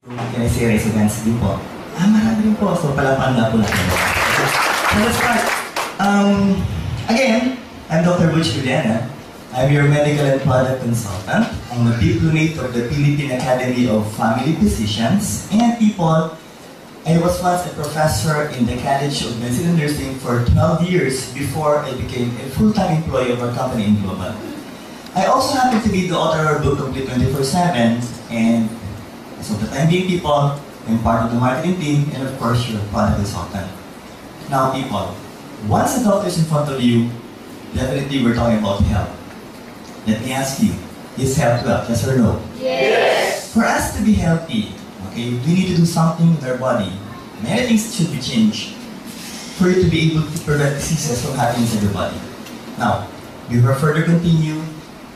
Can I say raise events din po? Marami rin po. So, palapan na po natin. So, let's start. Again, I'm Dr. Butch Villena. I'm your medical and product consultant. I'm a diplomate of the Philippine Academy of Family Physicians. And people, I was once a professor in the College of Medicine and Nursing for 12 years before I became a full-time employee of our company in Global. I also happen to be the author of our book, Complete 24/7, and so the time being, people, I'm part of the marketing team, and of course, your product consultant. Now, people, once a doctor is in front of you, definitely we're talking about health. Let me ask you, is health wealth, yes or no? Yes! For us to be healthy, okay, we need to do something with our body. Many things should be changed for you to be able to prevent diseases from happening inside your body. Now, before further continue,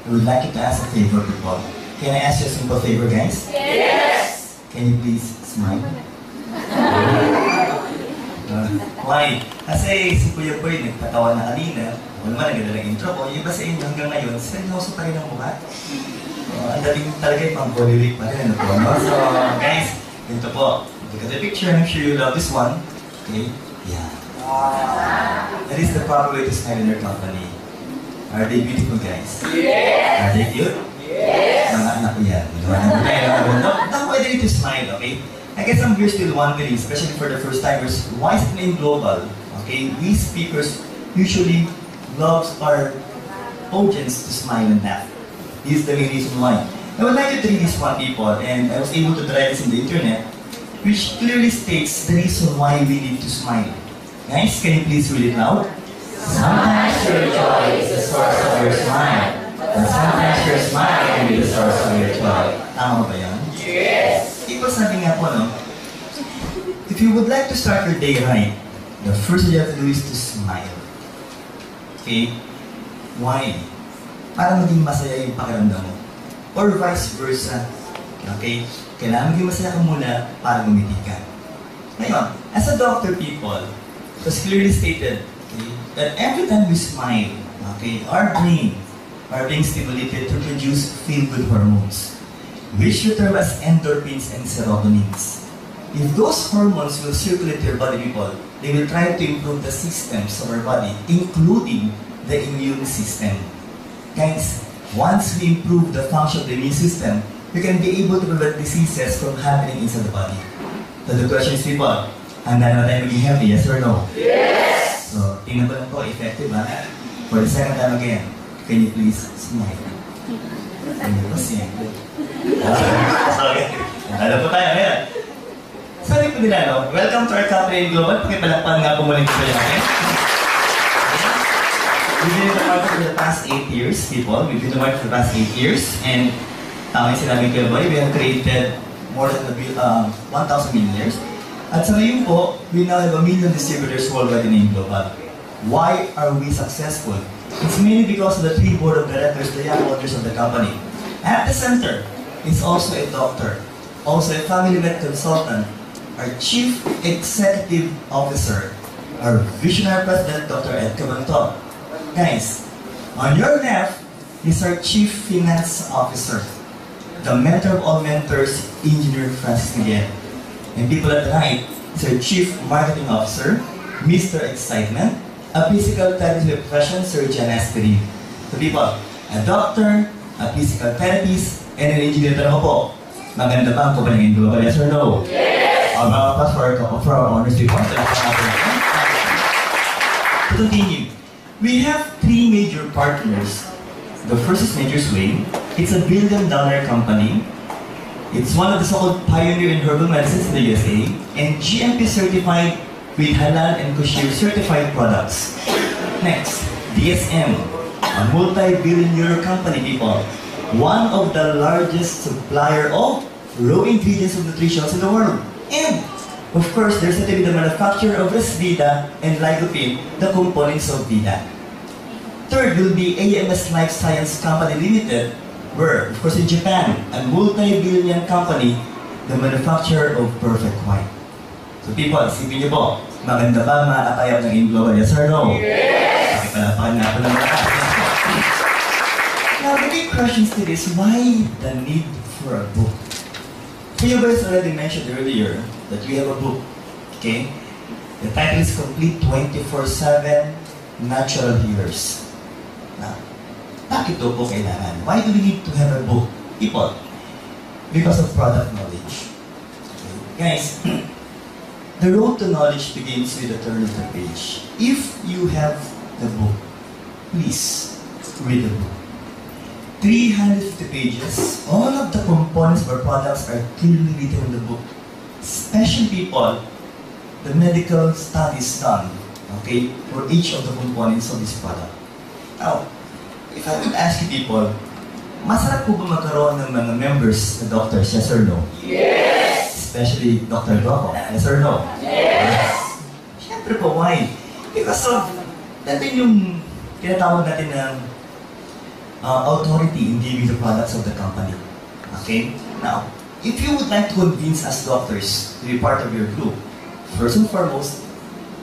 I would like you to ask a favor, people. Can I ask you a simple favor, guys? Yes! Can you please smile? Why? Kasi si Kuya Boy nagpatawa na kanina. Ako naman naganda ng intro ko. Yung iba sa inyo hanggang ngayon, seryoso pa rin ang mukha. Ang dating talaga yung pang-bodylick pa rin. Ano po, no? So, guys, ito po. Look at the picture. I'm sure you love this one. Okay? Yeah. That is the proper way to smile in your company. Are they beautiful, guys? Yes! Are they cute? Yes! Mga anak ko yan. Now, why do you need to smile, okay? I guess I'm here still wondering, especially for the first timers, why is it named Global? Okay, we speakers usually love our audience to smile and laugh. This is the main reason why. I would like you to read this one, people, and I was able to try this in the internet, which clearly states the reason why we need to smile. Guys, can you please read it loud? Sometimes your joy is the source of your smile, and sometimes your smile can be the source of your joy. Tama ba yan? Yes! People, sabi nga po, no? If you would like to start your day right, the first thing you have to do is to smile. Okay? Why? Para maging masaya yung pakiramdam mo. Or vice versa. Okay? Kailangan maging masaya ka muna para gumiti ka. Ngayon, as a doctor, people, it was clearly stated, okay, that every time we smile, okay, our brain are being stimulated to produce feel-good hormones, which we term as endorphins and serotonins. If those hormones will circulate to your body, people, they will try to improve the systems of our body, including the immune system. Guys, once we improve the function of the immune system, we can be able to prevent diseases from happening inside the body. So the question is, people, handa na tayo maging healthy, yes or no? Yes! So, tingnan ko lang po, effective ha? For the second time again, can you please smile? Ano po siya? Sorry. Alam po tayo, ayan. Sabi po nila, no? Welcome to our company in Global. Pakipalakpan nga po muli ko yung akin. We've been in the market for the past 8 years, people. We've been in the market for the past 8 years. And, tama yung sinabi ko, boy, we have created more than 1,000 millionaires. At sa ngayon po, we now have 1 million distributors worldwide in Global. Why are we successful? It's mainly because of the 3 board of directors, the young owners of the company. At the center is also a doctor, also a family med consultant, our chief executive officer, our visionary president, Dr. Ed Cabanto. Guys, on your left is our chief finance officer, the mentor of all mentors, Engineer Francis Miguel. And people at the right is our chief marketing officer, Mr. Excitement, a physical therapy profession, Sir Jan Aspery. So people, a doctor, a physical therapist, and an engineer. Tanong po, maganda ba ang kumpanya ng Global, yes or no? Yes! Mga pass for our honors report. To continue, we have 3 major partners. The first is Nature's Way. It's a $1 billion company. It's one of the so-called pioneer in herbal medicines in the USA, and GMP certified with halal and kosher certified products. Next, DSM, a multi-billion euro company, people. One of the largest supplier of raw ingredients of nutrition in the world. And, of course, there's a the manufacturer of Resvita and Lycopene, the components of Vida. Third will be AMS Life Science Company Limited, where, of course, in Japan, a multi-billion company, the manufacturer of Perfect White. So people, isipin niyo po, maganda ba makakayap ng Global, yes or no? Yes! Pakipalapakan nga po ng mga. Now, the big question still is, why the need for a book? You guys already mentioned earlier that we have a book, okay? The title is Complete 24/7 Natural Healers. Now, bakit daw po kailangan? Why do we need to have a book? People, because of product knowledge. Okay. Guys, the road to knowledge begins with the turn of the page. If you have the book, please read the book. 350 pages, all of the components of our products are clearly written in the book. Especially people, the medical studies done, okay, for each of the components of this product. Now, if I would ask you people, masarap po ba magkaroon ng mga members na doctors, yes or no? Yes! Especially Dr. Loco, yes or no? Yes! Siyempre po, why? Because of, natin yung tinatawag natin ng authority in giving the products of the company. Okay? Now, if you would like to convince us doctors to be part of your group, first and foremost,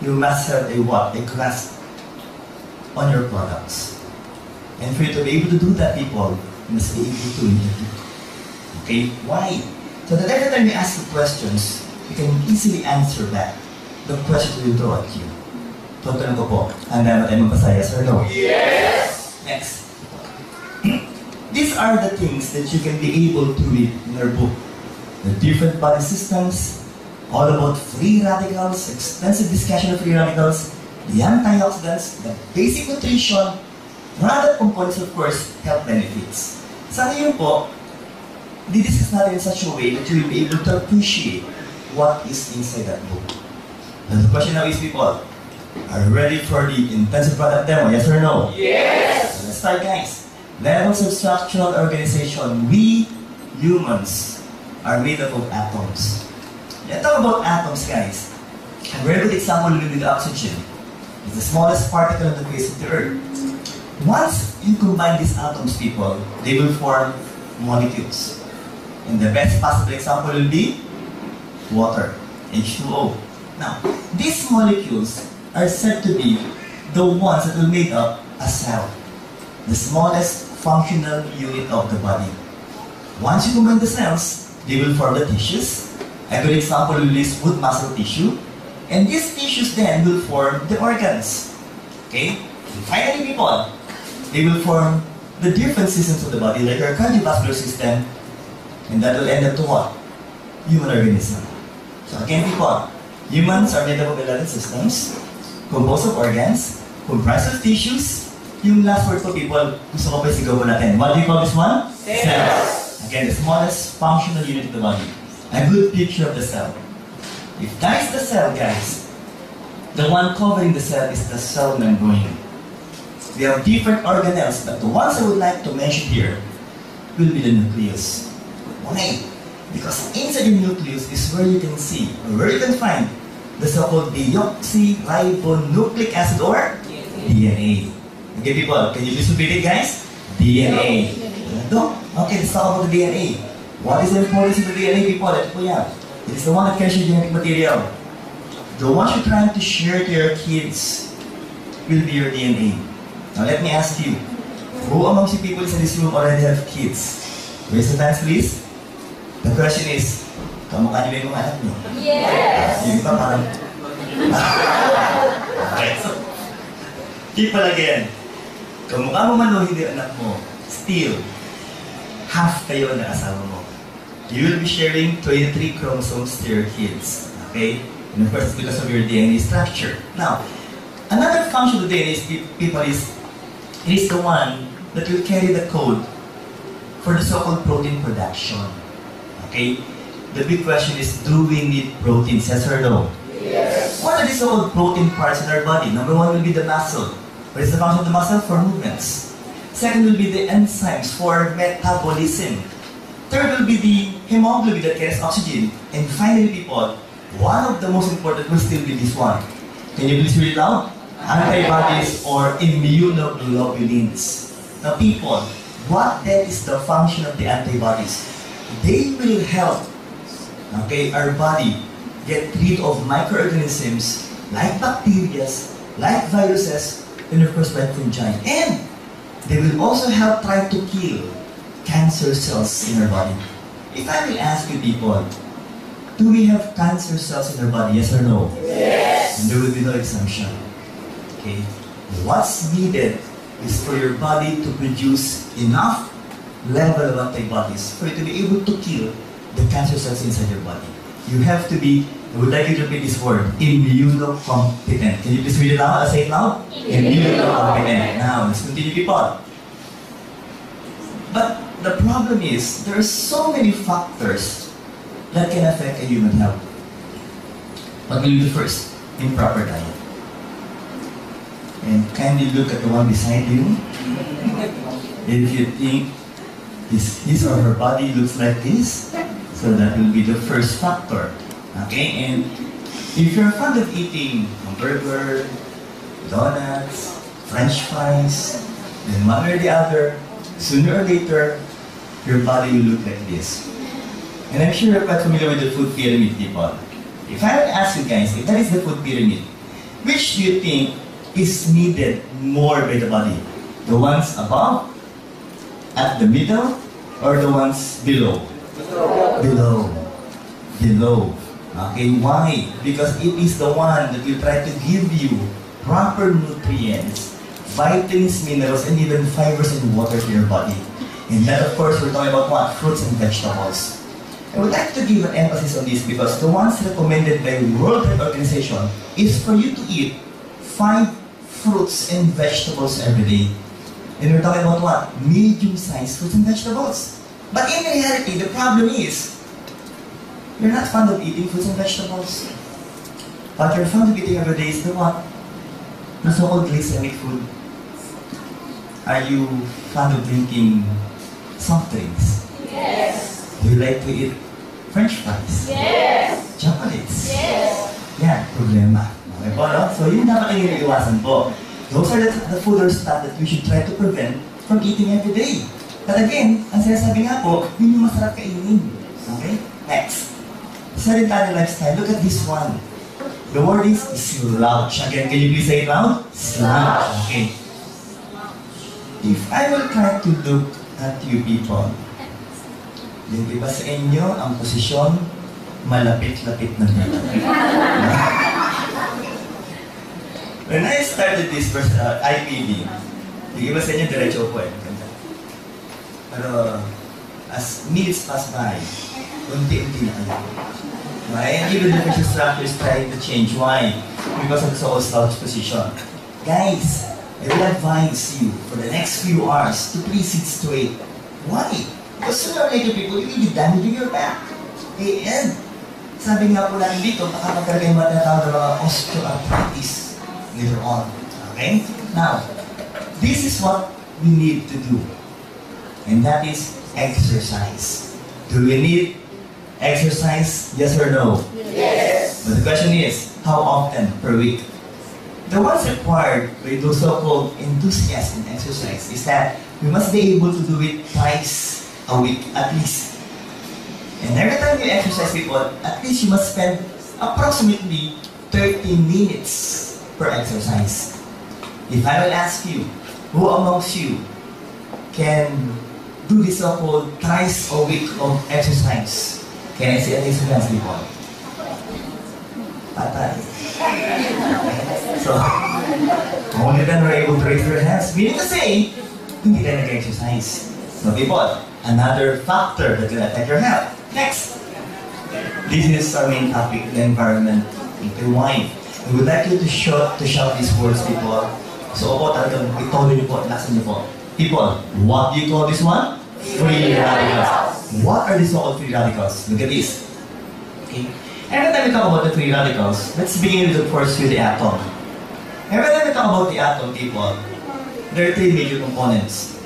you must have a what? A grasp on your products. And for you to be able to do that, people, you must be able to read the book. Okay? Why? So that every time you ask the questions, you can easily answer back the questions will throw at you. Tutunan ko po, handa ba tayo magbasa, yes or no? Yes! Next. These are the things that you can be able to read in our book. The different body systems, all about free radicals, extensive discussion of free radicals, the antioxidants, the basic nutrition, and other components, of course, health benefits. Sa ngayon po, this is not in such a way that you will be able to appreciate what is inside that book. And the question now is, people, are you ready for the intensive product demo? Yes or no? Yes! So let's start, guys. Levels of structural organization. We humans are made up of atoms. Let's talk about atoms, guys. A very good example will be the oxygen. It's the smallest particle on the face of the earth. Once you combine these atoms, people, they will form molecules. And the best possible example will be water, H2O. Now, these molecules are said to be the ones that will make up a cell, the smallest functional unit of the body. Once you combine the cells, they will form the tissues. A good example will be smooth muscle tissue. And these tissues then will form the organs. Okay? And finally, people, they will form the different systems of the body, like our cardiovascular system, and that will end up to what? Human organism. So again, people, humans are made up of 11 systems, composed of organs, comprised of tissues. Yung last word ko, people, gusto ko pa isigaw natin. What do you call this one? Cells. Again, the smallest functional unit of the body. A good picture of the cell. If that is the cell, guys, the one covering the cell is the cell membrane. We have different organelles, but the ones I would like to mention here will be the nucleus. Why? Because inside the nucleus is where you can see, or where you can find, the so-called deoxyribonucleic acid or DNA. Okay, people, can you please repeat it, guys? DNA. Okay, let's talk about the DNA. What is the importance of the DNA, people? Ito po yan. It is the one that carries your genetic material. The ones you're trying to share to your kids will be your DNA. Now let me ask you, who amongst you people in this room already have kids? Raise your hands, please. The question is, kamukha niyo ba yung mga anak niyo? Yes! Yung iba parang... Okay, so, people again, kamukha mo man o hindi anak mo, still, half kayo na asawa mo. You will be sharing 23 chromosomes to your kids. Okay? And of course, it's because of your DNA structure. Now, another function of the DNA is, people, is it is the one that will carry the code for the so-called protein production. Okay? The big question is, do we need proteins, yes or no? Yes. What are the so-called protein parts in our body? Number one will be the muscle. What is the function of the muscle? For movements. Second will be the enzymes for metabolism. Third will be the hemoglobin that carries oxygen. And finally, people, one of the most important will still be this one. Can you please read it loud? Antibodies or immunoglobulins. Now, people, what then is the function of the antibodies? They will help, okay, our body get rid of microorganisms like bacteria, like viruses, and of course like fungi. And they will also help try to kill cancer cells in our body. If I will ask you people, do we have cancer cells in our body, yes or no? Yes. And there will be no exemption. Okay? What's needed is for your body to produce enough level of antibodies for you to be able to kill the cancer cells inside your body. You have to be, I would like you to repeat this word, immunocompetent. Can you please read it out? I'll say it loud. Immunocompetent. Now, let's continue, people. But the problem is, there are so many factors that can affect a human health. What will you do first? Improper diet. And kindly look at the one beside you. If you think his or her body looks like this, so that will be the first factor. Okay? And if you're fond of eating burger, donuts, French fries, then one or the other, sooner or later, your body will look like this. And I'm sure you're quite familiar with the food pyramid, people. If I would ask you guys, if that is the food pyramid, which do you think is needed more by the body? The ones above, at the middle, or the ones below? Below. Below. Okay, why? Because it is the one that will try to give you proper nutrients, vitamins, minerals, and even fibers and water to your body. And then, of course, we're talking about what? Fruits and vegetables. I would like to give an emphasis on this because the ones recommended by World Health Organization is for you to eat 5 fruits and vegetables every day. And we're talking about what? Medium-sized fruits and vegetables. But in reality, the problem is, you're not fond of eating fruits and vegetables. But you're fond of eating every day is the what? The so-called glycemic food. Are you fond of drinking soft drinks? Yes. Do you like to eat French fries? Yes. Chocolates? Yes. Yan, problema. Okay po, no? So yun dapat ang iniiwasan po. Those are the food or stuff that we should try to prevent from eating every day. But again, ang sinasabi nga po, yun yung masarap kainin. Okay? Next. Sedentary lifestyle. Look at this one. The word is slouch. Again, can you please say it loud? Slouch. Okay. If I will try to look at you people, yung iba sa inyo, ang posisyon, malapit-lapit na dito. When I started this IPD, yung iba sa inyo, diretso po eh. Pero, as minutes pass by, unti-unti na kayo. And even the facial structure is trying to change. Why? Because of the so-called slouch position. Guys, I will advise you for the next few hours to please sit straight. Why? Because sooner or later, people, you will be damaging your back. And sabi nga po natin dito, baka magkaroon kayo matatawag ng mga osteoarthritis later on. Okay? Now, this is what we need to do. And that is exercise. Do we need exercise? Yes or no? Yes. But the question is, how often per week? The ones required by those so-called enthusiasts in exercise is that we must be able to do it twice a week at least. And every time you exercise, people, at least you must spend approximately 30 minutes per exercise. If I will ask you, who amongst you can do this so-called twice a week of exercise? Can I see at least hands, people? Patay. So, only then we're able to raise your hands. Meaning to say, hindi ka nag-exercise. So people, another factor that will affect your health. Next. This is our main topic, the environment. Why? We would like you to shout these words, people. So opo, talagang ituloy niyo po, laksan niyo po. People, what do you call this one? Free radicals. What are these so-called free radicals? Look at this. Okay. Every time we talk about the free radicals, let's begin with the atom. Every time we talk about the atom, people, there are 3 major components.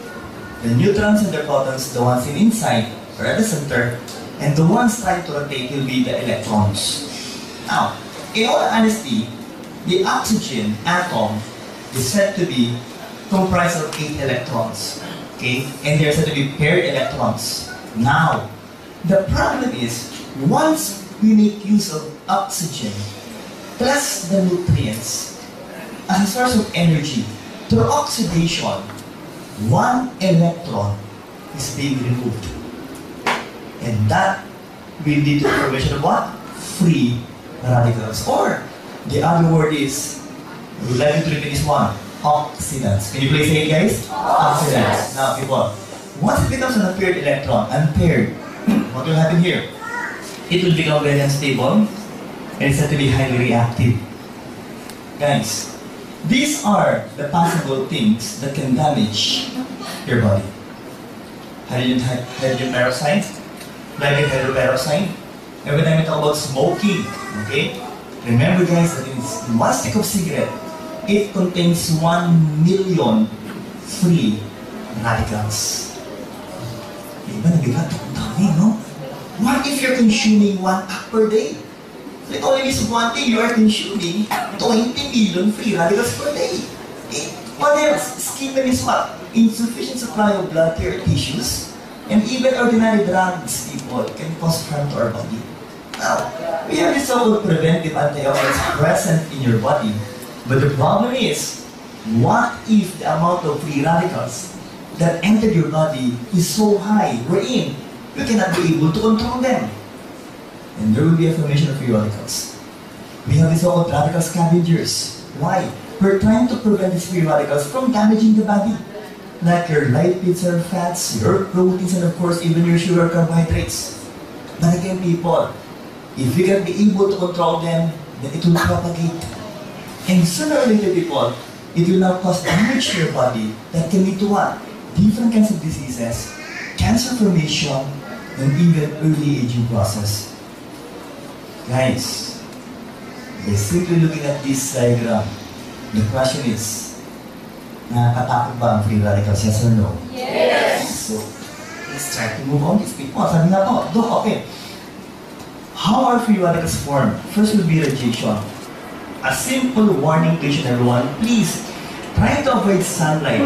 The neutrons and the protons, the ones inside or at the center, and the ones trying to rotate will be the electrons. Now, in all honesty, the oxygen atom is said to be comprised of 8 electrons. Okay? And they're said to be paired electrons. Now, the problem is, once we make use of oxygen plus the nutrients as a source of energy through oxidation, 1 electron is being removed. And that will lead to the formation of what? Free radicals. Or, the other word is, we would like you to repeat this one, oxidants. Can you please say it, guys? Oxidants. Now, people, once it becomes an unpaired electron, unpaired, what will happen here? It will become very unstable, and it's said to be highly reactive. Guys, these are the possible things that can damage your body. Hydrogen peroxide, like hydroperoxide. Every time we talk about smoking, okay? Remember, guys, that in one stick of cigarette, it contains 1 million free radicals. Diba, nabigat ang dami, no? What if you're consuming 1 pack per day? So it only means one thing, you are consuming 20 million free radicals per day. What else? Ischemia is what? Insufficient supply of blood to your tissues, and even ordinary drugs, people, can cause harm to our body. Now, we have this so-called preventive antioxidants present in your body, but the problem is, what if the amount of free radicals that entered your body is so high, wherein you cannot be able to control them? And there will be a formation of free radicals. We have these so-called radical scavengers. Why? We're trying to prevent these free radicals from damaging the body. Like your lipids or fats, your proteins, and of course, even your sugar carbohydrates. But again, people, if we can be able to control them, then it will propagate. And sooner or later, people, it will now cause damage to your body that can lead to what? Different kinds of diseases, cancer formation, and even early aging process. Guys, by simply looking at this diagram, the question is, nakakatakot ba ang free radicals? Yes or no? Yes! So, let's try to move on. These people, sabi nga po, okay. How are free radicals formed? First will be radiation. A simple warning to each and everyone, please try to avoid sunlight.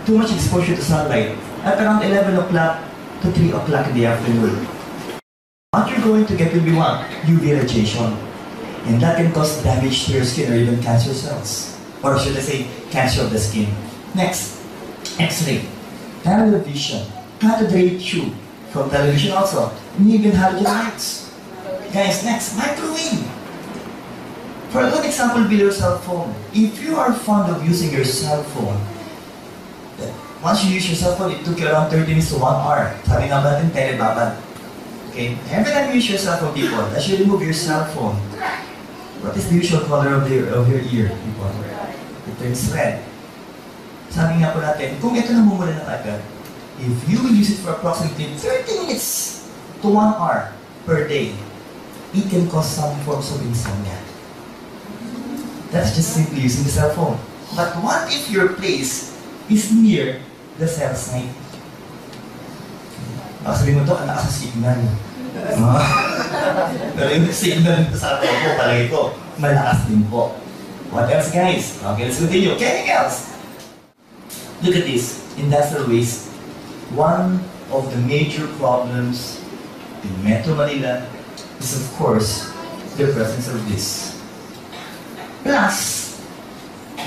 Too much exposure to sunlight at around 11 o'clock to 3 o'clock in the afternoon. What you're going to get will be what? UV radiation. And that can cause damage to your skin or even cancer cells. Or should I say, cancer of the skin. Next, X-ray. Television. Cathode ray tube. From television also. And even halogen lights. Guys, next, microwave. For a good example, be your cell phone. If you are fond of using your cell phone, once you use your cell phone, it took you around 30 minutes to 1 hour. Sabi nga ba natin, telebabad. Okay? Every time you use your cell phone, people, as you remove your cell phone, what is the usual color of your ear, people? It turns red. Sabi nga po natin, kung ito namumula ng agad, if you will use it for approximately 30 minutes to 1 hour per day, it can cause some forms of insomnia. That's just simply using the cell phone. But what if your place is near the cell site? Baka sabihin mo ito, anak sa signal. Pero yung signal nito sa atin po, palagi ko, malakas din po. What else, guys? Okay, let's continue. Chemicals! Look at this. Industrial waste. One of the major problems in Metro Manila is, of course, the presence of this. Plus,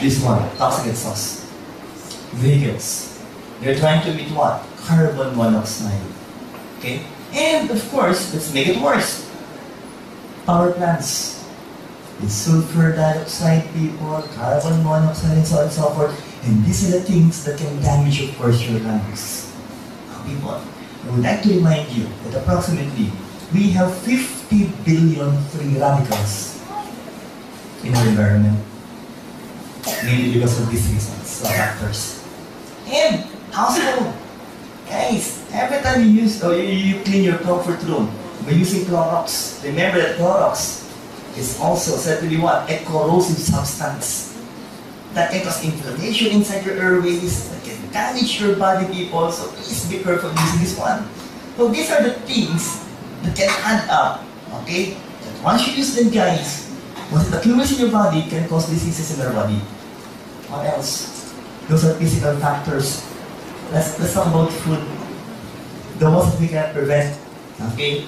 this one, toxic exhaust. Vehicles. They're trying to emit what? Carbon monoxide. Okay? And of course, let's make it worse. Power plants. It's sulfur dioxide, people, carbon monoxide, and so on and so forth. And these are the things that can damage, of course, your lungs. Now, people, I would like to remind you that approximately we have 50 billion free radicals in our environment. Mainly because of these reasons, or factors. And household. Guys, every time you use or you clean your comfort room by using Clorox, remember that Clorox is also said to be what? A corrosive substance that can cause inflammation inside your airways, that can damage your body, people. So please be careful using this one. So these are the things that can add up, okay? And once you use them, guys, once it accumulates in your body, it can cause diseases in our body. What else? Those are physical factors. Let's talk about food. The ones that we cannot prevent. Okay?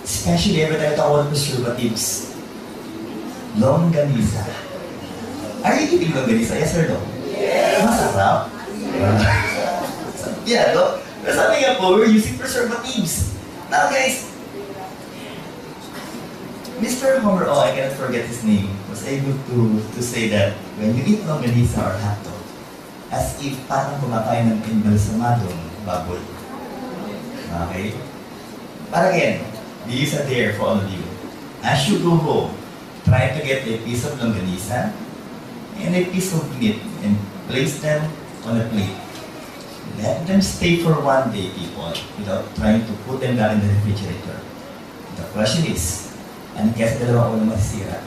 Especially every time we talk about preservatives. Longganisa. Are you eating longganisa? Yes or no? Yes! Masarap? Yeah, no? Pero sabi nga po, we're using preservatives. Now guys, Mr. Homer, oh, I cannot forget his name, was able to say that when you eat longganisa or hotdog, as if parang kumakain ng embalsamadong baboy. Okay? But again, these are there for all of you. As you go home, try to get a piece of longganisa and a piece of meat and place them on a plate. Let them stay for one day, people, without trying to put them down in the refrigerator. The question is, ano kaya sa dalawang unang masisira?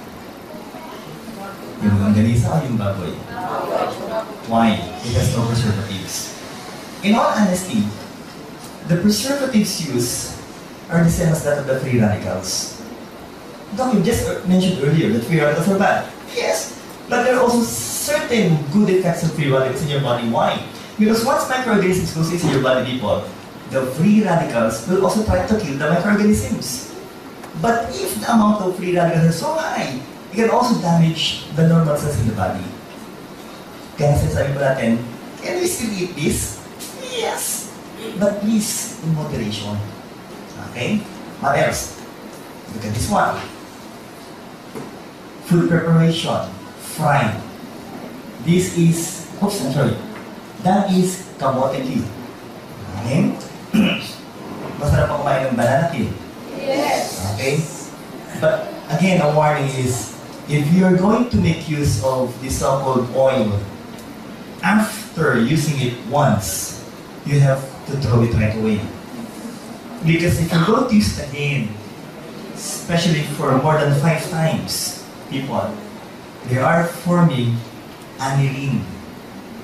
Yung longganisa o yung baboy? Why? It has no preservatives. In all honesty, the preservatives used are the same as that of the free radicals. Doc, you just mentioned earlier that free radicals are bad. Yes, but there are also certain good effects of free radicals in your body. Why? Because once microorganisms goes into your body, people, the free radicals will also try to kill the microorganisms. But if the amount of free radicals is so high, it can also damage the normal cells in the body. Kaya sinasabi po natin, can we still eat this? Yes, but please in moderation. Okay? What else? Look at this one. Food preparation, frying. This is, oops, I'm sorry. That is kamote peel. Okay? Masarap pa kumain ng banana peel. Yes. Okay? But again, a warning is, if you're going to make use of the so-called oil, after using it once, you have to throw it right away. Because if you're going to use it again, especially for more than 5 times, people, they are forming aniline,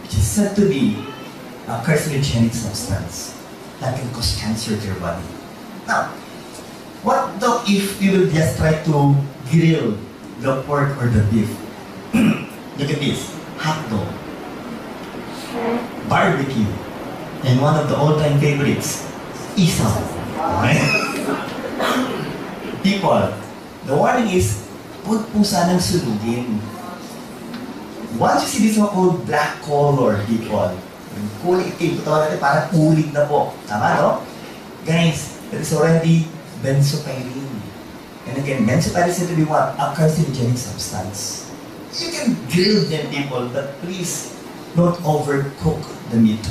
which is said to be a carcinogenic substance that can cause cancer to your body. Now, what though if you will just try to grill the pork or the beef? Look at this, hot dog, barbecue, and one of the all-time favorites, isaw. Right? People, the warning is, huwag po sanang sunugin. Once you see this so-called black color, people, yung kulay itim, ito natin parang ulig na po. Tama, no? Guys, that is already benzopyrene. And again, benzopyrene is said to be what? A carcinogenic substance. You can grill them, people, but please don't overcook the meat.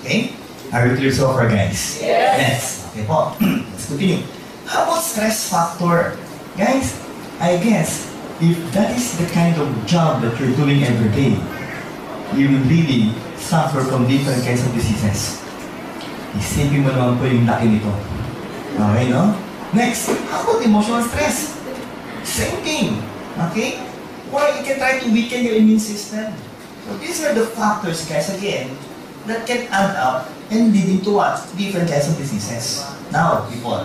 Okay? Are we clear so far, guys? Yes. Okay po. Let's continue. How about stress factor? Guys, I guess, if that is the kind of job that you're doing every day, you will really suffer from different kinds of diseases. Isipin mo naman po yung laki nito. Okay, no? Next, how about emotional stress? Same thing. Okay? Or you can try to weaken your immune system. So these are the factors, guys, again, that can add up and lead into what? Different kinds of diseases. Now, people,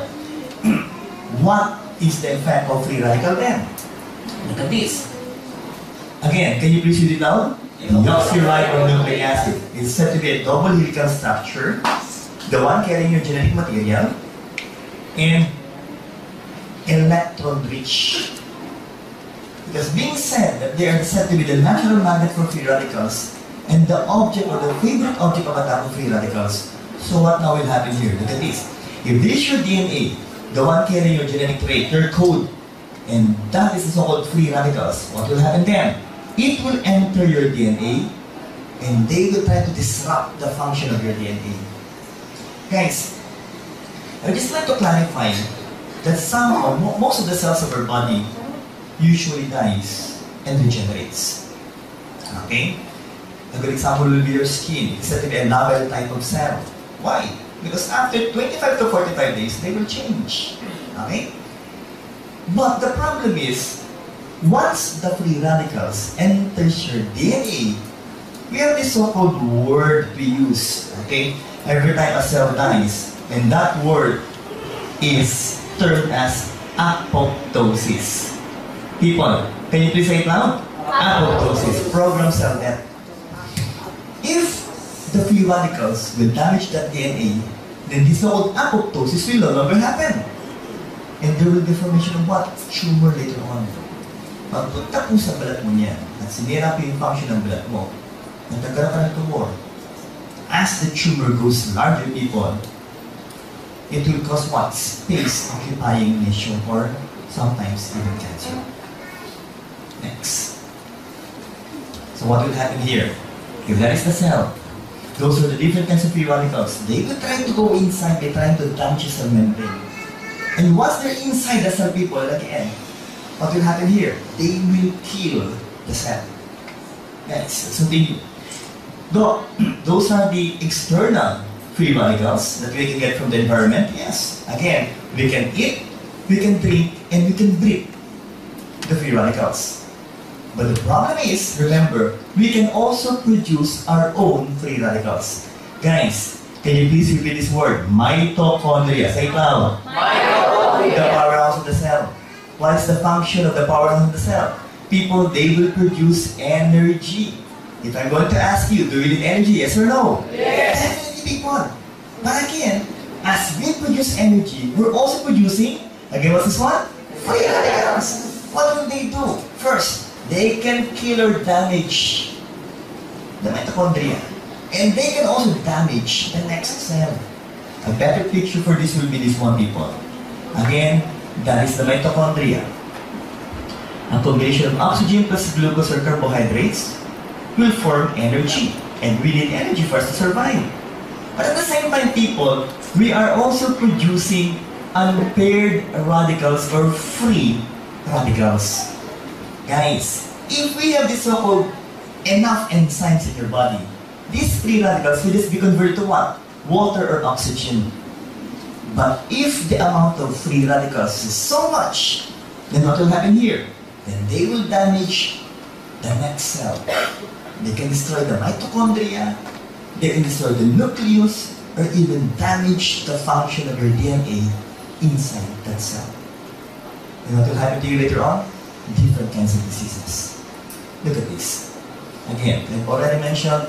what is the effect of free radical then? Look at this. Again, can you please read it out? Deoxyribonucleic acid is said to be a double helical structure, the one carrying your genetic material, and electron-rich. Because being said that they are said to be the natural magnet for free radicals and the object or the favorite object of attack of free radicals. So what now will happen here? Look at this. If this is your DNA, the one carrying your genetic trait, your code, and that is the so-called free radicals, what will happen then? It will enter your DNA and they will try to disrupt the function of your DNA. Guys, I would just like to clarify that some or most of the cells of our body usually dies and regenerates. Okay? A good example will be your skin. It's said to be a novel type of cell. Why? Because after 25 to 45 days, they will change. Okay? But the problem is, once the free radicals enters your DNA, we have this so-called word we use. Okay? Every time a cell dies, and that word is termed as apoptosis. People, can you please say it loud? Apoptosis, programmed cell death. If the free radicals will damage that DNA, then this so-called apoptosis will no longer happen. And there will be formation of what? Tumor later on. Pagpunta po sa balat mo niyan, at sinira po yung function ng balat mo, nagkakaroon ka ng tumor. as the tumor grows larger, people, it will cause what? Space-occupying lesion or sometimes even cancer. Next. So what will happen here? If that is the cell, those are the different kinds of free radicals. They will try to go inside, they try to damage the cell membrane. And once they're inside the cell, people, again, what will happen here? They will kill the cell. Yes, so those are the external free radicals that we can get from the environment. Yes, again, we can eat, we can drink, and we can breathe the free radicals. But the problem is, remember, we can also produce our own free radicals. Guys, can you please repeat this word? Mitochondria. Say it loud. Mitochondria. The powerhouse of the cell. What is the function of the powerhouse of the cell? People, they will produce energy. If I'm going to ask you, do we need energy? Yes or no? Yes. Definitely, people. But again, as we produce energy, we're also producing, again, what's this one? Free radicals. What will they do? First, they can kill or damage the mitochondria. And they can also damage the next cell. A better picture for this will be this one, people. Again, that is the mitochondria. A combination of oxygen plus glucose or carbohydrates will form energy. And we need energy for us to survive. But at the same time, people, we are also producing unpaired radicals or free radicals. Guys, if we have this so-called enough enzymes in your body, these free radicals will just be converted to what? Water or oxygen. But if the amount of free radicals is so much, then what will happen here? Then they will damage the next cell. They can destroy the mitochondria, they can destroy the nucleus, or even damage the function of your DNA inside that cell. And what will happen to you later on? Different kinds of diseases. Look at this. Again, I've already mentioned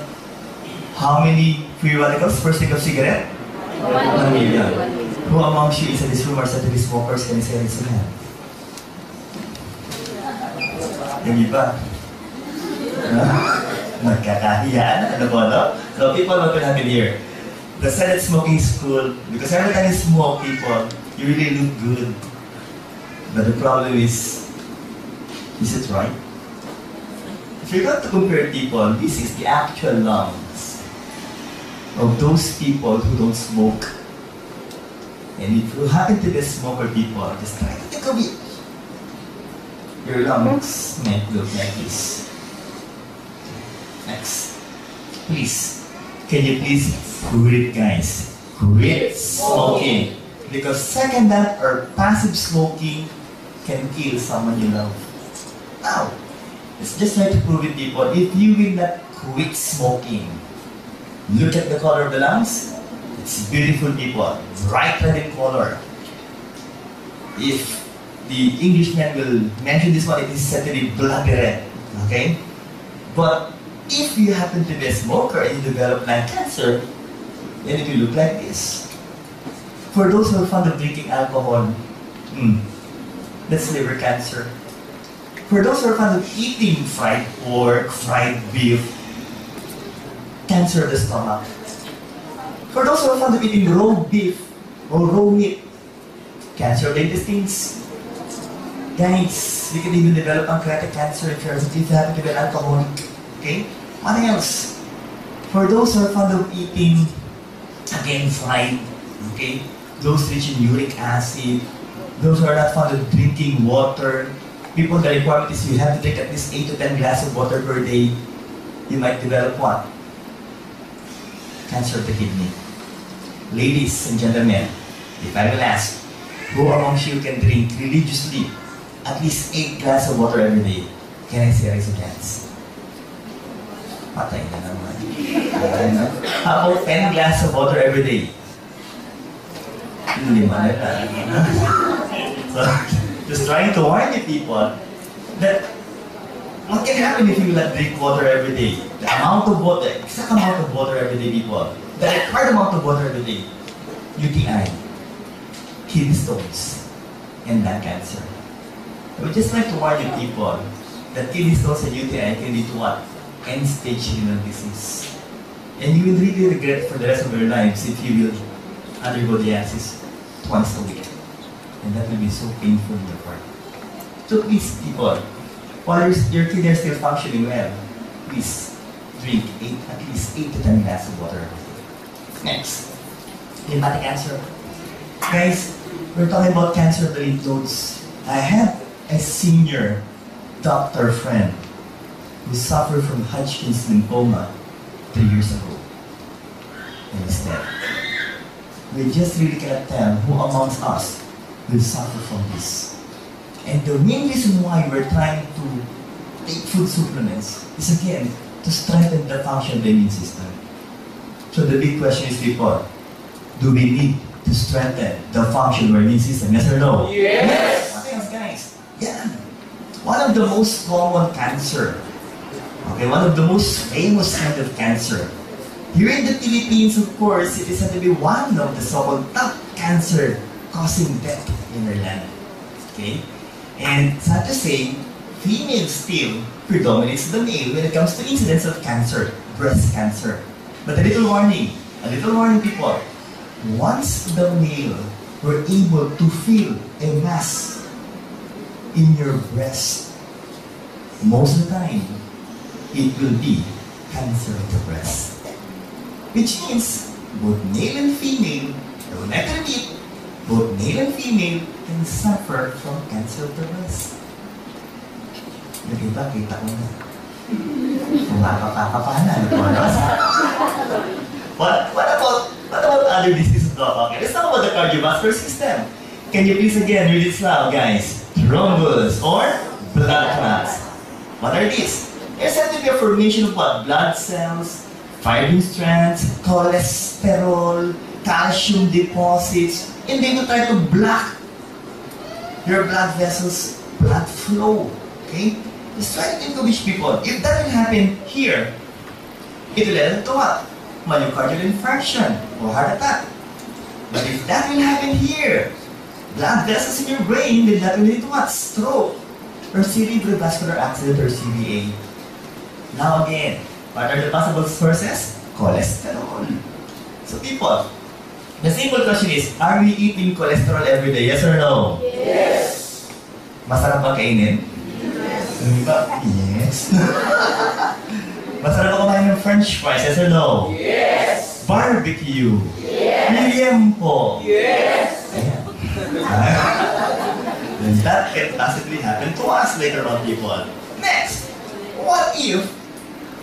how many free radicals per stick of cigarette? 1 million. Who amongst you is in this room are suddenly smokers? Can you say raise your hand? Yung iba? Nagkakahiyaan? Ano po, no? So people, what will happen here? The silent smoking is cool because every time you smoke, people, you really look good. But the problem is it right? If you're going to compare people, this is the actual lungs of those people who don't smoke. And if you happen to be a smoker, people, just try to take a bit. Your lungs might look like this. Next. Please, can you please quit, guys? Quit smoking. Because second that or passive smoking can kill someone you love. Now, let's just try to prove it, people. If you will not quit smoking, look at the color of the lungs. It's beautiful, people. Bright red in color. If the Englishman will mention this one, it is said to be bloody red. Okay? But if you happen to be a smoker and you develop lung cancer, then it will look like this. For those who are fond of drinking alcohol, that's liver cancer. For those who are fond of eating fried pork, fried beef, cancer of the stomach. For those who are fond of eating raw beef or raw meat, cancer of the intestines. Guys, you can even develop pancreatic cancer if you happen to be an alcoholic. Okay? What else? For those who are fond of eating, again, fried, okay? Those rich in uric acid, those who are not fond of drinking water, people, the requirement is you have to take at least 8 to 10 glasses of water per day. You might develop what? Cancer of the kidney. Ladies and gentlemen, if I will ask, who amongst you can drink religiously at least 8 glasses of water every day? Can I see raise your hands? Patay na naman. How about 10 glasses of water every day? Lima na lang. So, just trying to warn you people that what can happen if you not drink water every day? The amount of water, exact amount of water every day, people. The required amount of water every day. UTI, kidney stones, and lung cancer. I would just like to warn you people that kidney stones and UTI can lead to what? End-stage renal disease. And you will really regret for the rest of your lives if you will undergo dialysis twice a week. And that will be so painful in your part. So please, people, while your kidney are still functioning well, please drink at least 8 to 10 glasses of water. Next, lymphatic cancer. Guys, we're talking about cancer of the lymph nodes. I have a senior doctor friend who suffered from Hodgkin's lymphoma 3 years ago. And he's dead. We just really cannot tell who amongst us will suffer from this. And the main reason why we're trying to take food supplements is again to strengthen the function of the immune system. So the big question is, people, do we need to strengthen the function of our immune system? Yes or no? Yes! What else, guys? Yeah. One of the most common cancer, okay, one of the most famous kind of cancer. Here in the Philippines, of course, it is said to be one of the so-called top cancer causing death in our land. Okay? And sad to say, female still predominates the male when it comes to incidence of cancer, breast cancer. But a little warning people. Once the male were able to feel a mass in your breast, most of the time, it will be cancer of the breast. Which means, both male and female, I would like to repeat, both male and female can suffer from cancer of the breast. Diba, kita ko na. Makakapakapanan. What about other diseases, Doc? Okay, let's talk about the cardiovascular system. Can you please again read it loud, guys? Thrombus or blood clots. What are these? They're said to be a formation of what? Blood cells, fibrin strands, cholesterol, calcium deposits, and they will try to block your blood vessels, blood flow. Okay? Just try to think of each people. If that will happen here, it will lead to what? Myocardial infarction or heart attack. But if that will happen here, blood vessels in your brain, then that will lead to what? Stroke or cerebrovascular accident or CVA. Now again, what are the possible sources? Cholesterol. So people, the simple question is, are we eating cholesterol every day? Yes or no? Yes! Masarap ba kainin? Diba? Yes. Masarap ba kumain ng french fries? Yes or no? Yes! Barbecue? Yes! Liempo? Yes! Ayan. Then that can possibly happen to us later on, people. Next, what if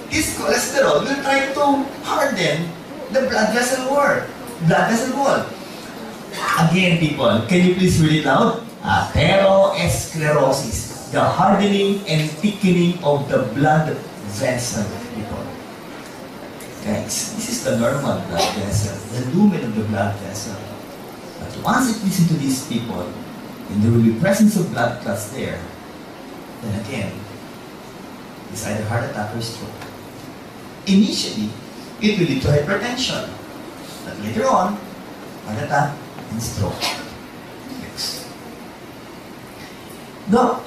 this cholesterol will try to harden the blood vessel wall? Again, people, can you please read it loud? Atherosclerosis. The hardening and thickening of the blood vessel, people. Guys, this is the normal blood vessel, the lumen of the blood vessel. But once it gets into these people, and there will be presence of blood clots there, then again, it's either heart attack or stroke. Initially, it will lead to hypertension. But later on, heart attack and stroke. Next. Now,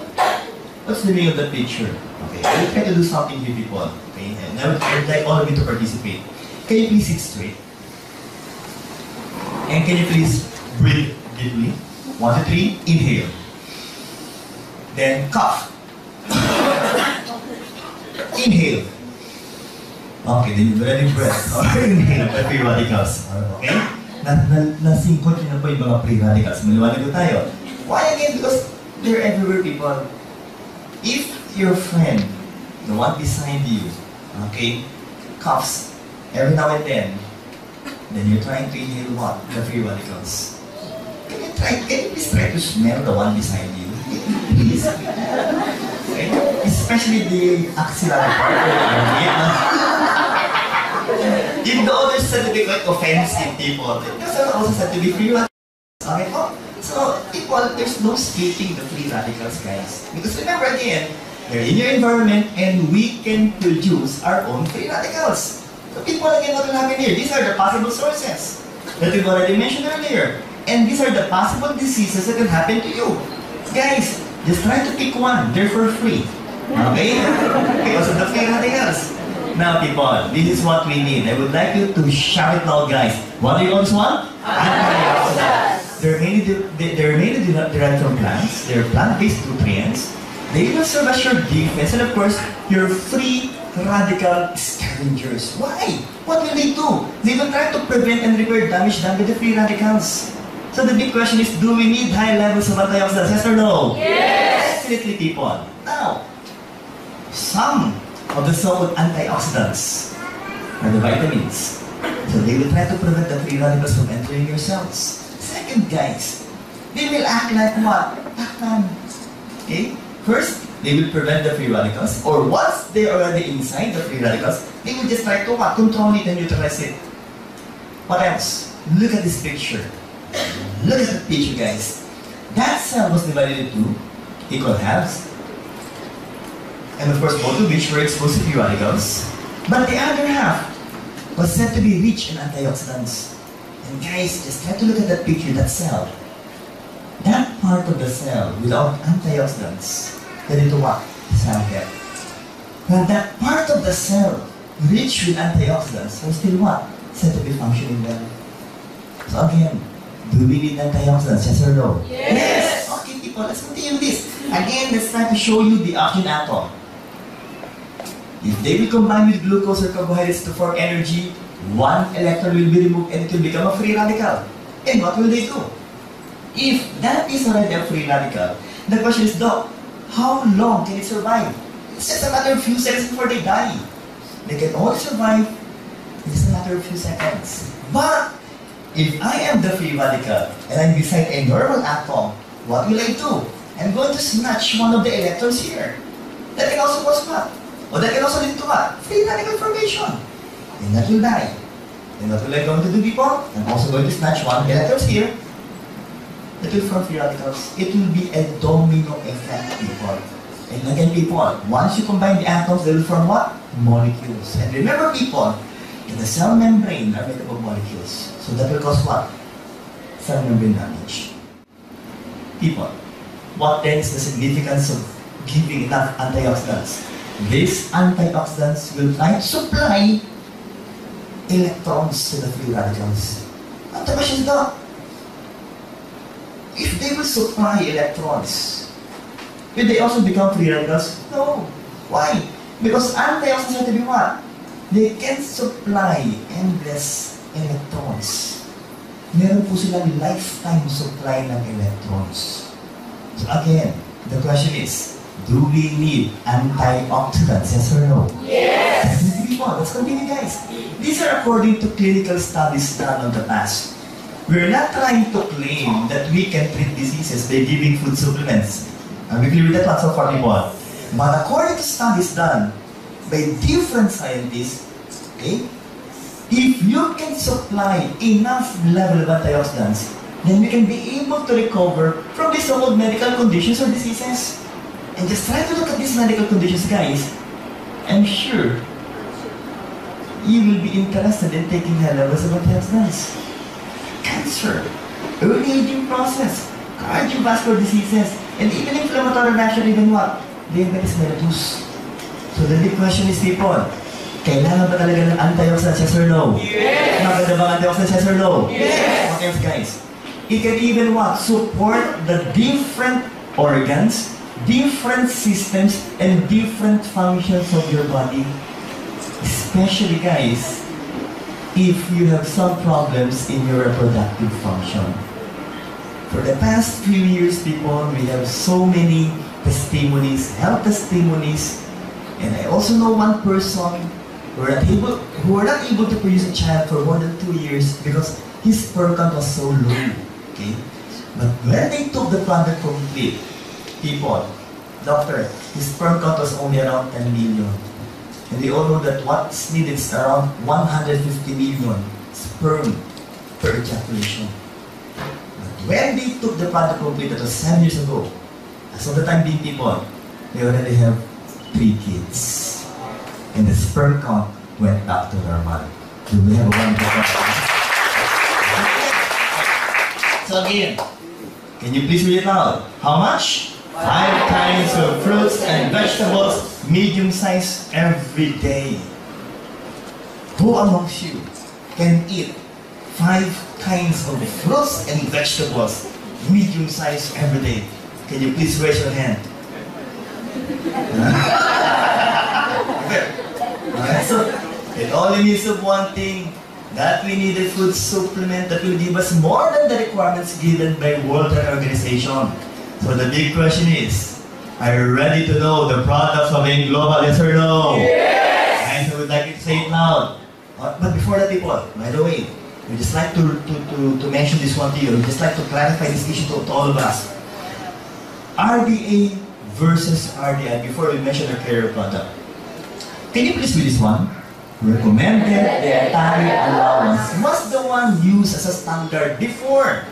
what's the meaning of the picture? Okay, I will try to do something here, people. Okay, and I would like all of you to participate. Can you please sit straight? And can you please breathe deeply? 1, 2, 3, inhale. Then cough. Inhale. Okay, then you let it breath. Inhale, the free radicals. Okay? Nasingkot nyo na po yung mga free radicals. Maliwanag ko tayo. Why again? Because they're everywhere, people. If your friend, the one beside you, okay, coughs every now and then you're trying to inhale what? The free radicals. Can you please try to smell the one beside you? Please. Okay? Especially the axillary part of the if the others said to be quite offensive, people, those are also said to be free radicals. Okay? So, people, there's no escaping the free radicals, guys. Because remember again, they're in your environment and we can produce our own free radicals. So people, again, what will happen here? These are the possible sources that we've already mentioned earlier. And these are the possible diseases that can happen to you. Guys, just try to pick one. They're for free. Okay? Because of the free radicals. Now people, this is what we need. I would like you to shout it loud, guys. What do you always want? Antioxidants. They're mainly derived from plants. They're plant-based nutrients. They will serve as your defense and of course, your free radical scavengers. Why? What will they do? They will try to prevent and repair damage done by the free radicals. So the big question is, do we need high levels of antioxidants? Yes or no? Yes! Definitely, people. Now, some of the so-called antioxidants are the vitamins. So they will try to prevent the free radicals from entering your cells. Second, guys, they will act like what? Pacman. Okay? First, they will prevent the free radicals, or once they are already inside the free radicals, they will just try to what? Control it and neutralize it. What else? Look at this picture. Look at the picture, guys. That cell was divided into equal halves, and of course, both of which were exposed to free radicals. But the other half was said to be rich in antioxidants. And guys, just try to look at that picture, that cell. That part of the cell without antioxidants, then into what? Cell death. Well, that part of the cell rich with antioxidants was still what? Said to be functioning well. So again, do we need antioxidants? Yes or no? Yes! Okay, people, let's continue this. Again, let's try to show you the oxygen atom. If they will combine with glucose or carbohydrates to form energy, one electron will be removed and it will become a free radical. And what will they do? If that is already a free radical, the question is, Doc, how long can it survive? It's just a matter of few seconds before they die. They can only survive in just a matter of few seconds. But if I am the free radical and I'm beside a normal atom, what will I do? I'm going to snatch one of the electrons here. That can also cause what? Or that can also lead to what? Free radical formation. And that will die. And what will I going to do, people? I'm also going to snatch one electrons here. That will form free radicals. It will be a domino effect, people. And again, people, once you combine the atoms, they will form what? Molecules. And remember, people, in the cell membrane are made up of molecules. So that will cause what? Cell membrane damage. People, what then is the significance of giving enough antioxidants? These antioxidants will try to supply electrons to the free radicals. And the question is, Doc, if they will supply electrons, will they also become free radicals? No. Why? Because antioxidants have to be what? They can supply endless electrons. Meron po silang lifetime supply ng electrons. So again, the question is, do we need antioxidants? Yes or no? Yes! Let's continue, guys. These are according to clinical studies done in the past. We're not trying to claim that we can treat diseases by giving food supplements. Are we clear with that one so far, people? But according to studies done by different scientists, okay, if you can supply enough level of antioxidants, then we can be able to recover from these so-called medical conditions or diseases. And just try to look at these medical conditions, guys. I'm sure you will be interested in taking high levels of antioxidants. Cancer, early aging process, cardiovascular diseases, and even inflammatory reaction, even what? Diabetes mellitus. So the big question is, people, kailangan ba talaga ng antioxidants, yes or no? Yes! Maganda ba antioxidants, yes or no? Yes! What else, guys? It can even what? Support the different organs, different systems, and different functions of your body. Especially, guys, if you have some problems in your reproductive function. For the past few years, people, we have so many testimonies, health testimonies, and I also know one person who were not able to produce a child for more than 2 years because his sperm count was so low. Okay? But when they took the product complete, people, doctor, his sperm count was only around 10 million. And they all know that what's needed is around 150 million sperm per ejaculation. But when they took the product complete, that was 7 years ago, as of the time being, people, they already have 3 kids. And the sperm count went back to normal. Do we have a wonderful So again, can you please read it out? How much? 5 kinds of fruits and vegetables, medium size every day. who amongst you can eat 5 kinds of fruits and vegetables, medium size every day? Can you please raise your hand? Alright, so it only means of one thing, that we need a food supplement that will give us more than the requirements given by World Health Organization. So the big question is, are you ready to know the products of being global, yes or no? Yes! And I would like you to say it loud. But before that, people, by the way, we just like to mention this one to you. We just like to clarify this issue to all of us. RDA versus RDI before we mention our carrier product. Can you please read this one? Recommended dietary allowance was the one used as a standard before.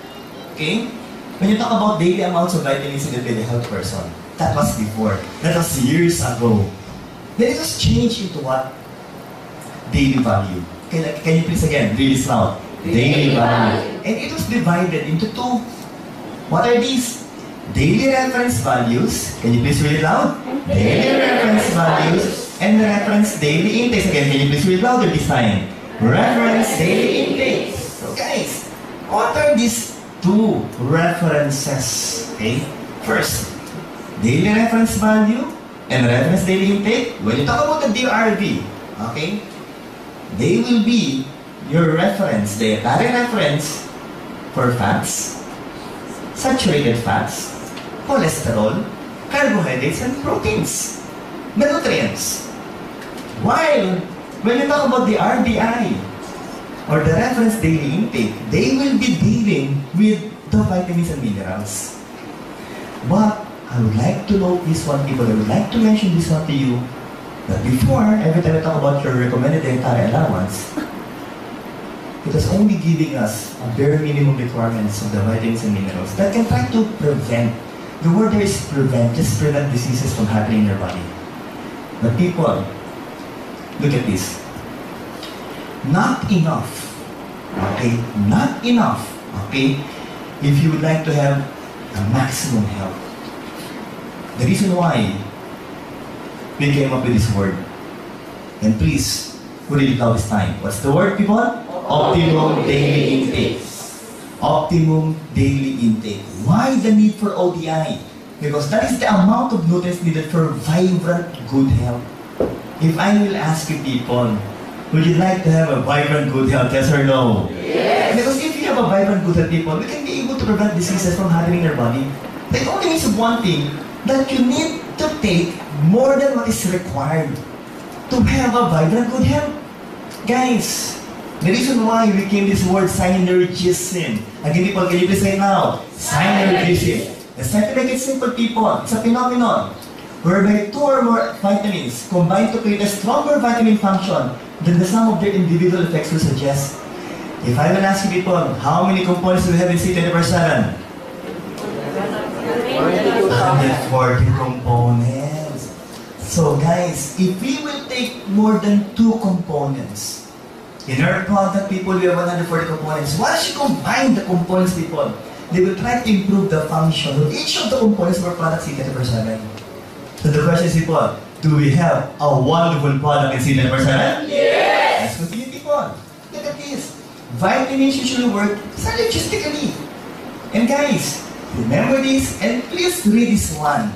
Okay? When you talk about daily amounts of vitamins in the health person, that was before. That was years ago. Then it was changed into what? Daily value. Can you please again read this loud? Daily value. And it was divided into 2. What are these? Daily reference values. Can you please read it loud? Daily reference values and reference daily intakes. Again, can you please read it louder this time? Reference daily intakes. So guys, what are these 2 references? Okay? First, daily reference value and reference daily intake. When you talk about the DRV, okay, they will be your reference, dietary reference for fats, saturated fats, cholesterol, carbohydrates, and proteins, the nutrients. While when you talk about the RDI or the reference daily intake, they will be dealing with the vitamins and minerals. But I would like to note this one, people. I would like to mention this one to you, that before, every time I talk about your recommended dietary allowance, it was only giving us a bare minimum requirements of the vitamins and minerals that can try to prevent. The word there is prevent, just prevent diseases from happening in your body. But people, look at this. Not enough, okay? Not enough, okay? If you would like to have a maximum health. The reason why we came up with this word, and please, put it out this time. What's the word, people? Optimum daily intake. Optimum daily intake. Why the need for ODI? Because that is the amount of nutrients needed for vibrant, good health. If I will ask you people, would you like to have a vibrant, good health, yes or no? Yes. Because if you have a vibrant, good health, people, we can be able to prevent diseases from happening in your body. It only means one thing, that you need to take more than what is required to have a vibrant, good health. Guys, the reason why we came this word synergism. Again, people, can you please say it now? Synergism. It's not to make it simple, people. It's a phenomenon whereby 2 or more vitamins combine to create a stronger vitamin function than the sum of their individual effects will suggest. If I will ask you, people, how many components do we have in C24/7? 140 components. So guys, if we will take more than 2 components, in our product, people, we have 140 components. Once you combine the components, people, they will try to improve the function of each of the components of our product C24/7. So the question is, people, do we have a wonderful product in C24/7? Yes! Let's continue, people. Look at this. Vitamins usually work synergistically. And guys, remember this and please read this one.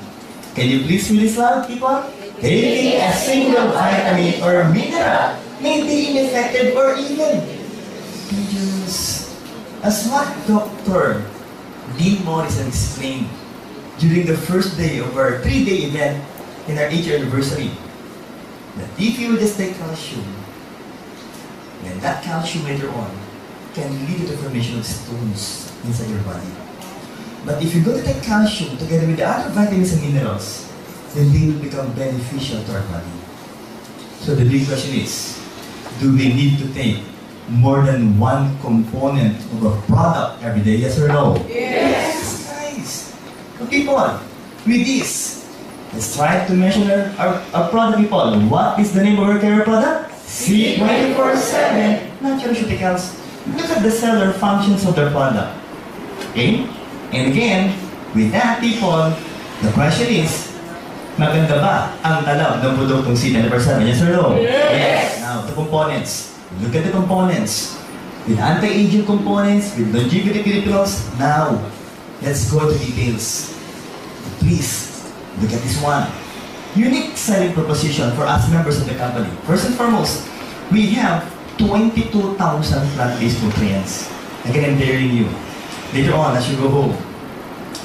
Can you please read this loud, people? Taking a single vitamin or mineral may be ineffective or even dangerous. As what Dr. Dean Morrison explained during the first day of our 3-day event in our 8th anniversary, that if you just take calcium, then that calcium later on can lead to the formation of stones inside your body. But if you're going to take calcium together with the other vitamins and minerals, then they will become beneficial to our body. So the big question is, do we need to take more than 1 component of a product every day, yes or no? Yes! Guys, so people, with this, let's try to mention our product, people. What is the name of our carrier product? C24/7 Nutraceuticals. Look at the cellular functions of their product. Okay? And again, with that, people, the question is, maganda ba ang talab ng produktong C24/7? Yes or no? Yes! Now, the components. Look at the components. With anti-aging components, with longevity pills. Now, let's go to details. Please, look at this one. Unique selling proposition for us members of the company. First and foremost, we have 22,000 plant-based nutrients. Again, I'm daring you. Later on, as you go home,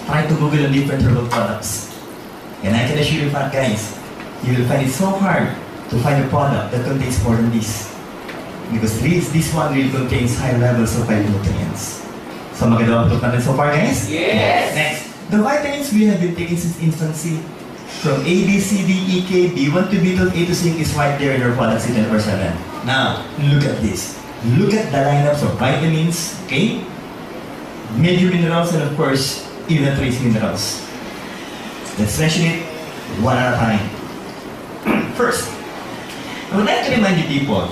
try to Google on different herbal products. And I can assure you, fat guys, you will find it so hard to find a product that contains more than this. Because this one really contains high levels of nutrients. So maganda ba ito so far, guys? Yes! Next, the vitamins we have been taking since infancy, from A, B, C, D, E, K, B1 to B12, A to zinc is right there in our products 24/7. Now, look at this. Look at the lineups of vitamins, okay? Major minerals, and of course, even trace minerals. Let's mention it one at a time. First, I would like to remind you people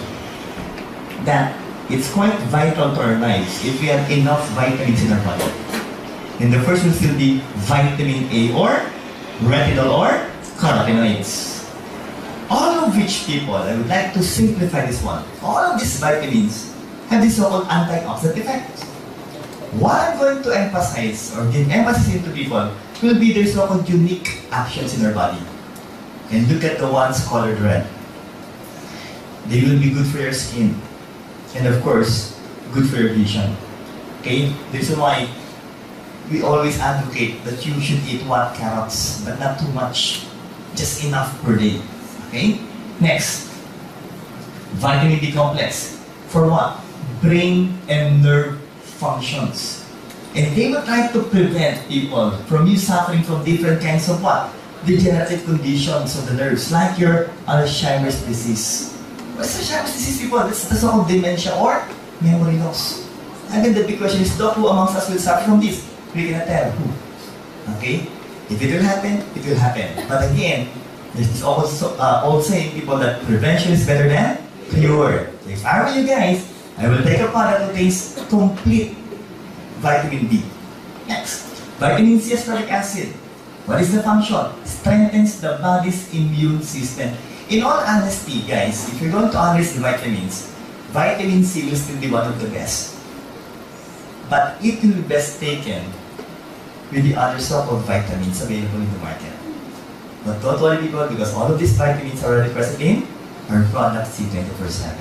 that it's quite vital to our lives if we have enough vitamins in our body. And the first will still be vitamin A or retinol or carotenoids. All of which people, I would like to simplify this one. All of these vitamins have this so-called antioxidant effect. What I'm going to emphasize or give emphasis into people will be their so-called unique actions in our body. And look at the ones colored red. They will be good for your skin. And of course, good for your vision. Okay? This is why we always advocate that you should eat 1 carrots, but not too much. Just enough per day. Okay? Next, vitamin B complex. For what? Brain and nerve functions. And they will try to prevent people from you suffering from different kinds of what? Degenerative conditions of the nerves, like your Alzheimer's disease. What's Alzheimer's disease, people? That's the so-called dementia or memory loss. And then the big question is, Doc, who amongst us will suffer from this? We cannot tell who. Okay? If it will happen, it will happen. But again, there's this old saying, people, that prevention is better than cure. So if I were you guys, I will take a product that contains complete vitamin B. Next, vitamin C ascorbic acid. What is the function? Strengthens the body's immune system. In all honesty, guys, if you're going to analyze the vitamins, vitamin C will still be one of the best. But it will be best taken with the other so-called vitamins available in the market. But don't worry, people, because all of these vitamins are already present in our product C24/7.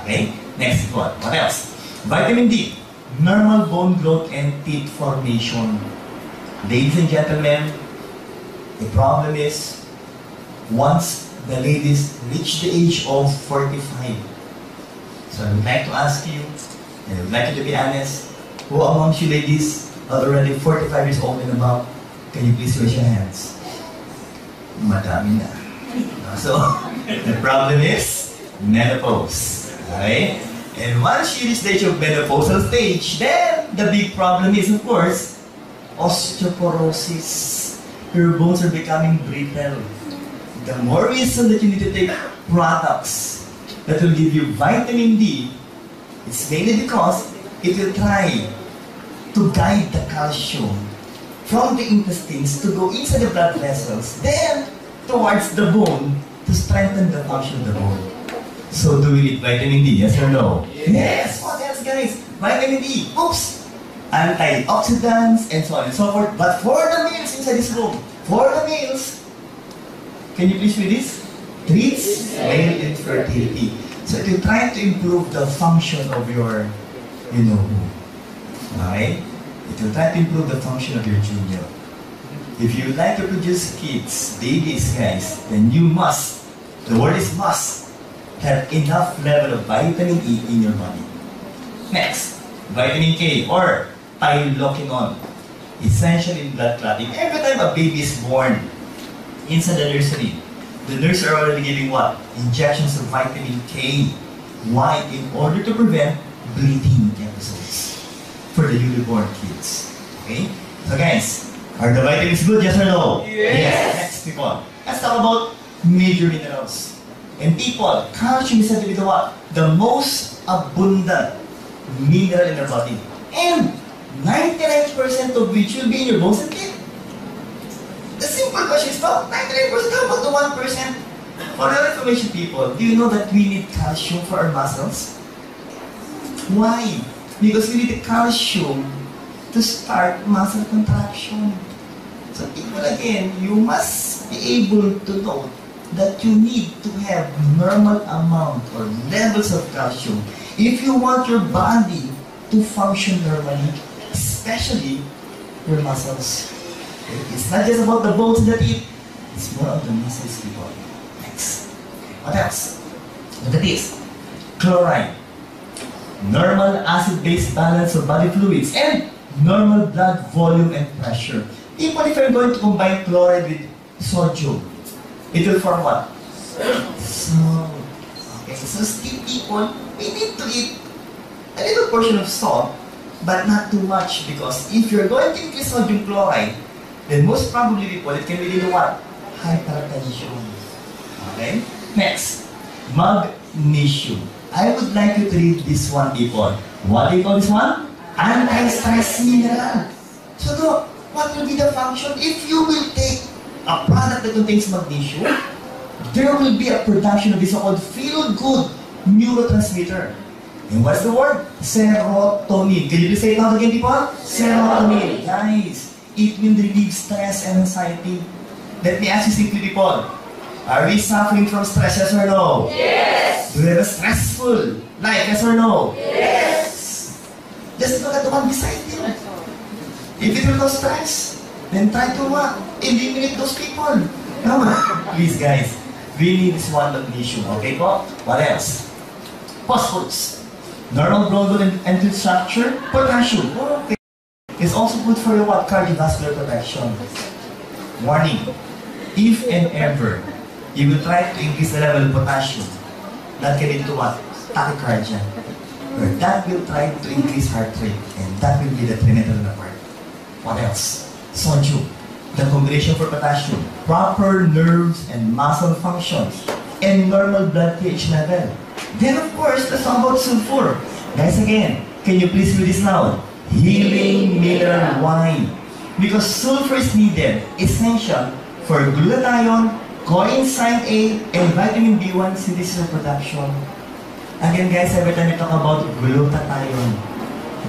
Okay? Next one. What else? Vitamin D. Normal bone growth and teeth formation. Ladies and gentlemen, the problem is, once the ladies reach the age of 45, so I would like to ask you, and I would like you to be honest, who amongst you ladies are already 45 years old and above? Can you please raise your hands? Madami na. So, the problem is menopause. Okay? And once you reach the age of menopausal stage, then the big problem is, of course, osteoporosis. Your bones are becoming brittle. The more reason that you need to take products that will give you vitamin D, it's mainly because it will try to guide the calcium from the intestines to go inside the blood vessels, then towards the bone to strengthen the function of the bone. So do we need vitamin D, yes or no? Yes! What else, guys? Vitamin D, oops! Antioxidants and so on and so forth. But for the males inside this room, for the males, can you please read this? Treats male infertility. So it will try to improve the function of your, okay? It will try to improve the function of your junior. If you would like to produce kids, babies, guys, then you must, the word is must, have enough level of vitamin E in your body. Next, vitamin K or piloquinone, essential in blood clotting. Every time a baby is born inside the nursery, the nurses are already giving what? Injections of vitamin K. Why? In order to prevent bleeding episodes for the newly born kids. Okay? So guys, are the vitamins good? Yes or no? Yes. Next, people. Let's talk about major minerals. And people, calcium is said to be the what? The most abundant mineral in our body. And 99% of which will be in your bones and teeth. The simple question is, about 99%, how about the 1%? For your information, people, do you know that we need calcium for our muscles? Why? Because you need the calcium to start muscle contraction. So people, again, you must be able to know that you need to have normal amount or levels of calcium if you want your body to function normally, especially your muscles. It's not just about the bones that eat, it's more of the muscles, people. Next. What else? Look at this. Chloride. Normal acid-base balance of body fluids and normal blood volume and pressure. People, if you're going to combine chloride with sodium, it will form what? Salt. Okay, so still people, we need to eat a little portion of salt, but not too much, because if you're going to increase sodium chloride, then most probably people, it can lead to what? Hypertension. Okay? Next, magnesium. I would like you to read this one, people. What do you call this one? Anti-stress mineral. So look, what will be the function? If you will take a product that contains magnesium, there will be a production of this so-called feel-good neurotransmitter. And what's the word? Serotonin. Can you please say it out again, people? Serotonin. Guys, it will relieve stress and anxiety. Let me ask you simply, people. Are we suffering from stress, yes or no? Yes. Do we have a stressful life, yes or no? Yes. Just look at the one beside you. If it will cause stress, then try to eliminate those people. No, please guys, we need this one magnesium, okay po? What else? Phosphorus. Normal bone and tooth structure. Potassium. Okay. It's also good for your what? Cardiovascular protection. Warning. If and ever you will try to increase the level of potassium, that can lead to what? Tachycardia. Or that will try to increase heart rate, and that will be detrimental on the part. What else? Sodium. The combination for potassium. Proper nerves and muscle functions. And normal blood pH level. Then of course, let's talk about sulfur. Guys, again, can you please read this loud? Healing mineral wine. Because sulfur is needed, essential for glutathione, coenzyme A, and vitamin B1 synthesis and production. Again guys, every time we talk about glutathione,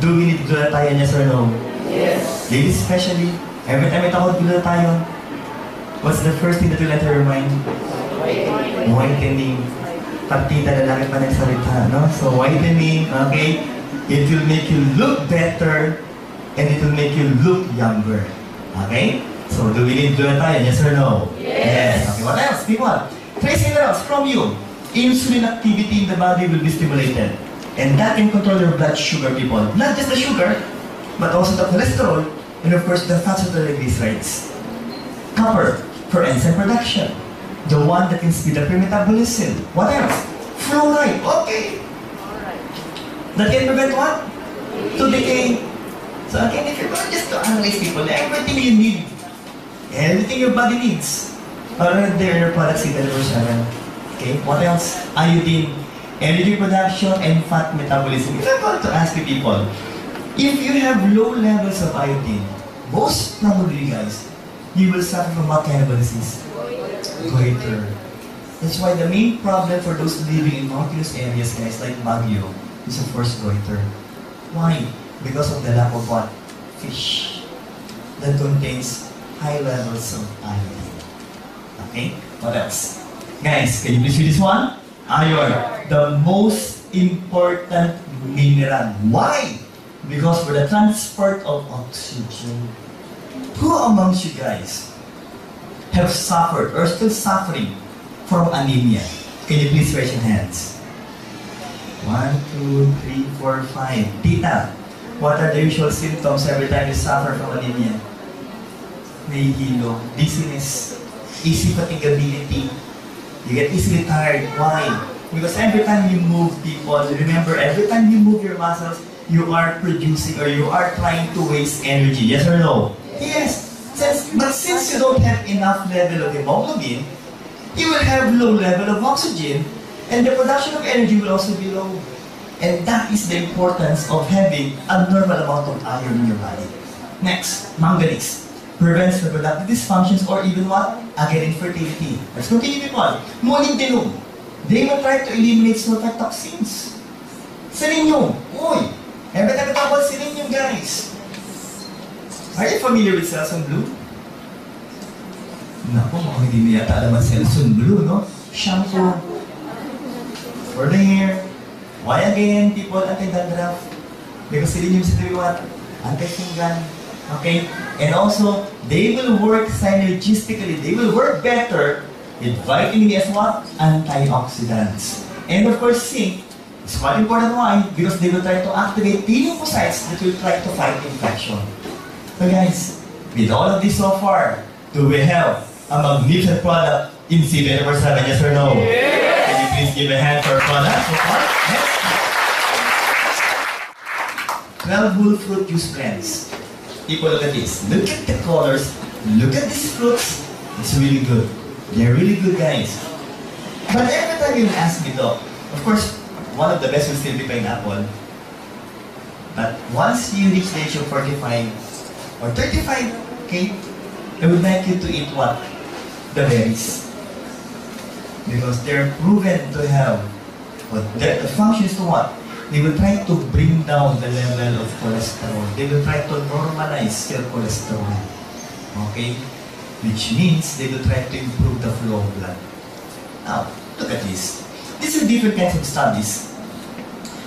do we need glutathione, yes or no? Yes. Ladies especially, every time we talk about glutathione, what's the first thing that will enter your mind? Whitening. Partida lalaki pa nagsalita, no? So whitening, okay? It will make you look better and it will make you look younger. Okay? So do we need glutathione, yes or no? Yes. Okay, what else? People, trace minerals from you. Insulin activity in the body will be stimulated. And that can control your blood sugar, people. Not just the sugar, but also the cholesterol, and of course the fats and triglycerides. Copper for enzyme production. The one that can speed up your metabolism. What else? Fluoride. Okay. That can prevent what? To decay. So again, if you're going just to analyze people, everything you need, everything your body needs, are there in your products in 24/7. Okay, what else? Iodine, energy production, and fat metabolism. If I'm going to ask you people, if you have low levels of iodine, most probably guys, you will suffer from what kind of a disease? Goiter. That's why the main problem for those living in mountainous areas, guys, like Baguio, is of course goiter. Why? Because of the lack of what? Fish that contains high levels of iodine. Okay? What else? Guys, can you please read this one? Iron. The most important mineral. Why? Because for the transport of oxygen. Who amongst you guys have suffered or still suffering from anemia? Can you please raise your hands? 1, 2, 3, 4, 5. Tita, what are the usual symptoms every time you suffer from anemia? Nahihilo, dizziness, easy fatigability. You get easily tired. Why? Because every time you move, people, remember, every time you move your muscles, you are producing or you are trying to waste energy. Yes or no? Yes. But since you don't have enough level of hemoglobin, you will have low level of oxygen, and the production of energy will also be low. And that is the importance of having a normal amount of iron in your body. Next, manganese. Prevents reproductive dysfunctions or even what? Again, infertility. Let's continue, people. Molybdenum. They will try to eliminate sulfite toxins. Selenium. Uy! Ebet-ebet sinin yung guys. Are you familiar with Selsun Blue? Naku, mukhang hindi niya yata alam ang Selsun Blue, no? Shampoo. For the hair. Why again, people, anti-dandruff? Because selenium is what? Anti-fungal. Okay? And also, they will work synergistically. They will work better with vitamin E as what? Antioxidants. And of course, zinc is quite important. Why? Because they will try to activate T lymphocytes that will try to fight infection. So guys, with all of this so far, do we have a magnificent product in C24/7? Yes or no? Yes. Can you please give a hand for our product so far? Yes. 12 whole fruit juice blends. People, look at this. Look at the colors. Look at these fruits. It's really good. They're really good, guys. But every time you ask me though, of course, one of the best will still be pineapple. But once you reach the age of 45 or 35, okay, I would like you to eat what? The berries. Because they're proven to have, what the function is to what? They will try to bring down the level of cholesterol. They will try to normalize your cholesterol. Okay? Which means they will try to improve the flow of blood. Now, look at this. These are different kinds of studies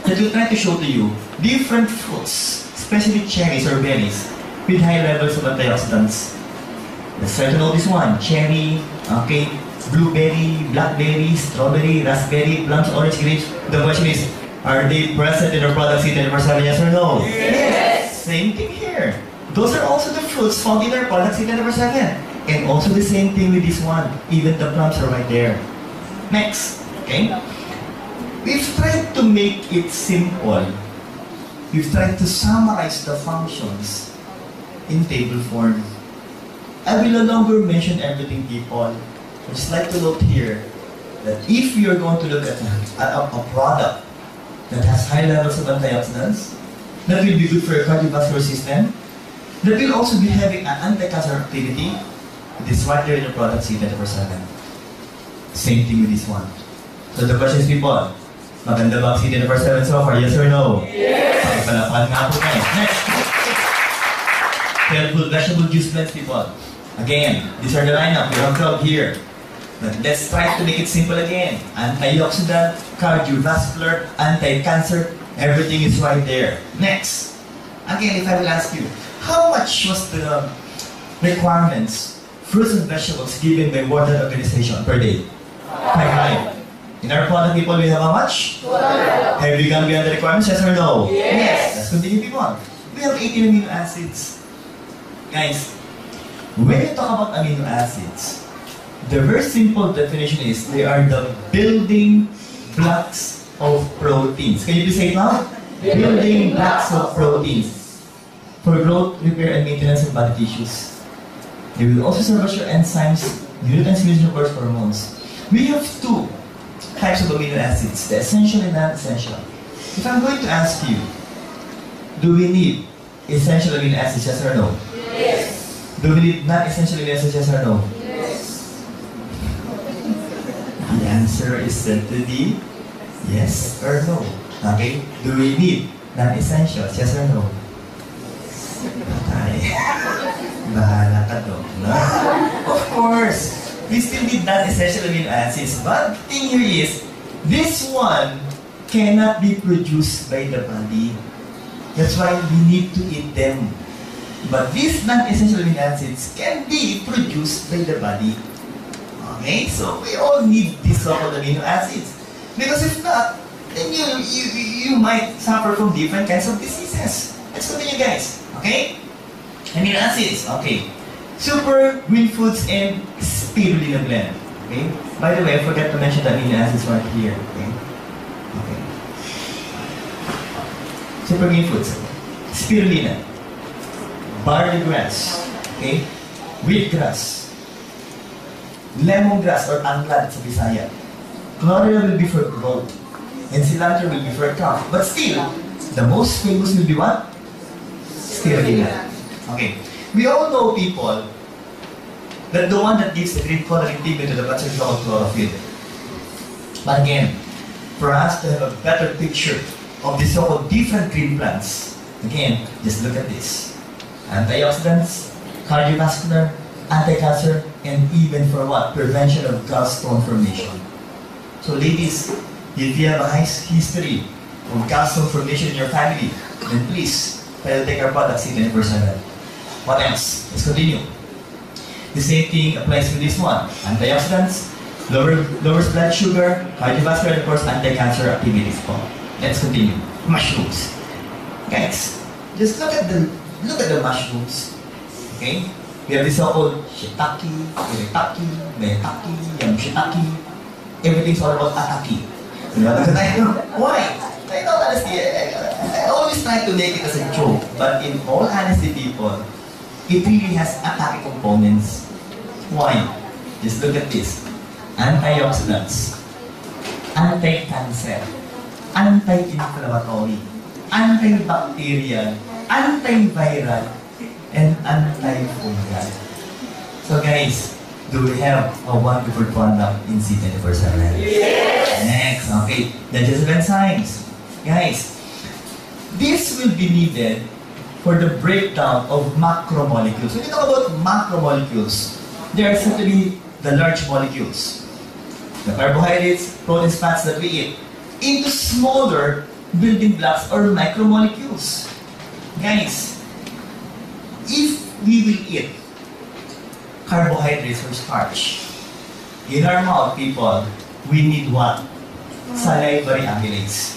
that will try to show to you different fruits, especially cherries or berries, with high levels of antioxidants. Let's try to know this one. Cherry, okay, blueberry, blackberry, strawberry, raspberry, plums, orange, grapes. The question is, are they present in our product C24/7? Yes or no? Yes. Same thing here. Those are also the fruits found in our product C24/7. And also the same thing with this one. Even the plums are right there. Next, okay? We've tried to make it simple. We've tried to summarize the functions in table form. I will no longer mention everything, people. I'd just like to note here that if you're going to look at a product that has high levels of antioxidants, that will be good for your cardiovascular system, that will also be having an anti-cancer activity, this is right there in the product C24/7. Same thing with this one. So the question is, people, maganda ba ang C24/7 so far? Yes or no? Yes! Pakipalapakan nga po guys. Next! Helpful vegetable juice blends, people. Again, these are the lineup. We have 12 here. But let's try to make it simple again. Antioxidant, cardiovascular, anti-cancer, everything is right there. Next. Again, if I will ask you, how much was the requirements, fruits and vegetables given by World Health Organization per day? 5. In our product, people, we have how much? 12. Have we gone beyond the requirements, yes or no? Yes. Let's continue, people. We have 18 amino acids. Guys, when you talk about amino acids, the very simple definition is they are the building blocks of proteins. Can you please say it now? Building blocks of proteins for growth, repair, and maintenance of body tissues. They will also serve as your enzymes, unit and of course hormones. We have 2 types of amino acids, the essential and non-essential. If I'm going to ask you, do we need essential amino acids, yes or no? Yes. Do we need non-essential amino acids, yes or no? The answer is said to be yes or no. Okay? Do we need non-essentials? Yes or no? Patay. Bahala ka doon. No? Of course, we still need non-essential amino acids. But the thing here is, this one cannot be produced by the body. That's why we need to eat them. But these non-essential amino acids can be produced by the body. Okay, so we all need these so-called amino acids. Because if not, then you might suffer from different kinds of diseases. Let's continue, guys. Okay? Amino acids. Okay. Super, green foods, and spirulina blend. Okay? By the way, I forgot to mention the amino acids right here. Okay? Okay. Super green foods. Spirulina. Barley grass. Okay? Wheatgrass. Lemongrass or anglad sa Bisaya. Chlorella will be for growth. And cilantro will be for cough. But still, the most famous will be what? Spirulina. Okay. We all know, people, that the one that gives the green coloring pigment to the plants is called chlorophyll. But again, for us to have a better picture of the so-called different green plants. Again, just look at this. Antioxidants, cardiovascular, anti-cancer, and even for what? Prevention of gallstone formation. So ladies, if you have a high history of gallstone formation in your family, then please, try to take our product C24/7. What else? Let's continue. The same thing applies to this one. Antioxidants, lowers blood sugar, cardiovascular, and of course, anti-cancer activities po. Let's continue. Mushrooms. Guys, just look at the mushrooms. Okay? We have the so-called shiitake, iritake, maitake, yam-shiitake. Everything's all about atake. Why? I know honestly, I always try to make it as a joke, but in all honesty, people, it really has atake components. Why? Just look at this. Antioxidants, anti-cancer, anti-inflammatory, antibacterial, antiviral, and antifungal. So guys, do we have a wonderful product in C24/7? Yes! Next, okay, digestive enzymes. Guys, this will be needed for the breakdown of macromolecules. When you talk about macromolecules, there are certainly the large molecules, the carbohydrates, proteins, fats that we eat, into smaller building blocks or micromolecules. Guys, if we will eat carbohydrates or starch, in our mouth, people, we need what? Salivary amylase.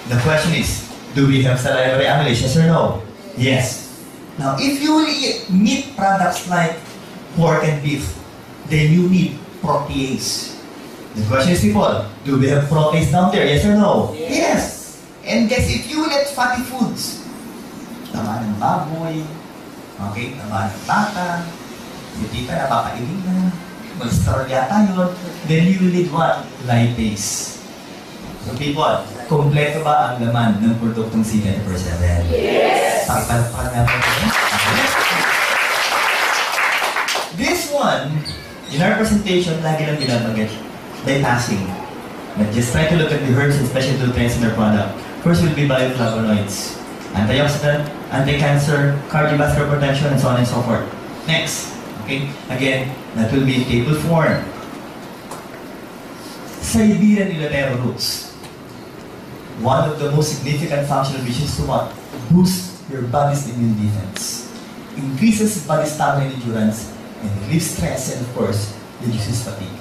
The question is, do we have salivary amylase? Yes or no? Yes. Now, if you will eat meat products like pork and beef, then you need protease. The question is, people, do we have protease down there? Yes or no? Yes. And guys, if you will eat fatty foods, tama ng baboy, okay, tama ng bata, yung tita napapailing na, mag-star yata yun, then you will need what? Lipase. So people, kompleto ba ang laman ng produktong C24/7? Yes! Pakipalakpakan natin ito. This one, in our presentation, lagi lang binabanggit by passing. But just try to look at the herbs and special nutrients in their product. First will be bioflavonoids, antioxidant, anti-cancer, cardiovascular protection, and so on and so forth. Next, okay, again, that will be in table form. Siberian Ilatero roots. One of the most significant functional which is to what? Boost your body's immune defense, increases body stamina and endurance, and relieves stress, and of course, reduces fatigue.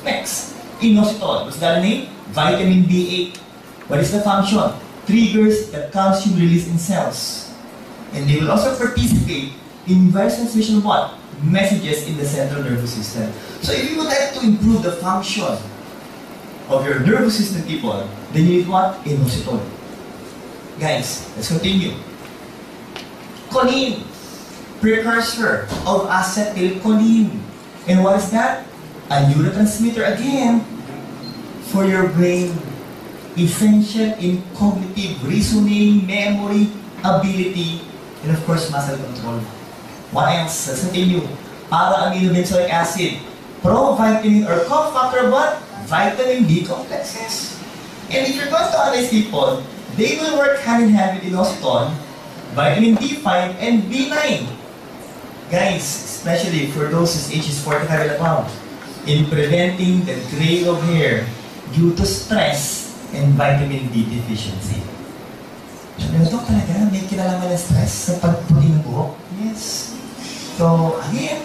Next, inositol. What's that name? Vitamin B8. What is the function? Triggers the calcium release in cells. And they will also participate in virus transmission of what? Messages in the central nervous system. So if you would like to improve the function of your nervous system, people, then you need what? Inositol. Guys, let's continue. Choline, precursor of acetylcholine. And what is that? A neurotransmitter again for your brain. Essential in cognitive reasoning, memory, ability, and of course, muscle control. What else? Let's continue. Para-aminobenzoic acid, pro-vitamin or cofactor what? Vitamin D complexes. And if you're going to analyze people, they will work hand in hand with inositol, vitamin D5, and B9. Guys, especially for those whose age is 45 and above, in preventing the gray of hair due to stress and vitamin D deficiency. Ano ito talaga? May kinalaman ng stress sa pagputi ng buhok? Yes. So, again,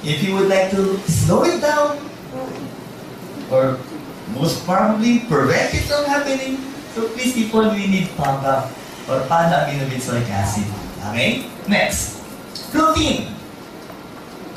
if you would like to slow it down, or most probably prevent it from happening, so please people, we need PABA or para-aminobenzoic acid. Okay? Next, protein.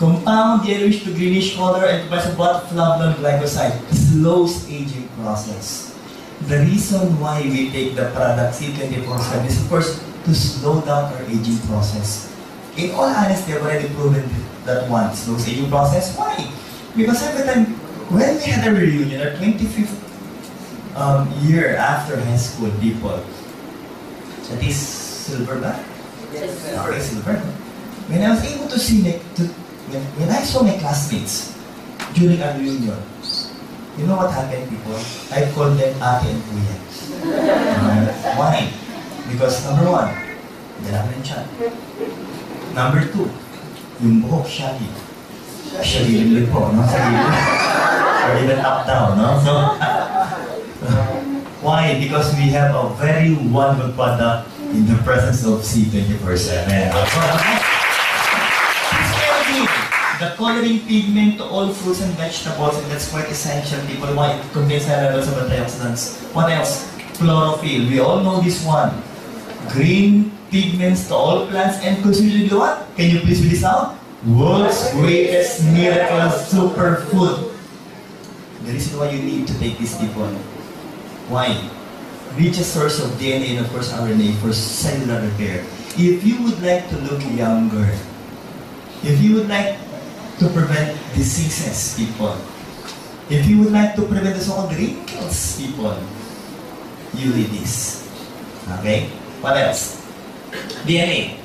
Compound yellowish to greenish color and provides what? Flavulon glycoside. Slows aging process. The reason why we take the product C24/7 is of course to slow down our aging process. In all honesty, I've already proven that one slows aging process. Why? Because every time when we had a reunion, our 25th year after high school, people, that is silver ba? Yes, sir. Okay, silver. When I was able to see when I saw my classmates during our reunion, You know what happened, people? I call them ate and kuya. Why? Because number one, dala ng tiyan. Number two, yung buhok, shaggy. Shaggy po, no? Shaggy. Or even up down, no? So, why? Because we have a very wonderful product in the presence of C24/7. The coloring pigment to all fruits and vegetables, and that's quite essential. People, why? It contains high levels of antioxidants. What else? Chlorophyll. We all know this one. Green pigments to all plants, and consider what? Can you please read this out? World's greatest miracle superfood. The reason why you need to take this, people. Why? Richest source of DNA and of course RNA for cellular repair. If you would like to look younger, if you would like to prevent diseases, people, if you would like to prevent the so-called wrinkles, people, you need this. Okay? What else? DNA,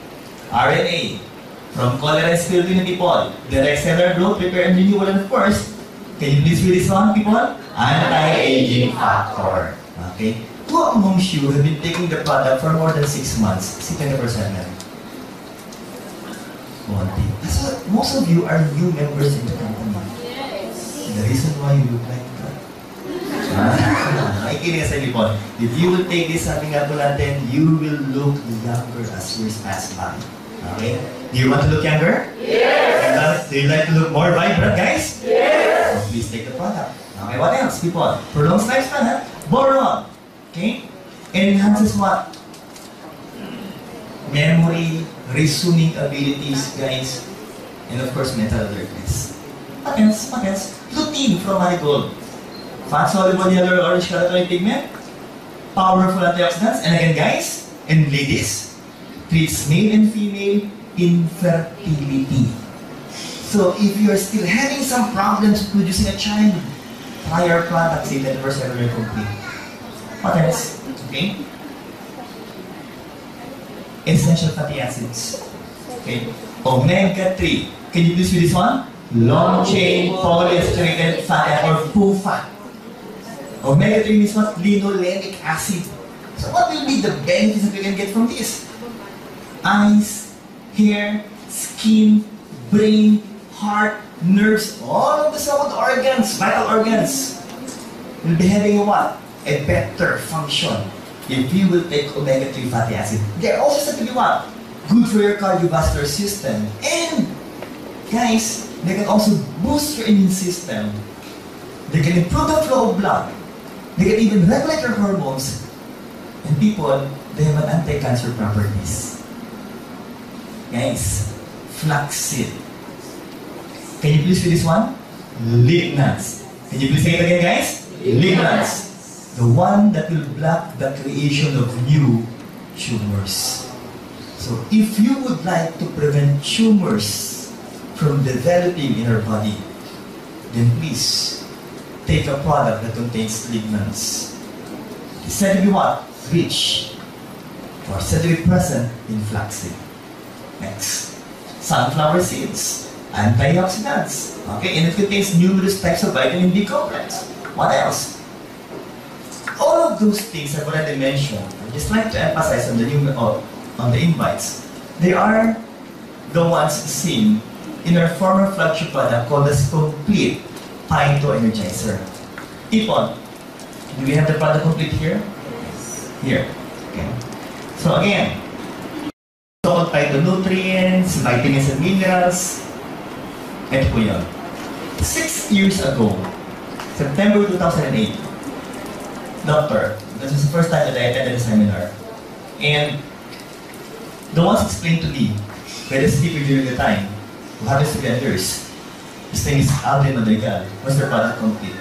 RNA, from cholera and spirulina, people, direct cellular growth, repair, and renewal, and of course, can you please read this one, people? Anti-aging factor. Okay? Who amongst you have been taking the product for more than 6 months? C24/7. That's what most of you are new members in the company. Yes. The reason why you look like that. Nakikinig sa people. If you will take this, sabi nga po natin, you will look younger as years pass by. Okay? Do you want to look younger? Yes. Do you like to look more vibrant, guys? Yes. So please take the product. Okay, what else, people? Prolongs lifespan, ha? Boron. Okay? It enhances what? Memory, reasoning abilities, guys, and of course, mental alertness. What else? What else? Lutein from marigold. Fat-soluble yellow or orange carotenoid pigment. Powerful antioxidants. And again, guys, and ladies, treats male and female infertility. So, if you are still having some problems producing a child, try our product, say that we're cellular complete. What else? Okay? Essential fatty acids. Okay? Omega-3. Can you please read this one? Long-chain polyunsaturated fatty acid or PUFA. Omega-3 means what? Linoleic acid. So what will be the benefits that we can get from this? Eyes, hair, skin, brain, heart, nerves, all of the so-called organs, vital organs, will be having a what? A better function. If you will take omega-3 fatty acid, they're also said to be what? Good for your cardiovascular system. And, guys, they can also boost your immune system. They can improve the flow of blood. They can even regulate your hormones. And people, they have an anti-cancer properties. Guys, flaxseed. Can you please read this one? Lignans. Can you please say it again, guys? Lignans. The one that will block the creation of new tumors. So if you would like to prevent tumors from developing in our body, then please take a product that contains lignans. It's said to be what? Rich, or said to be present in flaxseed. Next, sunflower seeds, antioxidants. Okay, and it contains numerous types of vitamin B complex. What else? All of those things I've already mentioned. I'd just like to emphasize on the invites. They are the ones seen in our former flagship product called as Complete Phyto Energizer. Ipon, do we have the product complete here? Here. Okay. So again, so-called phytonutrients, vitamins and minerals. Ito po yun. 6 years ago, September 2008, doctor, this is the first time that I attended a seminar. And the ones explained to me by the speaker during the time, who happens to be a nurse, his name is Alvin Madrigal, was their product complete.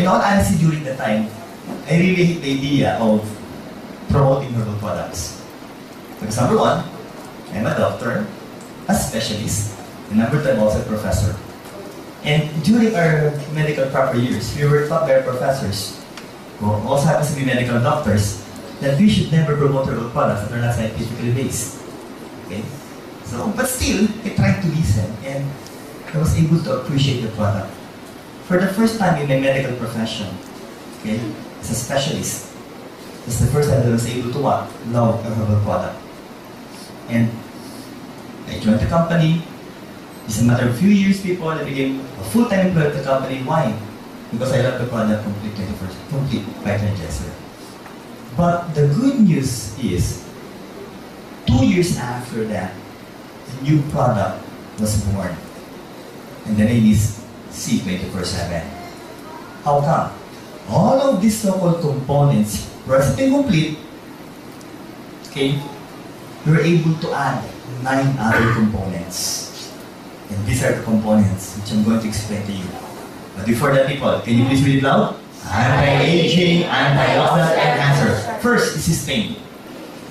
In all honesty, during the time, I really hate the idea of promoting herbal products. Because number one, I'm a doctor, a specialist, and number two, I'm also a professor. And during our medical proper years, we were taught by our professors, who also happens to be medical doctors, that we should never promote herbal products that are not scientifically based. Okay? So, but still, I tried to listen, and I was able to appreciate the product. for the first time in my medical profession, okay, as a specialist, it's the first time that I was able to what? Love a herbal product. And I joined the company. It's a matter of a few years, people, I became a full-time employee of the company. Why? Because I love the product complete vitamin Jesser. But the good news is, 2 years after that, the new product was born. And the name is C24/7. How come? All of these so-called components, recipe complete, okay, you're able to add 9 other components. And these are the components which I'm going to explain to you. But before that, people, can you please read it loud? Anti-aging, antioxidant, and cancer. First is sustain.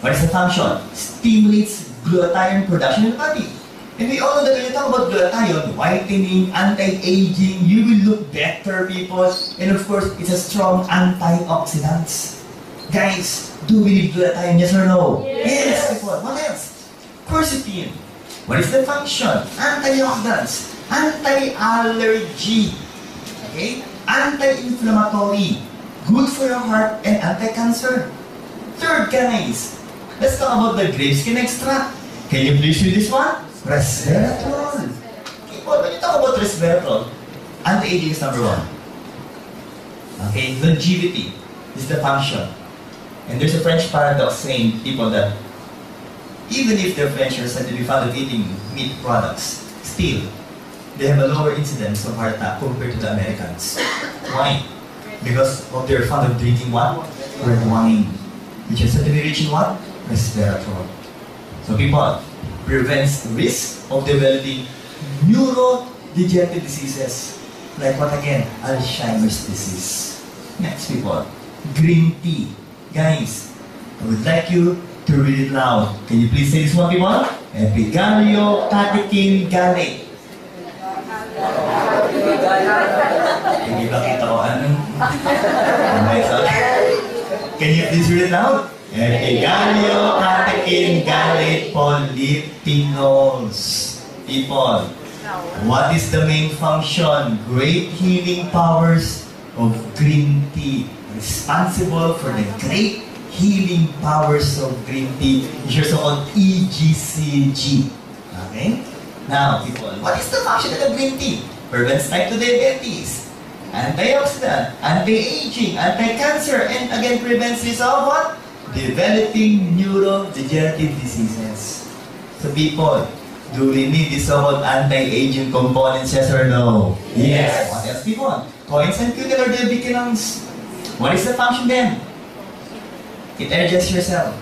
What is the function? Stimulates glutathione production in the body. And we all know that when you talk about glutathione, whitening, anti-aging, you will look better, people. And of course, it's a strong antioxidant. Guys, do we need glutathione, yes or no? Yes, people. What else? Quercetin. What is the function? Antioxidants, anti-allergy, okay? Anti-inflammatory, good for your heart, and anti-cancer. Third, guys, let's talk about the grapeseed extract. Can you please read this one? Resveratrol. People, when you talk about resveratrol, anti-aging is number 1. Okay, longevity is the function. And there's a French paradox saying, people, that even if their French are said to be fond of eating meat products, still, they have a lower incidence of heart attack compared to the Americans. Why? Because of their fond of drinking what? Red wine, which is said to be rich in what? Resveratrol. So people, prevents the risk of developing neurodegenerative diseases, like what again? Alzheimer's disease. Next, people, green tea. Guys, I would like you to read it loud. Can you please say this one, people? L-Gluthathione gallate. Hindi ba kita ko anong? Can you please read it loud? L-Gluthathione gallate polyphenols. People, what is the main function? Great healing powers of green tea. Responsible for the great healing powers of green tea, which are so-called EGCG. Okay? Now, people, what is the function of green tea? Prevents type 2 diabetes, antioxidant, anti-aging, anti-cancer, and again prevents risk of what? Developing neurodegenerative diseases. So people, do we need these so-called anti-aging components, yes or no? Yes. What else, people? Coins and cuticle or diabetes. What is the function then? It energizes your cell.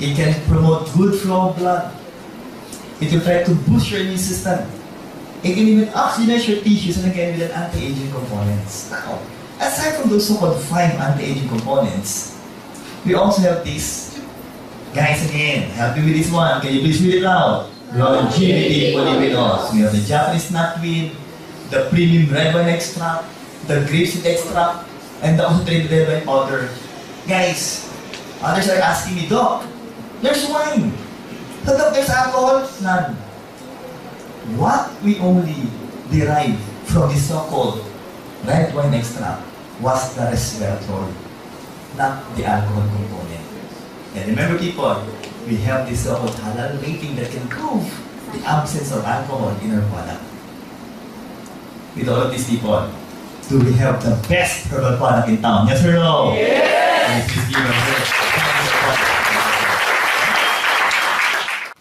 It can promote good flow of blood. It will try to boost your immune system. It can even oxygenate your tissues and again with an anti-aging components. Now, aside from those so-called 5 anti-aging components, we also have this. Guys, again, help me with this one. Can you please read it loud? Longevity polyphenols. We have the Japanese knotweed, the premium red wine extract, the grapeseed extract, and the concentrated red wine powder. Guys, others are asking me, Doc, there's wine. But Doc, there's alcohol? None. What we only derive from the so-called red wine extract was the resveratrol, not the alcohol component. And remember, people, we have this so-called halal rating that can prove the absence of alcohol in our product. With all of these people, do we have the best herbal product in town? Yes or no? Yes! Please give us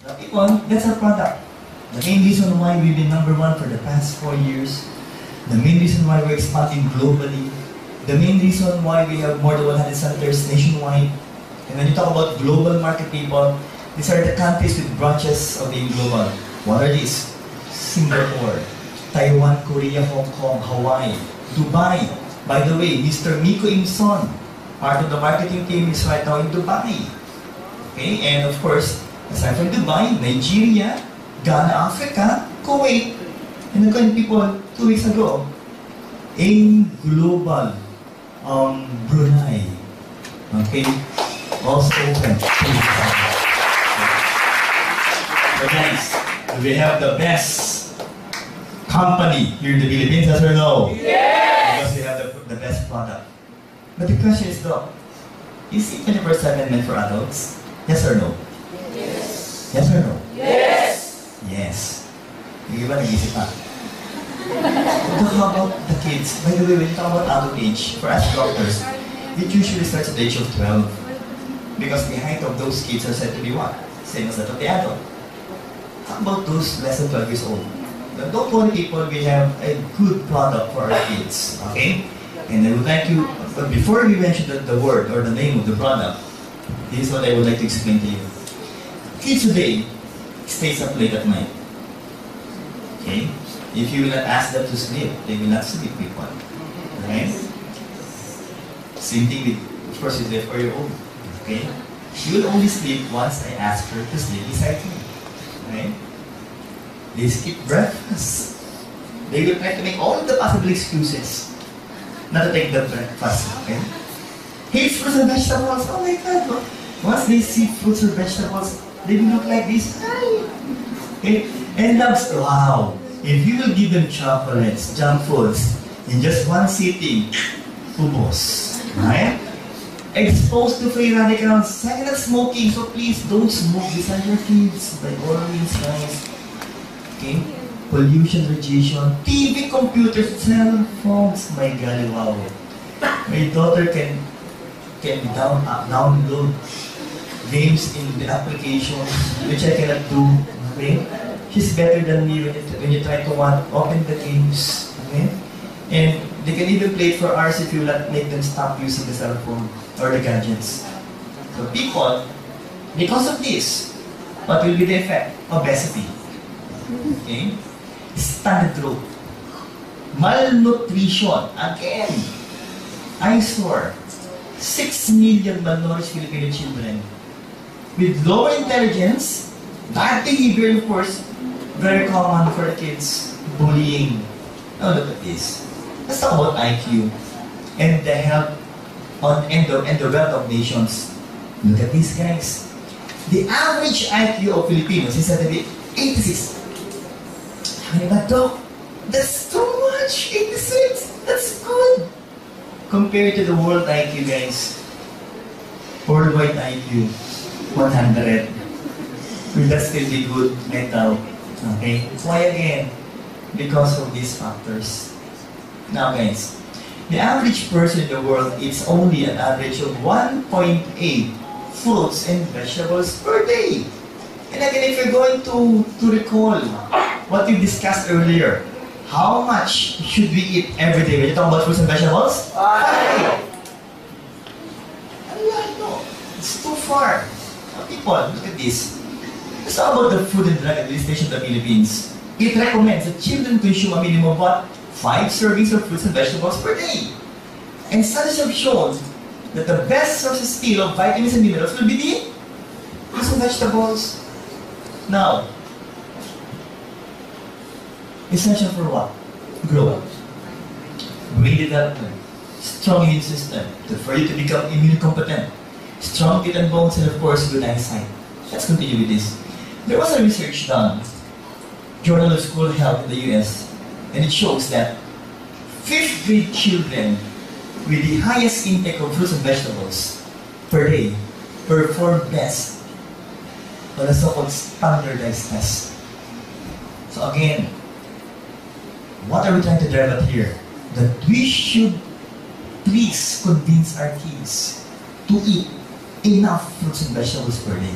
now, people, that's our product. The main reason why we've been number 1 for the past 4 years, the main reason why we're expanding globally, the main reason why we have more than 100 centers nationwide. And when you talk about global market, people, these are the countries with branches of being global. What are these? Singapore, Taiwan, Korea, Hong Kong, Hawaii, Dubai. By the way, Mr. Miko Imson, part of the marketing team, is right now in Dubai. Okay, and of course, aside from Dubai, Nigeria, Ghana, Africa, Kuwait, and again, people, 2 weeks ago, in global, Brunei, okay, also open. So guys, we have the best company here in the Philippines, yes or no? Yes! Because we have the best product. But the question is, Doc, is it 24/7 meant for adults? Yes or no? Yes! Yes or no? Yes! Yes. Yung iba nag-isip pa. How about the kids? By the way, when you talk about adult age, for us doctors, it usually starts at the age of 12. Because the height of those kids are said to be what? Same as that of the adult. How about those less than 12 years old? But don't worry people, we have a good product for our kids. Okay? And I would like you, but before we mention the word or the name of the product, this is what I would like to explain to you. Kids today stays up late at night. Okay? If you will not ask them to sleep, they will not sleep with one. Right? Same thing with, of course, with the 4-year-old. Okay? She will only sleep once I ask her to sleep beside me. Right? They skip breakfast. They will try to make all the possible excuses not to take the breakfast. Okay? Hey, fruits and vegetables. Oh my God. Look. Once they see fruits or vegetables, they will look like this. Okay? And loves, wow. If you will give them chocolates, junk foods, in just one sitting, ubos. Right? Exposed to free radicals, silent smoking, so please don't smoke beside your kids by all means, guys. Okay? Pollution, radiation, TV, computers, cell phones. My God, wow. My daughter can download games in the application, which I cannot do. Okay? She's better than me when you try to open the games. Okay? And they can even play it for hours if you let make them stop using the cell phone or the gadgets. So people, because of this, what will be the effect? Obesity. Okay? Stunted growth. Malnutrition. Again, eyesore. 6 million malnourished Filipino children with lower intelligence, bad behavior, of course, very common for the kids. Bullying. Now look at this. Let's talk about IQ and the health and the wealth of nations. Look at these guys. The average IQ of Filipinos is said to be 86. How many ba, Doc? That's too much! 86! That's good! Compared to the world IQ, guys. Worldwide IQ, 100. Will that still be good mental? Okay? Why again? Because of these factors. Now guys, the average person in the world eats only an average of 1.8 fruits and vegetables per day. And again, if you're going to recall what we discussed earlier, how much should we eat every day? When you talk about fruits and vegetables? 5! No, it's too far. Now, people, look at this. Let's talk about the Food and Drug Administration of the Philippines. It recommends that children consume a minimum of what? 5 servings of fruits and vegetables per day. And studies have shown that the best sources still of vitamins and minerals will be the fruits and vegetables. Now, essential for what? Growth, brain development, strong immune system, for you to become immune competent, strong teeth and bones, and of course, good eyesight. Let's continue with this. There was a research done, Journal of School Health in the US, and it shows that 5th grade children with the highest intake of fruits and vegetables per day perform best on a so-called standardized test. So again, what are we trying to drive at here? That we should please convince our kids to eat enough fruits and vegetables per day.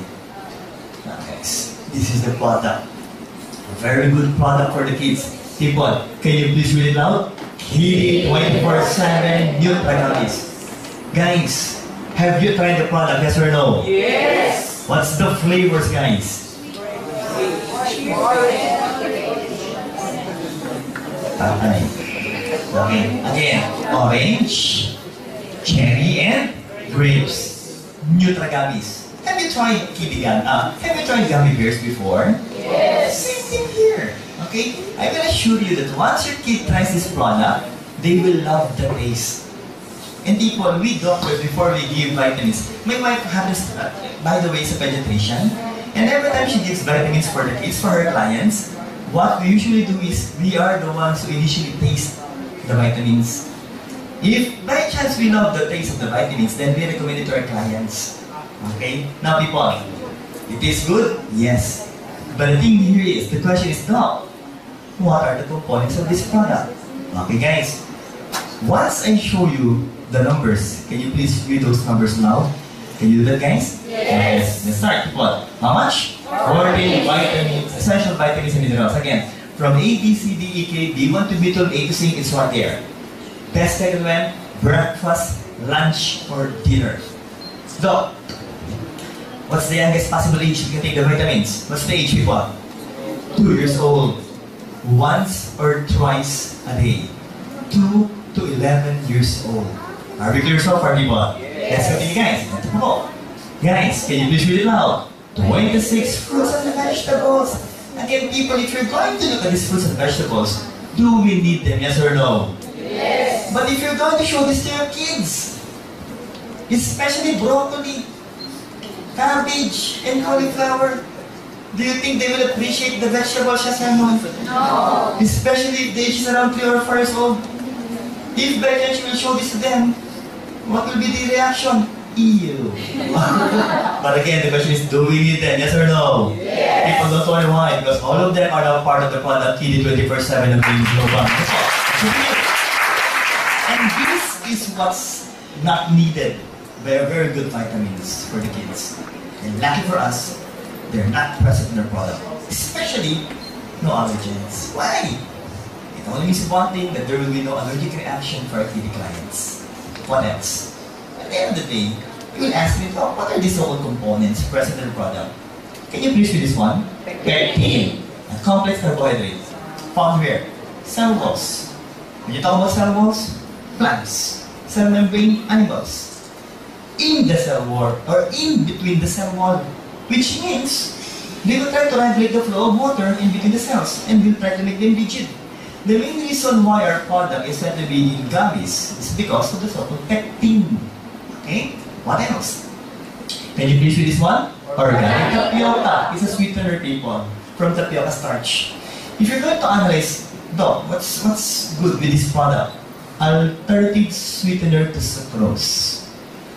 Now guys, this is the product. A very good product for the kids. People, can you please read it out? Kitty 24/7 Nutragamis. Guys, have you tried the product, yes or no? Yes! What's the flavors, guys? Okay. Again, orange, cherry, and grapes. Nutragamis. Have you tried have you tried gummy bears before? Yes! Same thing here. Okay? I will assure you that once your kid tries this product, they will love the taste. And people, we doctors, before we give vitamins, my wife happens, by the way, is a pediatrician, and every time she gives vitamins for the kids, for her clients, what we usually do is we are the ones who initially taste the vitamins. If by chance we love the taste of the vitamins, then we recommend it to our clients. Okay? Now people, it tastes good? Yes. But the thing here is, the question is now, what are the components of this product? Okay guys, once I show you the numbers, can you please read those numbers now? Can you do that guys? Yes. Let's start. What? How much? 14 vitamins, essential vitamins and minerals. Again, from A, B, C, D, E, K, B1 to B12, A to C, it's right there. Best taken when? Breakfast, lunch, or dinner. So, what's the youngest possible age you can take the vitamins? What's the age people? 2 years old. Once or twice a day. 2 to 11 years old. Are we clear so far people? Let's continue guys. Let's go. Guys, can you please read it loud? 26 fruits and vegetables. Again people, if you're going to look at these fruits and vegetables, do we need them, yes or no? Yes. But if you're going to show this to your kids, especially broccoli, cabbage, and cauliflower, do you think they will appreciate the vegetables, yes or no? No. Especially if the age is around 3 or 4 years old. If by chance you will show this to them, what will be the reaction? Ew. But again, the question is, do we need them? Yes or no? Yes. People don't worry why, because all of them are now part of the product KD 24/7 of being global. And this is what's not needed by very good vitamins for the kids. And lucky for us, they're not present in their product. Especially, no allergens. Why? It only means one thing, that there will be no allergic reaction for our KD clients. What else? At the end of the day, you will ask me, oh, what are these all components present in the product? Can you please read this one? Pectin, a complex carbohydrate. Found where? Cellulose. When you talk about cellulose, plants. Cell membrane, animals. In the cell wall, or in between the cell wall, which means they will try to regulate the flow of water in between the cells and will try to make them rigid. The main reason why our product is said to be in gummies is because of the so-called pectin. Okay? What else? Can you please read this one? Organic tapioca is a sweetener people from tapioca starch. If you're going to analyze, Doc, what's good with this product? Alternative sweetener to sucrose.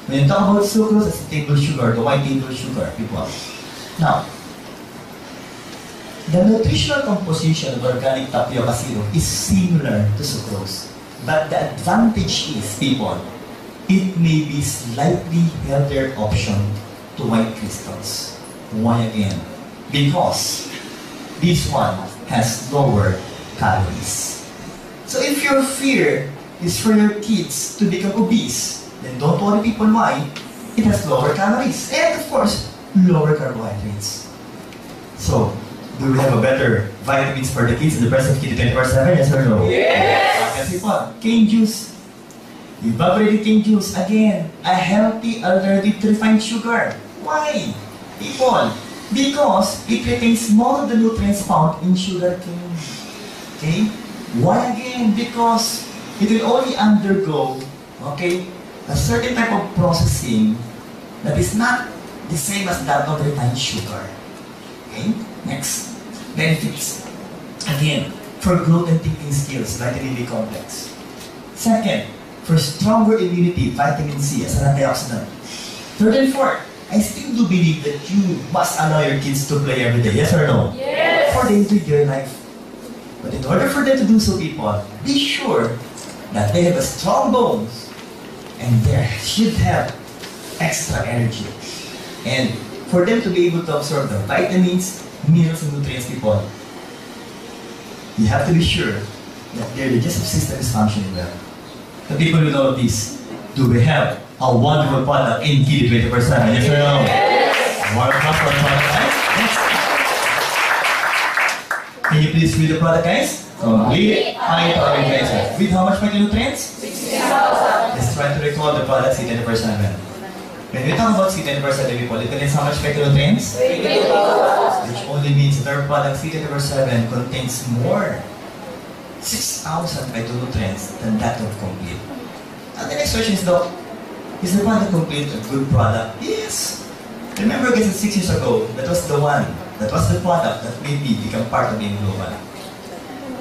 When you talk about sucrose, it's table sugar, the white table sugar, people. Now, the nutritional composition of organic tapioca syrup is similar to sucrose. But the advantage is, people, it may be slightly healthier option to white crystals. Why again? Because this one has lower calories. So if your fear is for your kids to become obese, then don't worry people why. It has lower calories and of course, lower carbohydrates. So, do we have a better vitamins for the kids in the breast of KD 24/7? Yes or no? Yes! Kasi po, cane juice. Evaporated cane juice, again, a healthy alternative to refined sugar. Why? People, because it retains more of the nutrients found in sugar cane. Okay? Why again? Because it will only undergo, okay, a certain type of processing that is not the same as that of refined sugar. Okay? Next. Benefits. Again, for growth and thinking skills, vitamin B complex. Second, for stronger immunity, vitamin C as an antioxidant. Third and fourth, I still do believe that you must allow your kids to play every day, yes or no? Yes! For them to enjoy life. But in order for them to do so, people, be sure that they have a strong bones and they should have extra energy. And for them to be able to absorb the vitamins, minerals, and nutrients, people, you have to be sure that their digestive system is functioning well. The people with all of this, do we have a wonderful product in KD 24/7? Yes or no? Yes! More comfort product, guys. Next. Can you please read the product, guys? Complete phytonutrients. With how much phytonutrients? 60,000. Let's try to recall the product C 24/7. When we talk about C 24/7, people, it contains how much phytonutrients? 20,000. Which only means that our product C 24/7 contains more 6,000 phytonutrients than that of complete. And the next question is, Doc, is the product complete a good product? Yes. Remember guys, 6 years ago, that was the one That was the product that made me become part of the global.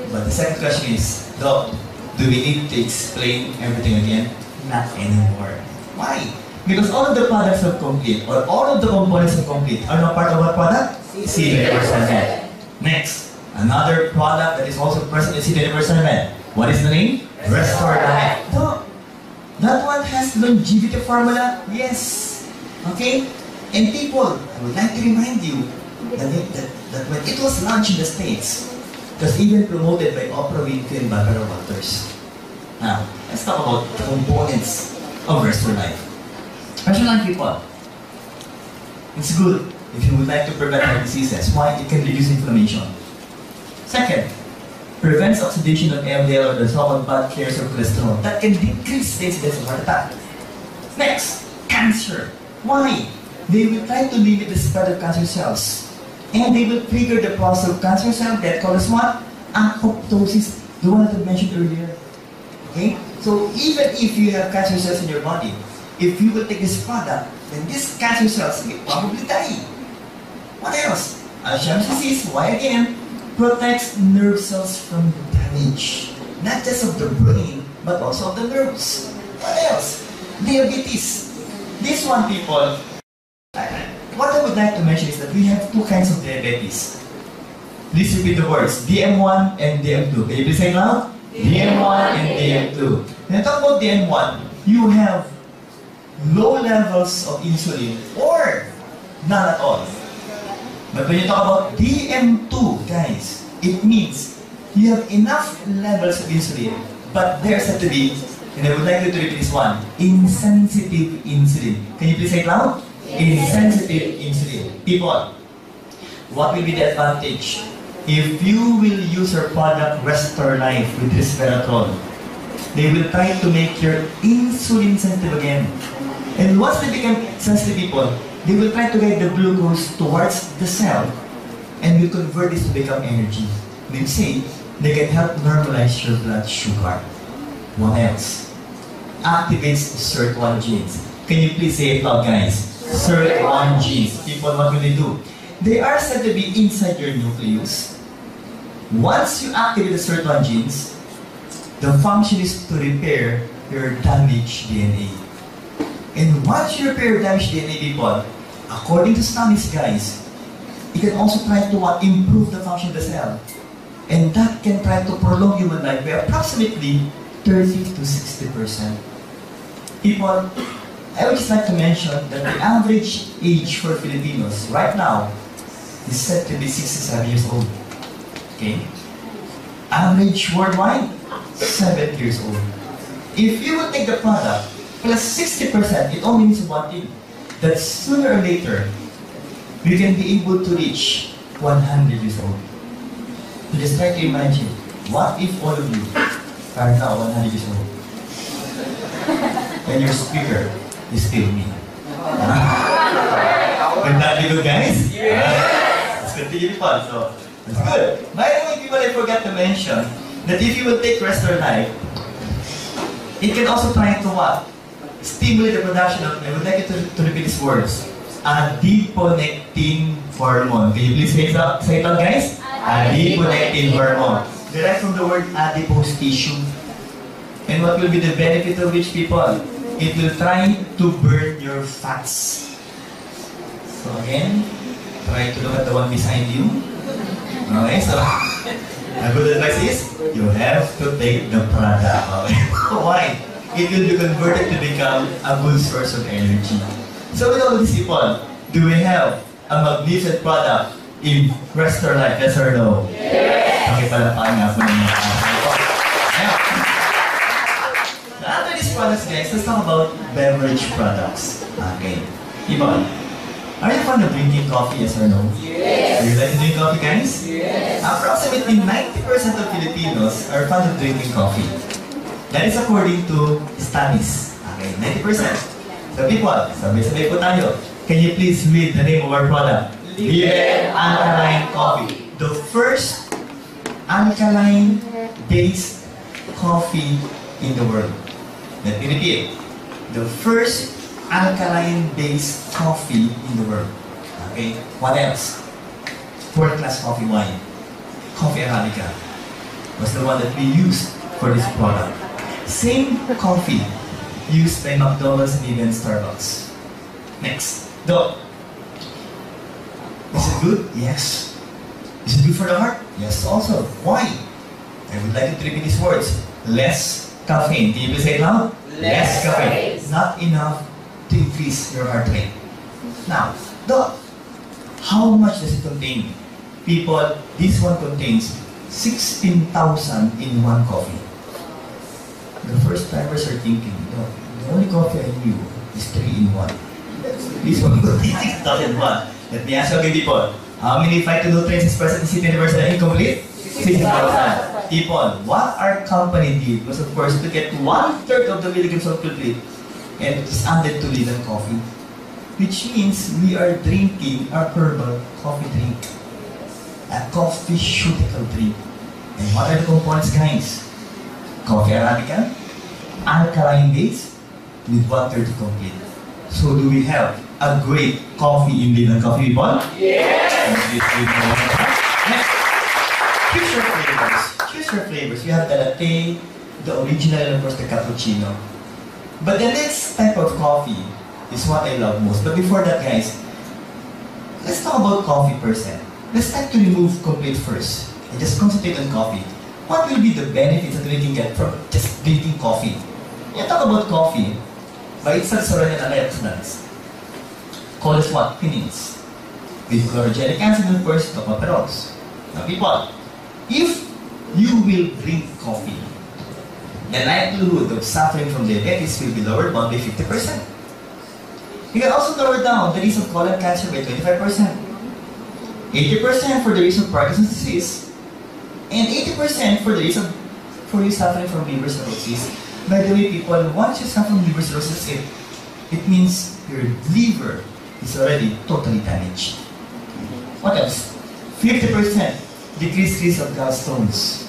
But the second question is, Doc, do we need to explain everything again? Not anymore. Why? Because all of the products are complete, or all of the components are complete, are now part of what product? C24/7. Next, another product that is also present in C24/7. What is the name? Restore Life. Doc, that one has longevity formula? Yes. Okay? And people, I would like to remind you that when it was launched in the States, it was even promoted by Oprah Winfrey and Barbara Walters. Now, let's talk about the components of Restore Life. Restore Life, people. It's good if you would like to prevent heart diseases. Why? It can reduce inflammation. Second, prevents oxidation of LDL, or the so-called bad carriers of cholesterol. That can decrease the incidence of heart attack. Next, cancer. Why? They will try to limit the spread of cancer cells. And they will trigger the process of cancer cell death called as what? Apoptosis, the one that I mentioned earlier. Okay? So even if you have cancer cells in your body, if you will take this product, then these cancer cells will probably die. What else? Alzheimer's disease, why again? Protects nerve cells from damage. Not just of the brain, but also of the nerves. What else? Diabetes. This one, people, what I would like to mention is that we have two kinds of diabetes. Please repeat the words, DM1 and DM2. Can you please say it loud? DM1 and DM2. When I talk about DM1, you have low levels of insulin or none at all. But when you talk about DM2, guys, it means you have enough levels of insulin, but there's said to be, and I would like you to repeat this one, insensitive insulin. Can you please say it loud? Insensitive insulin. People, what will be the advantage? If you will use your product Restore Life with resveratrol, they will try to make your insulin sensitive again. And once they become sensitive, people, they will try to get the glucose towards the cell and will convert this to become energy. They say they can help normalize your blood sugar. What else? Activates SIRT1 genes. Can you please say it loud, guys? SIRT1 genes. People, what will they do? They are said to be inside your nucleus. Once you activate the SIRT1 genes, the function is to repair your damaged DNA. And once you repair your damaged DNA, people, according to studies, guys, it can also try to improve the function of the cell. And that can try to prolong human life by approximately 30 to 60%. People, I would just like to mention that the average age for Filipinos right now is said to be 67 years old. Okay? Average worldwide, 7 years old. If you would take the product plus 60%, it only means one thing. That sooner or later, we can be able to reach 100 years old. So just try to imagine, what if all of you are now 100 years old? And your speaker is still me. Would that be good, guys? Let's continue fun. So, that's good. By the way, people, I forgot to mention that if you will take Restore Life, it can also try to what? Stimulate the production of, I would like you to repeat these words, adiponectin hormone. Can you please say it out, guys? Adiponectin hormone. Derived from the word adipose tissue. And what will be the benefit of which, people? It will try to burn your fats. So again, try to look at the one beside you. Okay, so a good advice is, you have to take the product. Okay? Why? It will be converted to become a good source of energy. So with all these people, do we have a magnificent product in Restore Life? Yes or no? Yes! Okay, palapakan nga po ninyo. After these products, guys, let's talk about beverage products. Okay. People, are you fond of drinking coffee, yes or no? Yes! Do you like to drink coffee, guys? Yes! Approximately 90% of Filipinos are fond of drinking coffee. That is according to studies. Okay, 90%. So people, sabay-sabay po tayo. Can you please read the name of our product? Libre Alkaline Coffee. The first alkaline-based coffee in the world. Let me repeat. The first alkaline-based coffee in the world. Okay, what else? world-class coffee wine. Coffee Arabica was the one that we used for this product. Same coffee used by McDonald's and even Starbucks. Next, Doc. Is it good? Yes. Is it good for the heart? Yes, also. Why? I would like to repeat these words. Less caffeine. Can you please say it loud? Less caffeine. Not enough to increase your heart rate. Now, Doc, how much does it contain? People, this one contains 16,000 in one coffee. The first timers are thinking, no, the only coffee I knew is 3 in 1. This one contains 6,000 in 1. Let me ask you again, people. How many phytonutrients is present in City Universal Incomplete? 16,000. People, what our company did was, of course, to get 1/3 of the milligrams of complete and it's added to legal coffee. Which means we are drinking a herbal coffee drink. A coffee-ceutical drink. And what are the components, guys? Coffee Arabica, alkaline dates, with 1/3 complete. So do we have a great coffee in Leland Coffee, people? Yes! Next, choose your flavors. Choose your flavors. You have the latte, the original, and of course the cappuccino. But the next type of coffee is what I love most. But before that, guys, let's talk about coffee per se. Let's try to remove complete first and just concentrate on coffee. What will be the benefits that we can get from just drinking coffee? You talk about coffee, by itself already antioxidants. Call it what? Quinines. With chlorogenic acid and of course tocopherols. Now people, if you will drink coffee, the likelihood of suffering from diabetes will be lowered by 50%. You can also lower down the risk of colon cancer by 25%. 80% for the risk of Parkinson's disease, and 80% for the risk of you suffering from liver cirrhosis. By the way, people, once you suffer from liver cirrhosis, it means your liver is already totally damaged. What else? 50% decreased risk of gallstones,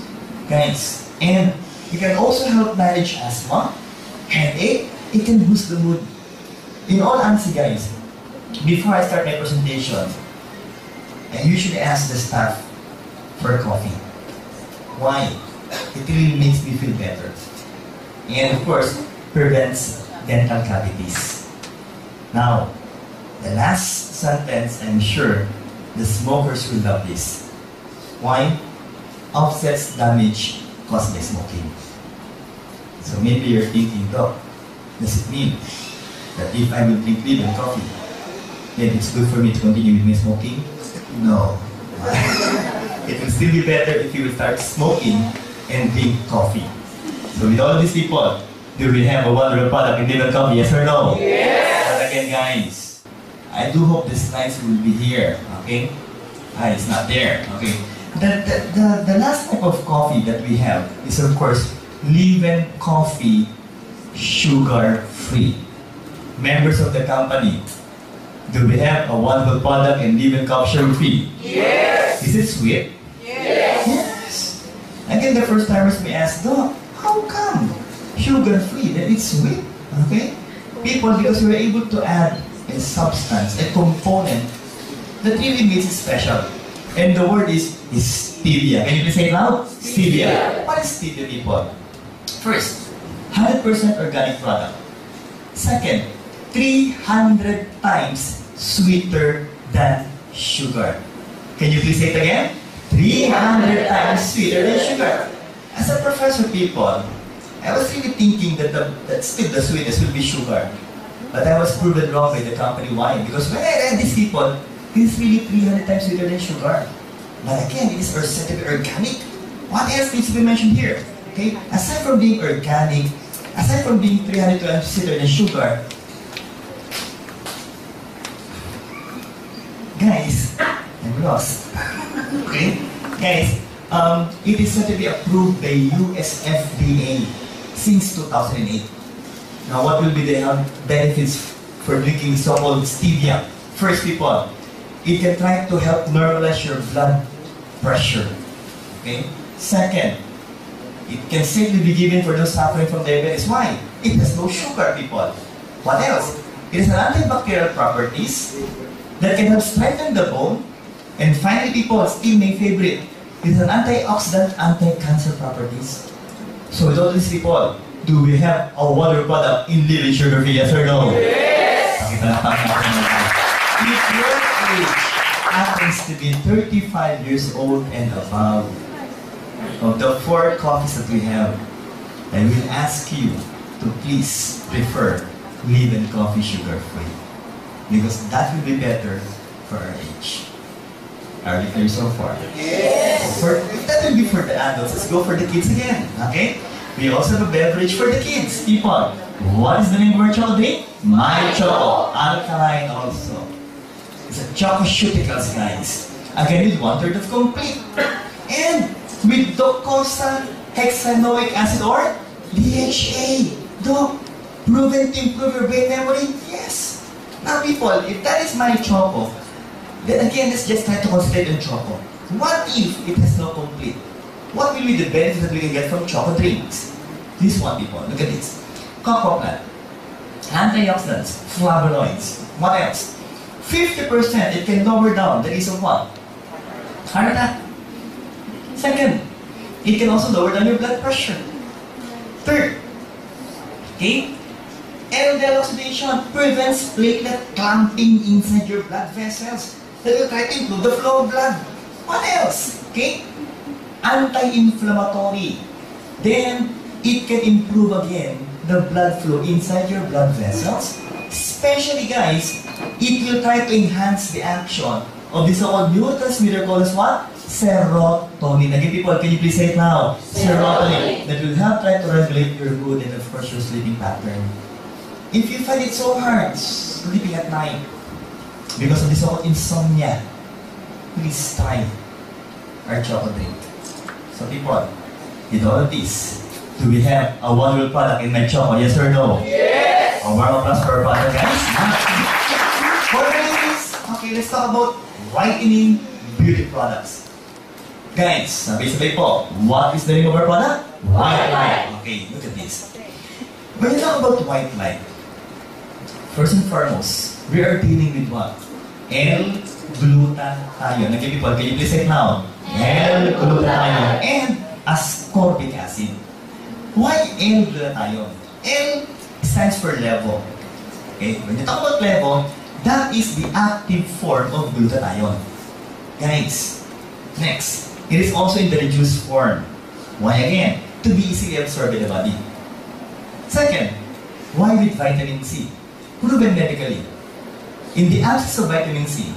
guys. And it can also help manage asthma, headache. It can boost the mood. In all honesty, guys, before I start my presentation, I usually ask the staff for coffee. Why? It really makes me feel better. And of course, prevents dental cavities. Now, the last sentence, I'm sure the smokers will love this. Why? Offsets damage caused by smoking. So maybe you're thinking, Doc, does it mean that if I will drink Leland coffee, then it's good for me to continue with my smoking? No. It will still be better if you will start smoking and drink coffee. So with all these people, do we have a wonderful product in Leland coffee? Yes or no? Yes! But again, guys, I do hope the slides will be here. Okay? It's not there. Okay. The last type of coffee that we have is of course Leland coffee, sugar-free. Members of the company, do we have a wonderful product in Leland coffee sugar-free? Yes! Is it sweet? Yes! Yes! Again, the first timers may ask, Doc, how come sugar-free? That it's sweet? Okay? People, because we were able to add a substance, a component that really makes it special. And the word is stevia. Can you please say it loud? Stevia. What is stevia, people? First, 100% organic product. Second, 300 times sweeter than sugar. Can you please say it again? 300 times sweeter than sugar. As a professor, people, I was really thinking that still the sweetest will be sugar. But I was proven wrong by the company. Why? Because when I read these people, this is really 300 times sweeter than sugar. But again, it is certified organic. What else needs to be mentioned here? Okay? Aside from being organic, aside from being 300 times sweeter than sugar, guys, I'm lost. Okay? Guys, it is said to be approved by US FDA since 2008. Now, what will be the health benefits for drinking so-called stevia? First, people, it can try to help normalize your blood pressure. Okay? Second, it can safely be given for those suffering from diabetes. Why? It has no sugar, people. What else? It has an antibacterial properties that can help strengthen the bone And finally, people, still my favorite. It has an antioxidant, anti-cancer properties. So with all these people, do we have a wonderful product in living sugar-free, yes or no? Yes! Okay, if your age happens to be 35 years old and above, of the 4 coffees that we have, I will ask you to please prefer Live Coffee sugar-free. Because that will be better for our age. Are we clear so far? Yes! That will be for the adults. Let's go for the kids again. Okay? We also have a beverage for the kids. People, what is the name of our chocolate drink? My Choco. Alkaline also. It's a Chococeuticals, guys. Again, with 1/3 of complete. And with docosahexaenoic acid or DHA. Doc, proven to improve your brain memory? Yes. Now people, if that is My Choco, then again, let's just try to concentrate on Choco. What if it has no complete? What will be the benefits that we can get from Choco drinks? This one, people, look at this. Cocoa plant, antioxidants, flavonoids. What else? 50% it can lower down the risk of what? Heart attack. Second, it can also lower down your blood pressure. Third, okay, L-Del oxidation prevents platelet clumping inside your blood vessels. That will try to improve the flow of blood. What else? Okay, anti-inflammatory. Then, it can improve again the blood flow inside your blood vessels. Especially, guys, it will try to enhance the action of the so-called neurotransmitter called as what? Serotonin. Again, people, can you please say it now? Serotonin. That will help try to regulate your mood and, of course, your sleeping pattern. If you find it so hard sleeping at night because of the so-called insomnia, please try our chocolate drink. So, people, with all of this, do we have a wonderful product in My Choco? Yes or no? Yes! A warm applause for our product, guys. For ladies, okay, let's talk about whitening beauty products. Guys, sabay-sabay po, what is the name of our product? White light. Okay, look at this. When you talk about white light, first and foremost, we are dealing with what? L-Gluthathione. Okay, people, can you please say it now? L-Gluthathione and ascorbic acid. Why L-Gluthathione? L stands for levo. Okay, when you talk about levo, that is the active form of glutathione. Guys, next, it is also in the reduced form. Why again? To be easily absorbed in the body. Second, why with vitamin C? Proven medically. In the absence of vitamin C,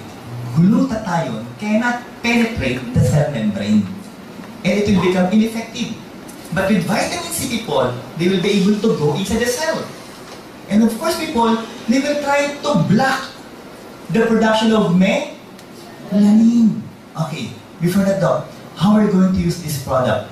glutathione cannot penetrate the cell membrane. And it will become ineffective. But with vitamin C, people, they will be able to go inside the cell. And of course, people, they will try to block the production of melanin. Okay, before that though, how are we going to use this product?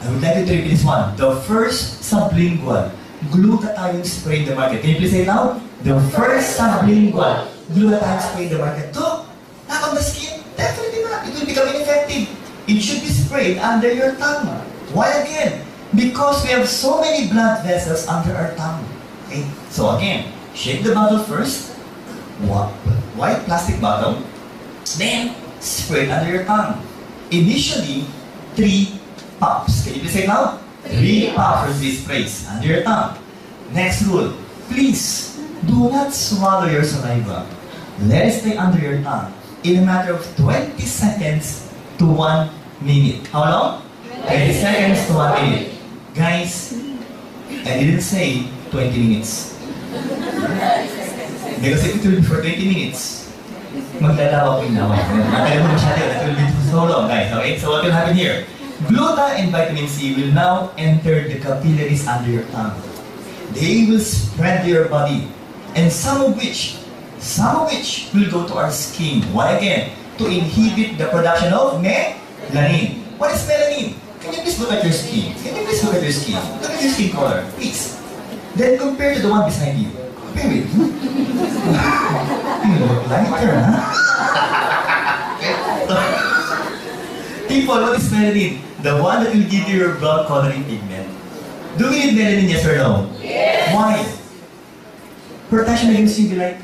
I would like you to repeat this one. The first sublingual glutathione spray in the market. Can you please say it now? The first sublingual glutathione spray in the market. So, not on the skin? Definitely not. It will become ineffective. It should be sprayed under your tongue. Why again? Because we have so many blood vessels under our tongue. Okay? So again, shake the bottle first. White plastic bottle. Then, spray it under your tongue. Initially, 3 puffs. Can you please say it now? 3 puffs or 3 sprays under your tongue. Next rule. Please, do not swallow your saliva. Let it stay under your tongue in a matter of 20 seconds to 1 minute. How long? 20 seconds to 1 minute. Guys, I didn't say 20 minutes. Because if it will be for 20 minutes, maglalawa ko yung lawa. Matagal mo masyado, that will be so long, guys. Okay, so what will happen here? Gluta and vitamin C will now enter the capillaries under your tongue. They will spread to your body. And some of which will go to our skin. Why again? To inhibit the production of melanin. What is melanin? Can you please look at your skin? Can you please look at your skin? Look at your skin color, please. Then compare to the one beside you. Compare it. You look lighter, huh? People, what is melanin? The one that will give you your blood coloring pigment. Do we need melanin, yes or no? Yes. Why? Protection against UV light.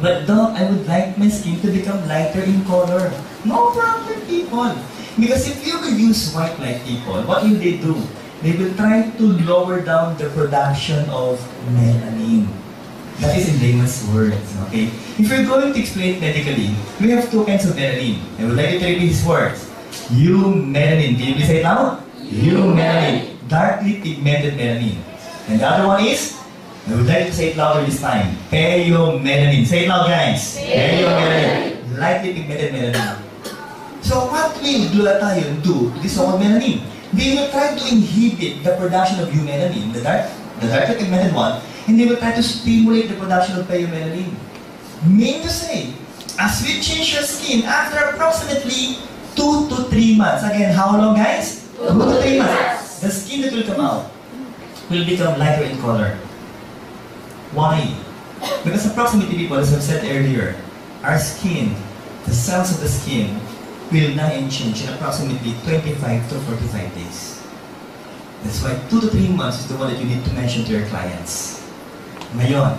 But Doc, I would like my skin to become lighter in color. No problem, people. Because if you will use white light, people, what will they do? They will try to lower down the production of melanin. That is in layman's words, okay? If you're going to explain it medically, we have two kinds of melanin. I would like you to repeat these words. Eumelanin. Can you please say it now? Eumelanin. Darkly pigmented melanin. And the other one is, I would like you to say it louder this time. Peomelanin. Say it loud, guys. Peomelanin. Lightly pigmented melanin. So what will glutathione do to this so-called melanin? They will try to inhibit the production of eumelanin, the darkly pigmented one, and they will try to stimulate the production of peomelanin. Meaning to say, as we change your skin after approximately 2 to 3 months. Again, how long, guys? 2 to 3 months. The skin that will come out will become lighter in color. Why? Because approximately, people, as I've said earlier, our skin, the cells of the skin, will die and change in approximately 25 to 45 days. That's why 2 to 3 months is the one that you need to mention to your clients. Ngayon,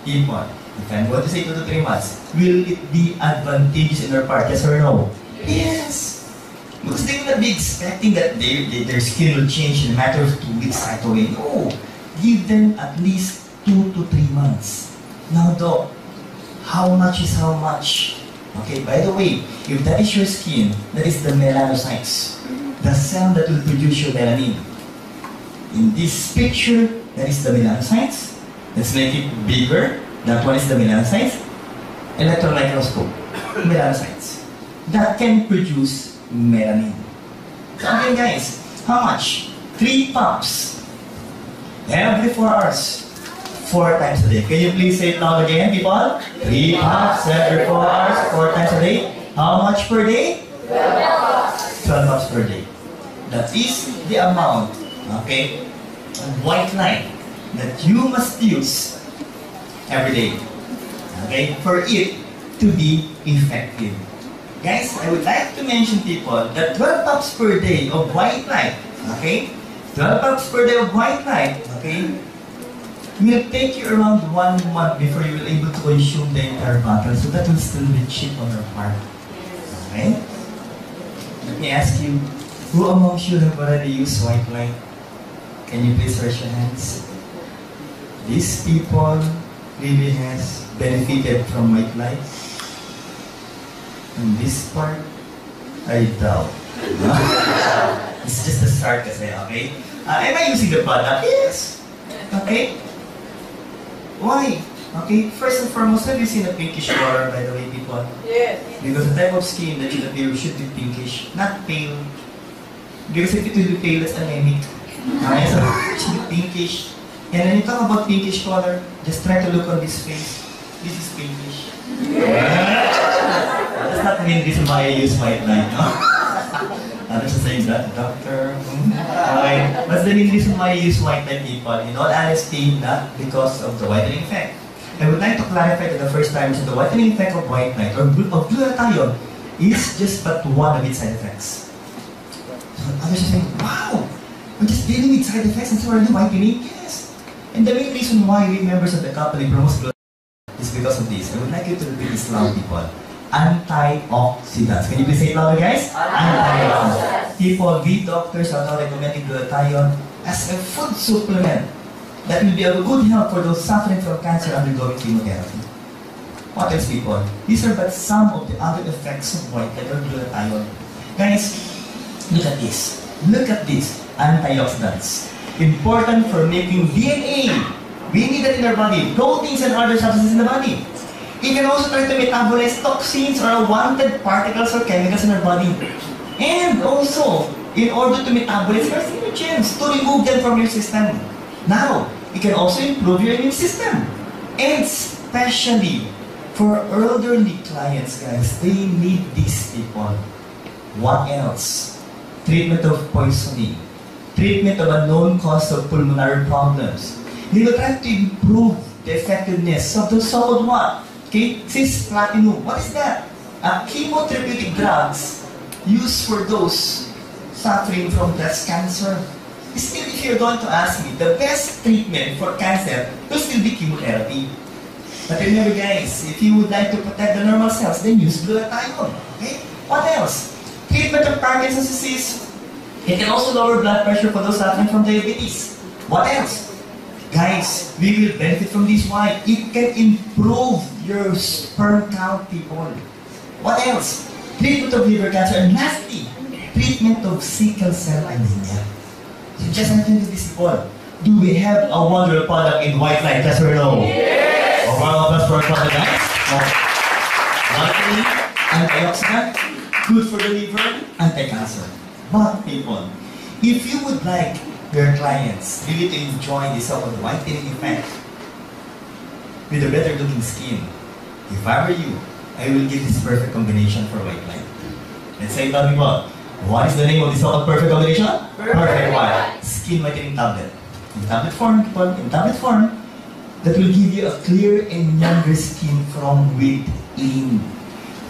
people, if I'm going to say 2 to 3 months, will it be advantageous in their part? Yes or no? Yes! Because they will not be expecting that their skin will change in a matter of 2 weeks right away. No! Give them at least 2 to 3 months. Now, Doc, how much is how much? Okay, by the way, if that is your skin, that is the melanocytes, the cell that will produce your melanin. In this picture, that is the melanocytes. Let's make it bigger. That one is the melanocytes. Electron microscope, melanocytes. That can produce melanin. So again, guys, how much? 3 pumps every 4 hours. 4 times a day. Can you please say it loud again, people? 3 pumps every 4 hours, 4 times a day. How much per day? 12 pumps per day. That is the amount, okay, of white light that you must use every day, okay, for it to be effective. Guys, I would like to mention, people, that 12 pumps per day of white light, okay, 12 pumps per day of white light, okay, will take you around 1 month before you will be able to consume the entire bottle. So that will still be cheap on your part. Okay? Let me ask you, who amongst you have already used white light? Can you please raise your hands? These people really has benefited from white light. And this part, I doubt. It's just a start kasi, okay? Am I using the product? Yes. Okay? Why? Okay, first and foremost, have you seen a pinkish color, by the way, people? Yes. Because the type of skin that should appear should be pinkish, not pale. Because if it will be pale, it's anemic. Okay, so it should be pinkish. And when you talk about pinkish color, just try to look on this face. This is pinkish. That's not the main reason why I use white light, no? Others are saying that, doctor. Okay. What's the main reason why I use white light, people? In all honesty, not because of the whitening effect. I would like to clarify that the first time that the whitening effect of white light or of glutathione is just but one of its side effects. So others are saying, wow, we're just dealing with side effects and so already whitening? Yes. And the main reason why we members of the company promote glutathione is because of this. I would like you to repeat this loud, people. Antioxidants. Can you please say it louder, guys? Antioxidants. People, we doctors are now recommending glutathione as a food supplement that will be a good help for those suffering from cancer undergoing chemotherapy. What else, people? These are but some of the other effects of white light or glutathione. Guys, look at this. Look at this. Antioxidants. Important for making DNA. We need that in our body. Proteins and other substances in the body. It can also try to metabolize toxins or unwanted particles or chemicals in our body. And also, in order to metabolize carcinogens, to remove them from your system. Now, it can also improve your immune system. And especially for elderly clients, guys, they need these, people. What else? Treatment of poisoning. Treatment of a known cause of pulmonary problems. They will try to improve the effectiveness of the so-called what? Okay, cisplatinum. What is that? Chemotherapeutic drugs used for those suffering from breast cancer. Still, if you're going to ask me, the best treatment for cancer will still be chemotherapy. But remember guys, if you would like to protect the normal cells, then use glutathione. Okay? What else? Treatment of Parkinson's disease. It can also lower blood pressure for those suffering from diabetes. What else? Guys, we will benefit from this. Why? It can improve your sperm count, people. What else? Treatment of liver cancer. And lastly, treatment of sickle cell anemia. So just mention this, people. Do we have a wonderful product in white light? Yes or no? Yes! A round of applause for our product, guys. Vitamin, antioxidant, good for the liver, anti-cancer. But people, if you would like your clients really to enjoy the so-called whitening effect with a better looking skin, if I were you, I will give this perfect combination for white light. Let's say it now, people. What is the name of this so-called perfect combination? Perfect white. Skin whitening tablet. In tablet form, people, in tablet form, that will give you a clear and younger skin from within.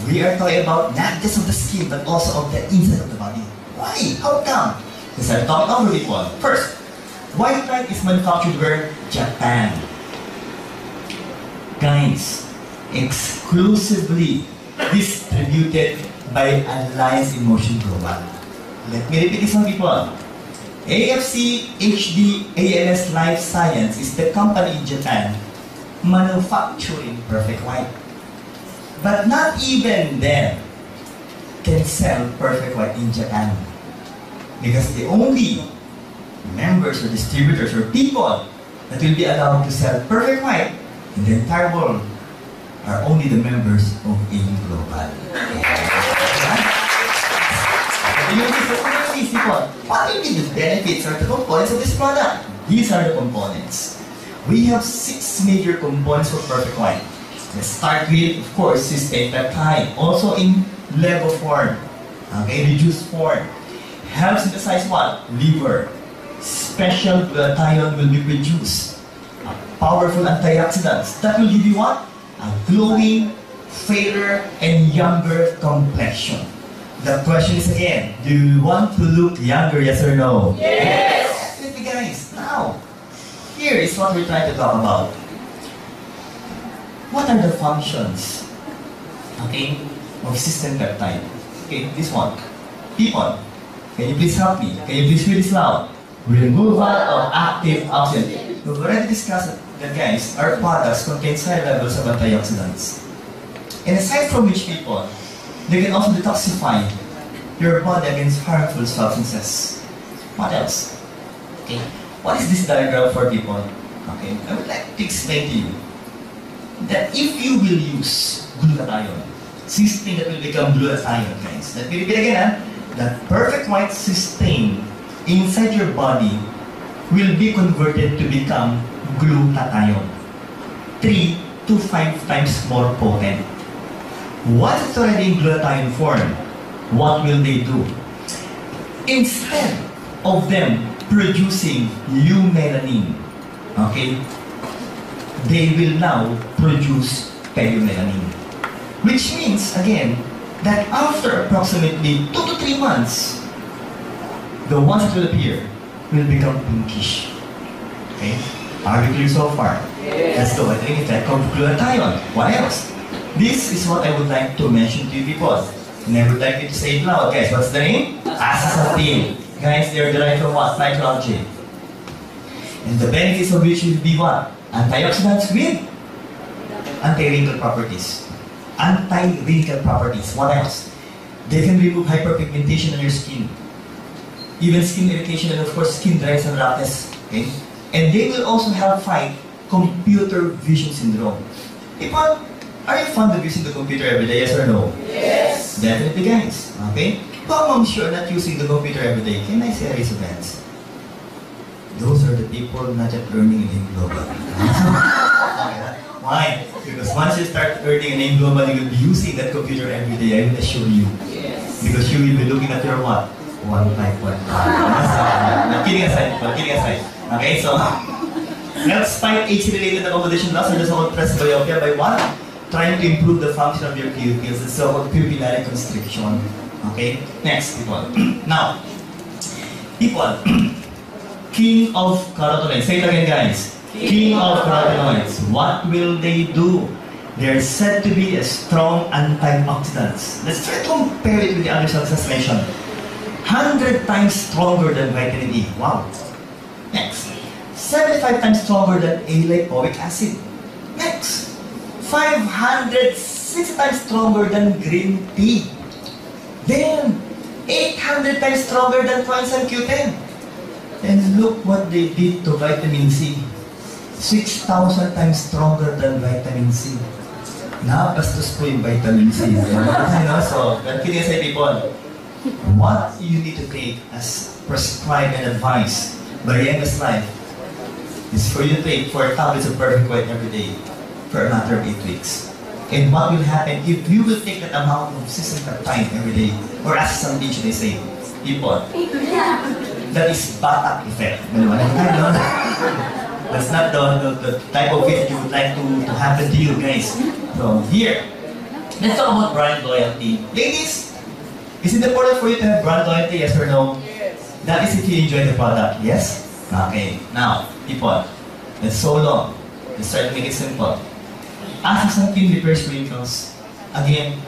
We are talking about not just of the skin, but also of the inside of the body. Why? How come? Because I'm talking over people. First, white light is manufactured where? Japan. Guys, exclusively distributed by Alliance in Motion Global. Let me repeat this one, people. AFC HD ALS Life Science is the company in Japan manufacturing perfect white. But not even them can sell perfect white in Japan. Because the only members or distributors or people that will be allowed to sell perfect white in the entire world are only the members of AIM Global. What will be the benefits or the components of this product? These are the components. We have 6 major components for perfect white. Let's start with, of course, cysteine peptide, also in level form, okay, reduced form. Helps synthesize what? Liver. Special glutathione will be produced. Powerful antioxidants. That will give you what? A glowing, fairer, and younger complexion. The question is again, do you want to look younger, yes or no? Yes! Definitely guys. Now, here is what we're trying to talk about. What are the functions, okay, of cysteine peptide? Okay, this one. People, can you please help me? Can you please read this loud? Removal of active oxygen. We've already discussed that, guys, our products contain high levels of antioxidants. And aside from which, people, they can also detoxify your body against harmful substances. What else? Okay, what is this diagram for, people? Okay, I would like to explain to you that if you will use glutathione, cysteine that will become glutathione, guys. Let me repeat again, that perfect white cysteine inside your body will be converted to become glutathione. 3 to 5 times more potent. Once it's already in glutathione form, what will they do? Instead of them producing eumelanin, okay, they will now produce perimelanin. Which means, again, that after approximately 2 to 3 months, the ones that will appear will become pinkish. Okay? Are we clear so far? Yes. That's the whitening effect of glutathione. What else? This is what I would like to mention to you people. And I would like you to say it loud, guys. What's the name? Astaxanthin. Guys, they are derived from what? Psychology. And the benefits of which will be what? Antioxidants with anti-wrinkle properties. Anti-wrinkle properties. What else? They can remove hyperpigmentation on your skin. Even skin irritation and of course skin dryness and roughness. Okay? And they will also help fight computer vision syndrome. People, are you fond of using the computer every day, yes or no? Yes! Definitely guys. Okay? But amongst you are not using the computer every day, can I say raise of hands? Those are the people not yet earning in global. Why? Because once you start earning an global, you will be using that computer every day, I will assure you. Yes! Because you will be looking at your what? 151. Kidding aside. Okay, so let's fight age-related accommodation loss or the so-called presbyopia by what? Trying to improve the function of your pupils, the so-called pupillary constriction. Okay? Next, people. Now, people, king of carotenoids. Say it again, guys. king of carotenoids. What will they do? They're said to be a strong antioxidants. Let's try to compare it with the other substance mentioned. 100 times stronger than vitamin E. Wow. Next. 75 times stronger than A-lipoic acid. Next. 560 times stronger than green tea. Then, 800 times stronger than coenzyme Q10. And look what they did to vitamin C. 6,000 times stronger than vitamin C. Nakabastos po yung vitamin C. So, but can you say, people, what you need to take as prescribed and advised by Youngest Life is for you to take 4 tablets of perfect white every day for a matter of 8 weeks. And what will happen if you will take that amount of system peptide every day, or as some should I say, people, that is batak effect. That's not the type of it you would like to happen to you guys. So here, let's talk about brand loyalty. Ladies, is it important for you to have brand loyalty, yes or no? Yes. That is if you enjoy the product, yes? Okay, now, people, that's so long. Let's try to make it simple. Astaxanthin repairs wrinkles. Again,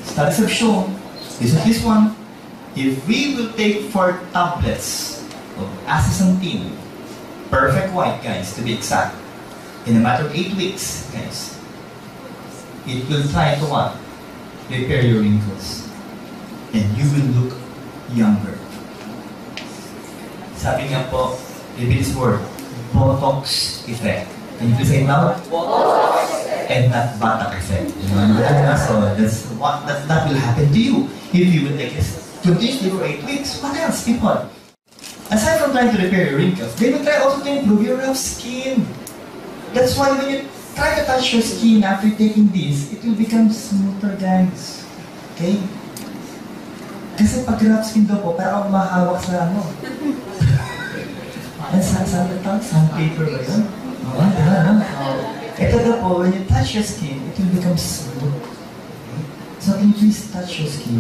studies have shown, this one, if we will take 4 tablets of astaxanthin, perfect white, guys, to be exact, in a matter of 8 weeks, guys, it will try to what? Repair your wrinkles. And you will look younger. Sabi nga po, repeat this word, Botox effect. Can you please say it now? Botox effect. And not batak effect. So that's what that will happen to you if you will take this continuously for 8 weeks. What else, people? Aside from trying to repair your wrinkles, they will try also to improve your rough skin. That's why when you try to touch your skin after taking this, it will become smoother, guys. Okay? Kasi pag rough skin daw po, parang mahawak sa ano. Sandpaper ba yun? Ito daw po, when you touch your skin, it will become smooth. So can you please touch your skin?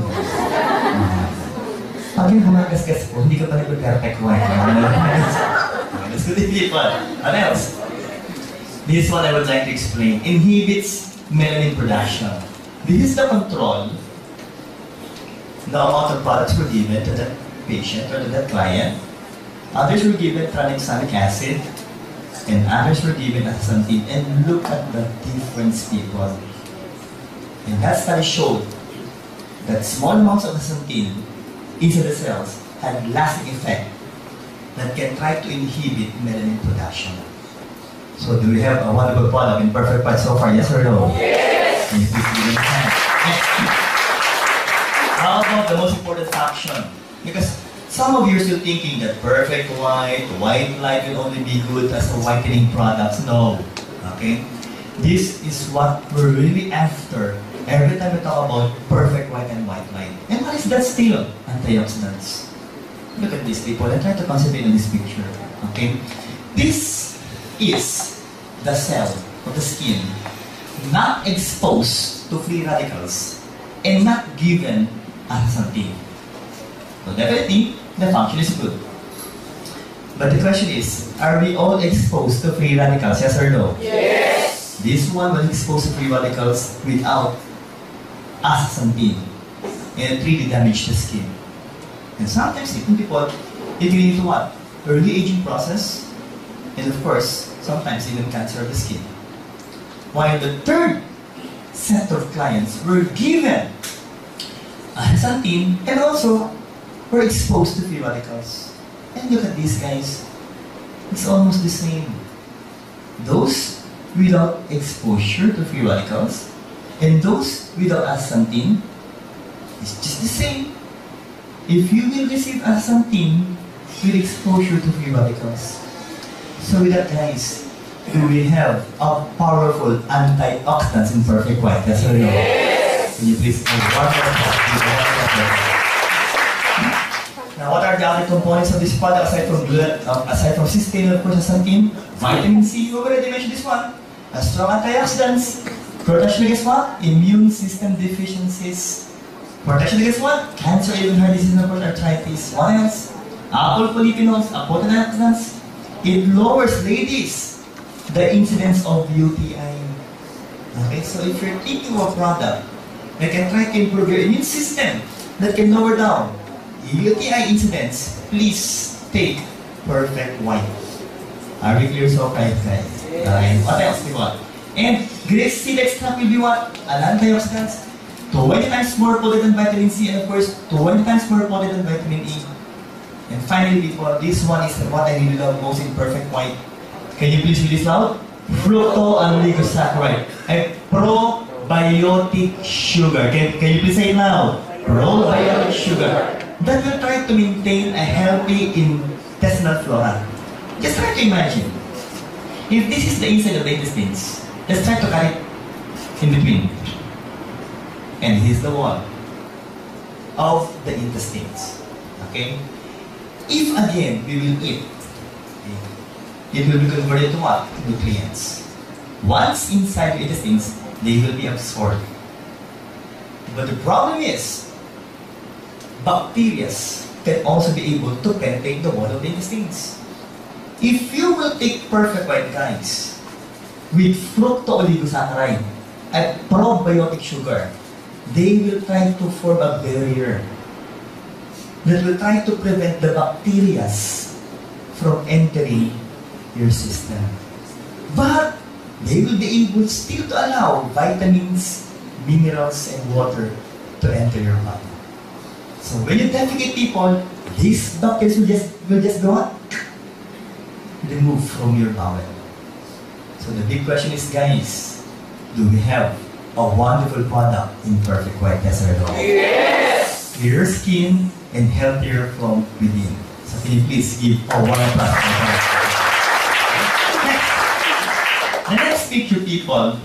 Pag yung gumagasgas po, hindi ka pa nag-perfect white. Let's do the people. What else? This is what I would like to explain. Inhibits melanin production. This is the control. The amount of products were given to the patient or to the client. Others were given tranexamic acid. And others were given astaxanthin. And look at the difference, people. And that study showed that small amounts of astaxanthin inside the cells had lasting effect that can try to inhibit melanin production. So do we have a wonderful product in perfect white so far, yes or no? Yes! Can you please give it a hand? How about the most important faction? Because some of you are still thinking that perfect white light will only be good as a whitening products. No. Okay? This is what we're really after every time we talk about perfect white and white light. And what is that still? Antioxidants. Look at this, people, and try to concentrate on this picture. Okay? This is the cell of the skin not exposed to free radicals and not given astaxanthin. So definitely, the function is good. But the question is, are we all exposed to free radicals, yes or no? Yes! This one was exposed to free radicals without astaxanthin, and it really damaged the skin. And sometimes even people, it can lead to what? Early aging process, and of course, sometimes even cancer of the skin. While the third set of clients were given astaxanthin and also were exposed to free radicals. And look at these guys. It's almost the same. Those without exposure to free radicals and those without astaxanthin, it's just the same. If you will receive astaxanthin with exposure to free radicals. So with that, guys, do we have a powerful antioxidants in perfect white? Yes or no? Yes! Can you please give one more applause? Now, what are the other components of this product aside from cysteine, of course, astaxanthin? Vitamin C, we already mentioned this one. A strong antioxidants. Protection against what? Immune system deficiencies. Protection against what? Cancer, even heart disease, and of course, arthritis. What else? Apple polyphenols, potent antioxidants. It lowers, ladies, the incidence of UTI. Okay, so if you're taking a product that can try to improve your immune system, that can lower down UTI incidence, please take Perfect White. Are we clear so far, guys? Okay, what else do you want? And grape seed extract will be what? An antioxidants, 20 times more potent than vitamin C, and of course, 20 times more potent than vitamin E. And finally, people, this one is what I really love most in Perfect White. Can you please read this loud? Fructo-oligosaccharide. A probiotic sugar. Can you please say it loud? Probiotic sugar. That will try to maintain a healthy intestinal flora. Just try to imagine. If this is the inside of the intestines, let's try to cut it in between. And here's the wall of the intestines. Okay? If again we will eat, it will be converted to what? Nutrients. Once inside the intestines, they will be absorbed. But the problem is, bacteria can also be able to penetrate the wall of the intestines. If you will take Perfect White, guys, with fructo-oligosaccharide and probiotic sugar, they will try to form a barrier that will try to prevent the bacteria from entering your system. But they will be able still to allow vitamins, minerals, and water to enter your body. So when you defecate, people, these bacteria will just go on, remove from your bowel. So the big question is, guys, do we have a wonderful product in Perfect White? Yes or no? Yes! Clearer skin and healthier from within. So can you please give a warm applause? The next picture, people,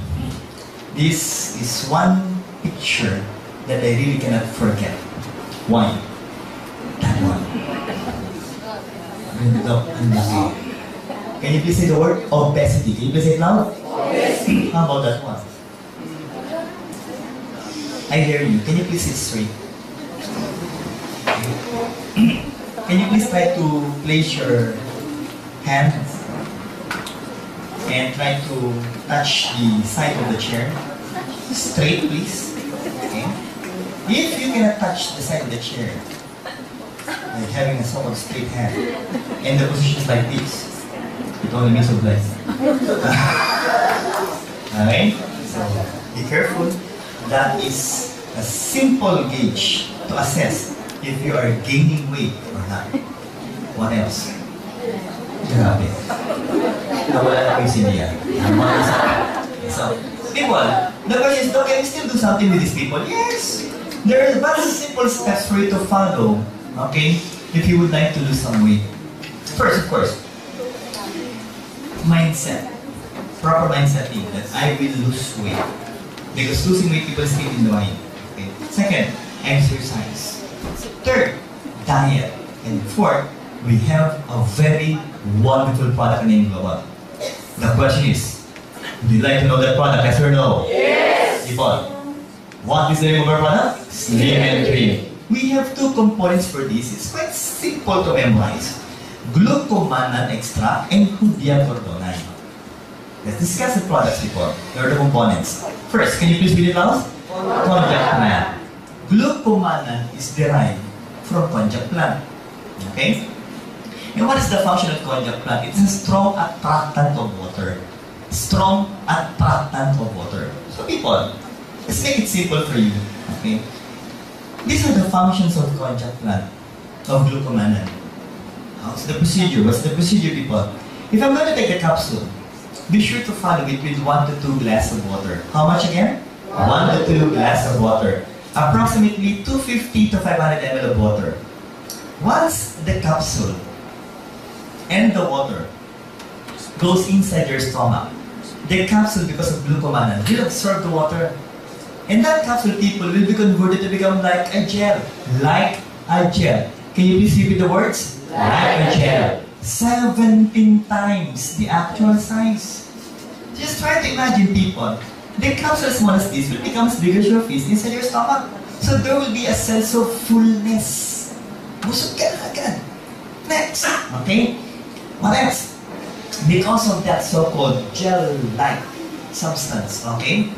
this is one picture that I really cannot forget. Why? That one. Can you please say the word obesity? Can you please say it loud? Obesity. How about that one? I hear you. Can you please sit straight? Can you please try to place your hands and try to touch the side of the chair? Straight, please. Okay. If you cannot touch the side of the chair, like having a sort of straight hand, and the position is like this, it only means a blessing. Alright? So, be careful. That is a simple gauge to assess if you are gaining weight or not. What else? Grabe. Nawala na kayo si Nia. So, people, the question is, can we still do something with these people? Yes! There are very simple steps for you to follow, okay, if you would like to lose some weight. First, of course, mindset. Proper mindset is that I will lose weight. Because losing weight, people sleep in the mind. Okay. Second, exercise. Third, diet. And fourth, we have a very wonderful product named Global. The question is, would you like to know that product? Yes or no? Yes! People, what is the name of our product? Slim and Trim. We have two components for this. It's quite simple to memorize. Glucomannan extract and Hudia cordonine. Let's discuss the products, people. Here are the components. First, can you please read it out? Konjac plant. Glucomannan is derived from konjac plant. Okay? And what is the function of konjac plant? It's a strong attractant of water. Strong attractant of water. So people, let's make it simple for you. Okay? These are the functions of konjac plant, of glucomannan. What's the procedure? What's the procedure, people? If I'm going to take the capsule, be sure to follow it with 1 to 2 glasses of water. How much again? 1 to 2 glasses of water. Approximately 250 to 500 ml of water. Once the capsule and the water goes inside your stomach, the capsule, because of glucomannan, will absorb the water. And that capsule, people, will be converted to become like a gel. Like a gel. Can you please repeat the words? Like a gel. 17 times the actual size. Just try to imagine, people. The capsule as small as this will become as big as your fist inside your stomach. So there will be a sense of fullness. Busog ka na agad. Next. Okay? What else? because of that so-called gel-like substance, okay?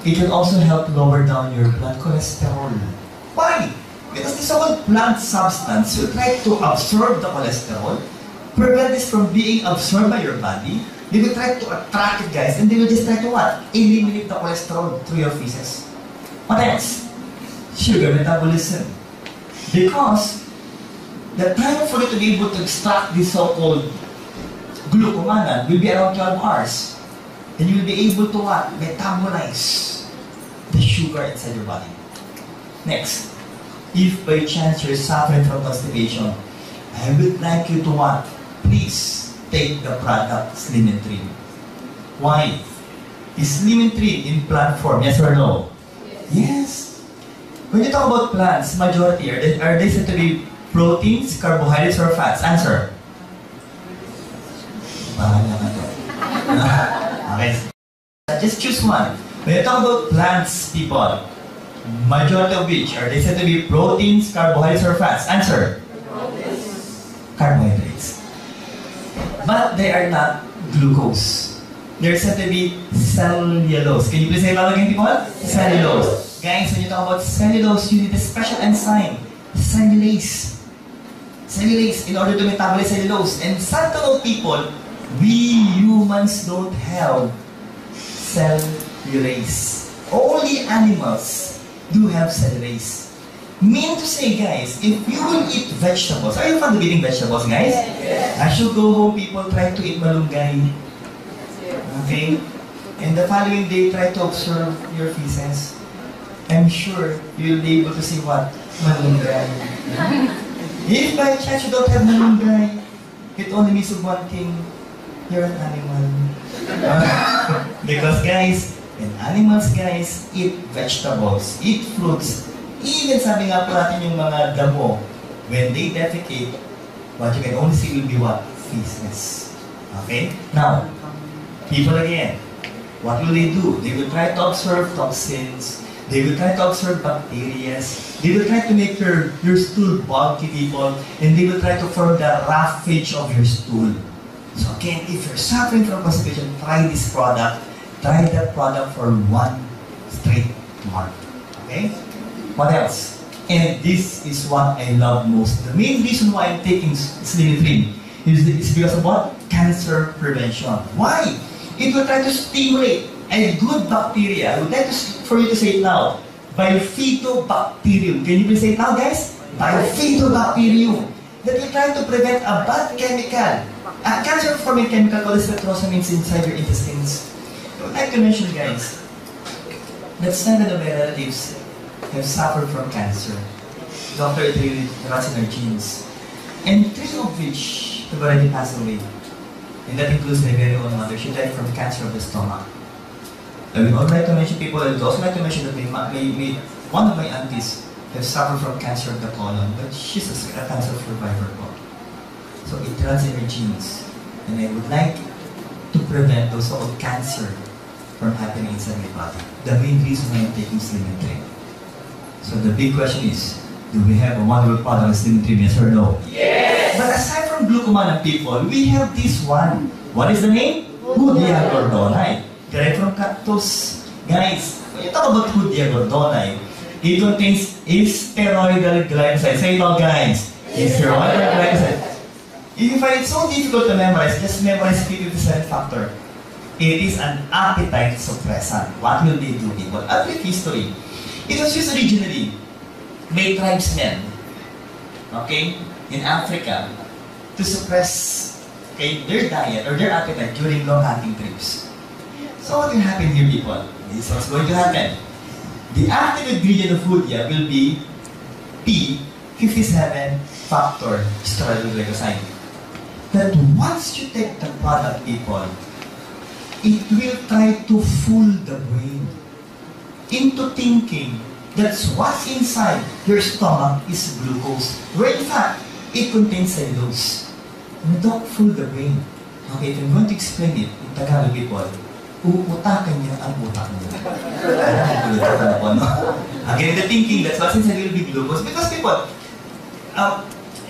It will also help lower down your blood cholesterol. Why? Because the so-called plant substance will try to absorb the cholesterol, prevent this from being absorbed by your body. They will try to attract it, guys, and they will just try to what? Eliminate the cholesterol through your feces. What else? Sugar metabolism. Because the time for you to be able to extract this so-called glucomannan will be around 12 hours. And you will be able to what? Metabolize the sugar inside your body. Next, if by chance you're suffering from constipation, I would like you to what? Please take the product Slim and Trim. Why? Is Slim and Trim in plant form? Yes or no? Yes. When you talk about plants, majority, are they said to be proteins, carbohydrates, or fats? Answer. Okay. Just choose one. When you talk about plants, people, majority of which are they said to be proteins, carbohydrates, or fats? Answer. Carbohydrates. But they are not glucose. They're said to be cellulose. Can you please say it loud again, people? Cellulose. Guys, when you talk about cellulose, you need a special enzyme, cellulase. Cellulase in order to metabolize cellulose. And some of people, we humans don't have cellulase. Only animals do have cellulase. Mean to say, guys, if you will eat vegetables, are you fond of eating vegetables, guys? Yes. As you go home, people try to eat malunggay. Okay? And the following day, try to observe your feces. I'm sure you'll be able to see what? Malunggay. If by chance you don't have malunggay, it only means of one thing. You're an animal. Because guys, when animals guys eat vegetables, eat fruits, even sabi nga po natin yung mga damo, when they defecate, what you can only see will be what? Feces. Okay? Now, people again, what will they do? They will try to observe toxins, they will try to observe bacteria, they will try to make your stool bulky, people, and they will try to form the roughage of your stool. So again, if you're suffering from constipation, try this product. Try that product for 1 straight month. Okay? What else? And this is what I love most. The main reason why I'm taking Slim and Trim is because of what? Cancer prevention. Why? It will try to stimulate a good bacteria. I would like for you to say it loud. Bifidobacterium. Can you please say it loud, guys? Bifidobacterium. That will try to prevent a bad chemical. A cancer-forming chemical called spectrosamines inside your intestines. I would like to mention, guys, that 7 of my relatives have suffered from cancer. Doctor, it really runs in our genes. And 3 of which have already passed away. And that includes my very own mother. She died from cancer of the stomach. I would also like to mention people, I would also like to mention that one of my aunties have suffered from cancer of the colon, but she's a cancer survivor. So it runs in her genes. And I would like to prevent those sort of cancer from happening inside my body. The main reason why I'm taking Slim and Trim. So the big question is, do we have a wonderful product of Slim and Trim, yes or no? Yes! But aside from glucomannan, people, we have this one. What is the name? Hoodia gordonite. Derived from cactus. Guys, when you talk about Hoodia gordonite, it contains steroidal glycoside. Say it all, guys. Steroidal glycoside. If you find it so difficult to memorize, just memorize 57 factor. It is an appetite suppressant. What will they do, people? A brief history. It was used originally by tribesmen, okay, in Africa to suppress their diet or their appetite during long hunting trips. So what will happen here, people? This is what's going to happen. The active ingredient of Hoodia will be P57 factor steroidal glycoside. That once you take the product, people, it will try to fool the brain into thinking that what's inside your stomach is glucose, where in fact, it contains cellulose. And don't fool the brain. Okay, if I'm going to explain it in Tagalog, people, uutakan niya ang utak mo. Again, the thinking that what's inside will be glucose. Because people,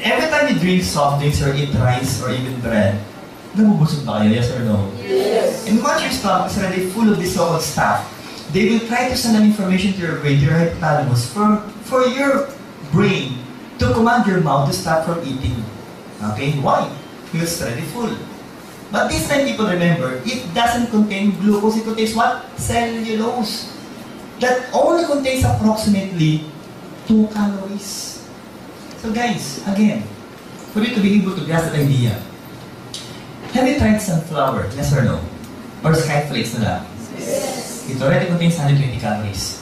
every time you drink soft drinks or eat rice or even bread, Nabubusog ba kayo? Yes or no? Yes. And once your stomach is already full of this so-called stuff, they will try to send an information to your brain, to your hypothalamus, for your brain to command your mouth to stop from eating. Okay? Why? Because it's already full. But this time, people remember, it doesn't contain glucose. It contains what? Cellulose. That only contains approximately 2 calories. So guys, again, for you to be able to grasp that idea, have you tried sunflower? Yes or no? Or skyflakes na lang? Yes. It already contains 120 calories.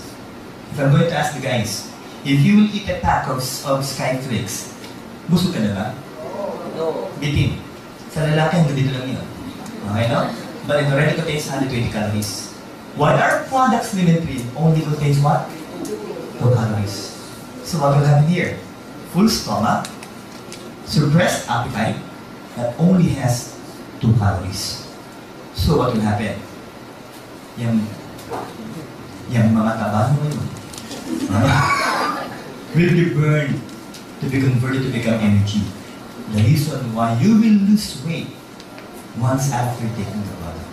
If I'm going to ask you guys, if you will eat a pack of skyflakes, busog ka na ba? No. Bitin. Sa lalaki, hanggang dito lang yun. Okay, no? But it already contains 120 calories. While our products limited only contains what? 2 calories. So what will happen here? Full stomach, suppressed appetite, that only has 2 calories. So what will happen? Yung mga taba mo yun, will be burned to be converted to become energy. The reason why you will lose weight once after taking the product.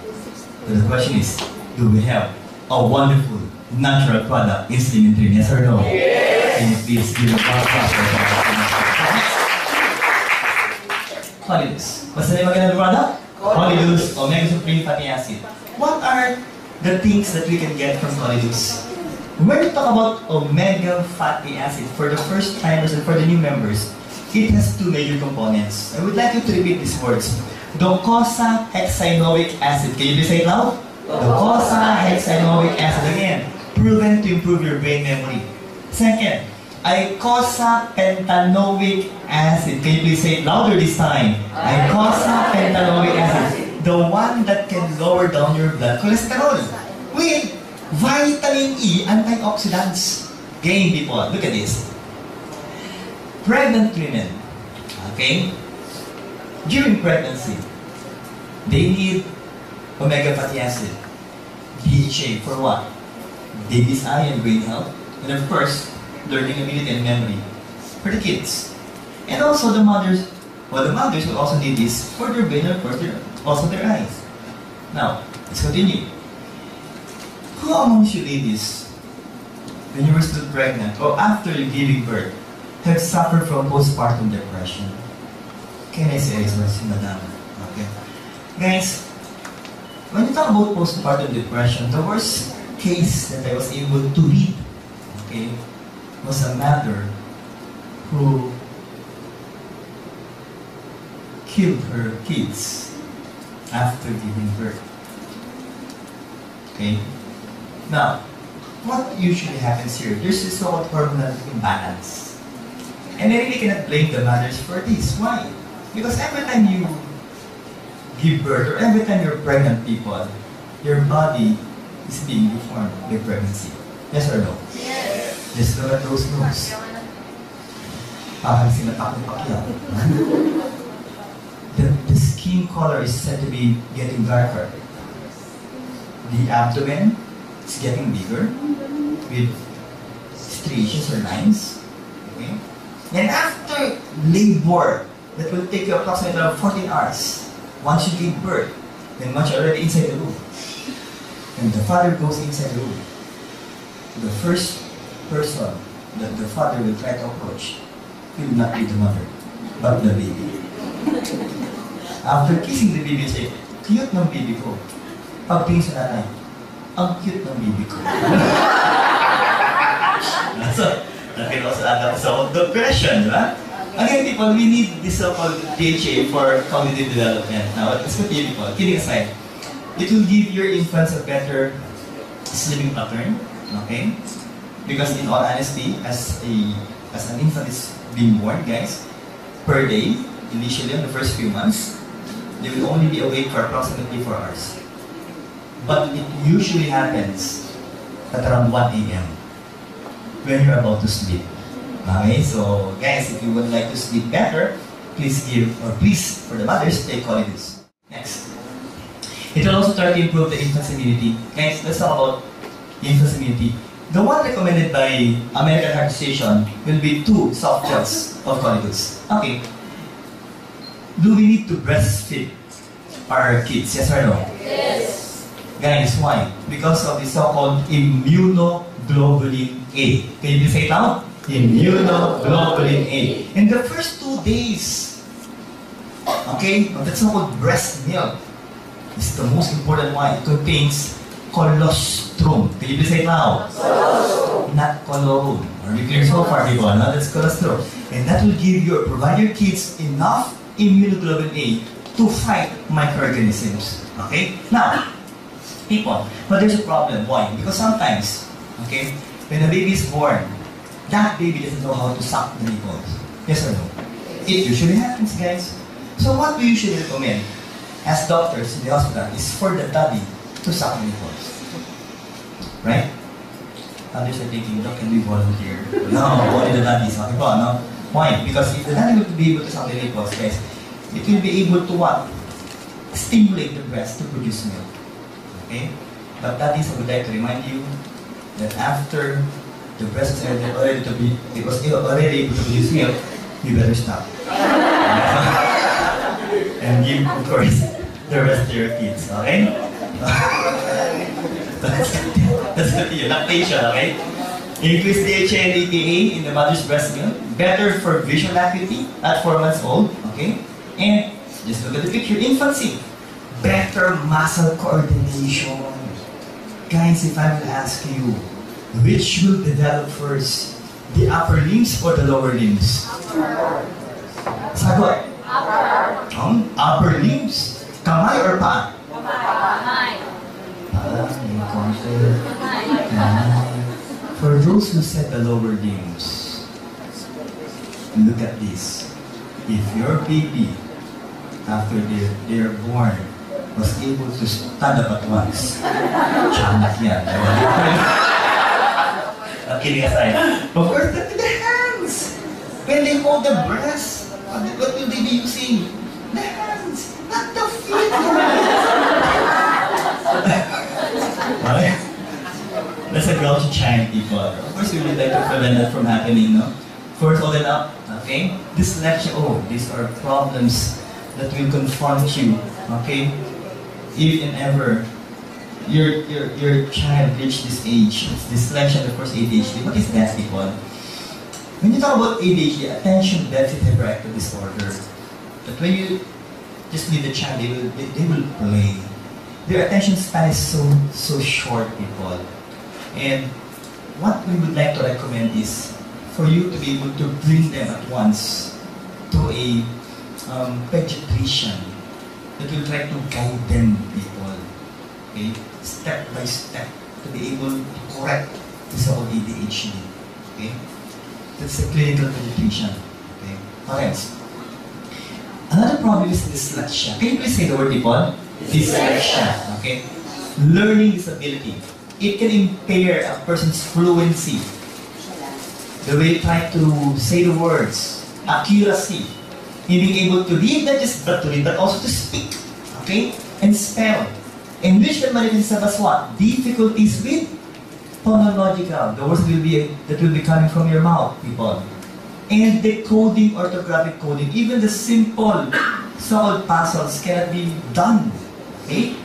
So the question is, do we have a wonderful natural product in Slim and Trim? Yes or no? Yes. Can you please give a clap for Colidus. What's the name again of the product? Colidus Omega Supreme Fatty Acid. What are the things that we can get from Colidus? When we talk about omega fatty acid, for the first timers and for the new members, it has 2 major components. I would like you to repeat these words. Docosahexaenoic acid. Can you please say it loud? Docosahexaenoic acid. Again, proven to improve your brain memory. Second, eicosapentaenoic acid. Can you please say it louder this time? Eicosapentaenoic acid. The one that can lower down your blood cholesterol. With vitamin E antioxidants. Again, people, look at this. Pregnant women, okay, during pregnancy, they need omega fatty acid, DHA, for what? Baby's eye and brain health, and of course, learning ability and memory for the kids. And also the mothers, the mothers will also need this for their brain and of course also their eyes. Now, let's continue. Who amongst you ladies, when you were still pregnant or after giving birth, have suffered from postpartum depression? Can I say as well, si Madam? Okay. Guys, when you talk about postpartum depression, the worst case that I was able to read, okay, was a mother who killed her kids after giving birth. Okay? Now, what usually happens here? There's this so-called hormonal imbalance. And I really cannot blame the mothers for this. Why? Because every time you give birth or every time you're pregnant, people, your body is being deformed by pregnancy. Yes or no? Yes. Just look at those moves. Parang sinatak ng Pacquiao. The skin color is said to be getting darker. The abdomen is getting bigger with striations or lines. Okay? And after labor, that will take you approximately 14 hours. Once you give birth, then once you're already inside the room, and the father goes inside the room, the first person that the father will try to approach will not be the mother, but the baby. After kissing the baby, say, cute ng baby ko. Pagtingin sa nanay, ang cute ng baby ko. So, that can also add up sa depression, di ba? Again, people, we need this so-called DHA for cognitive development. Now, let's continue, people. Kidding aside, it will give your infants a better sleeping pattern, okay? Because in all honesty, as an infant is being born, guys, per day, initially in the first few months, they will only be awake for approximately 4 hours. But it usually happens at around 1 a.m. when you're about to sleep. Okay, so guys, if you would like to sleep better, please for the mothers, take Colidus. Next. It will also try to improve the infant's immunity. Guys, let's talk about infant's immunity. The one recommended by American Heart Association will be 2 soft gels of Colidus. Okay. Do we need to breastfeed our kids, yes or no? Yes. Guys, why? Because of the so-called immunoglobulin A. Can you say it now? Immunoglobulin A. In the first 2 days, okay, of the so-called breast milk, is the most important one. It contains colostrum. Can you say it now? Colostrum. Not colostrum. Are we clear so far, people? No, that's colostrum. And that will give your, provide your kids enough immunoglobulin A to fight microorganisms. Okay? Now, people, but there's a problem. Why? Because sometimes, okay, when a baby is born, that baby doesn't know how to suck the nipples. Yes or no? It usually happens, guys. So what we usually recommend as doctors in the hospital is for the daddy to suck the nipples. Right? Others are thinking, Doc, can we volunteer? No, only the daddy suck. No? Why? Because if the daddy will be able to suck the nipples, guys, it will be able to what? Stimulate the breast to produce milk. Okay? But daddies, I would like to remind you that after the breast is already to be, it was already able to produce milk, you better stop. And give, of course, the rest to your kids, okay? That's good to you. Lactation, okay? Increase DHA and EPA in the mother's breast milk. Better for visual acuity at 4 months old, okay? And just look at the picture, infancy. Better muscle coordination. Guys, if I will ask you, which will develop first? The upper limbs or the lower limbs? Sagot? Upper limbs. Kamay or paa? Kamay. For those who said the lower limbs, look at this. If your baby, after they're born, was able to stand up at once, tiyanak yan. Kidding aside. Of course, look at the hands. When they hold the breast, what will they be using? The hands, not the feet. Okay? That's a grouchy child, people. Of course, we would like to prevent that from happening, no? First, hold it up, okay? Dyslexia, these are problems that will confront you, okay? If and ever your child reached this age, it's dyslexia and of course ADHD. What is that, people? When you talk about ADHD, attention deficit hyperactive disorder, that when you just leave the child, they will play. Their attention span is so short, people. And what we would like to recommend is for you to be able to bring them at once to a pediatrician that will try to guide them, people. Okay? Step by step to be able to correct this whole ADHD. Okay? That's a clinical pediatrician. Okay? Alright. Another problem is dyslexia. Can you please say the word, people? Dyslexia. Okay? Learning disability. It can impair a person's fluency. The way you try to say the words, accuracy, in being able to read, not just but to read, but also to speak. Okay? And spell. And which can manifest as what? Difficulties with phonological. The words that will be coming from your mouth, people. And decoding, orthographic coding, even the simple so-called puzzles cannot be done. Okay?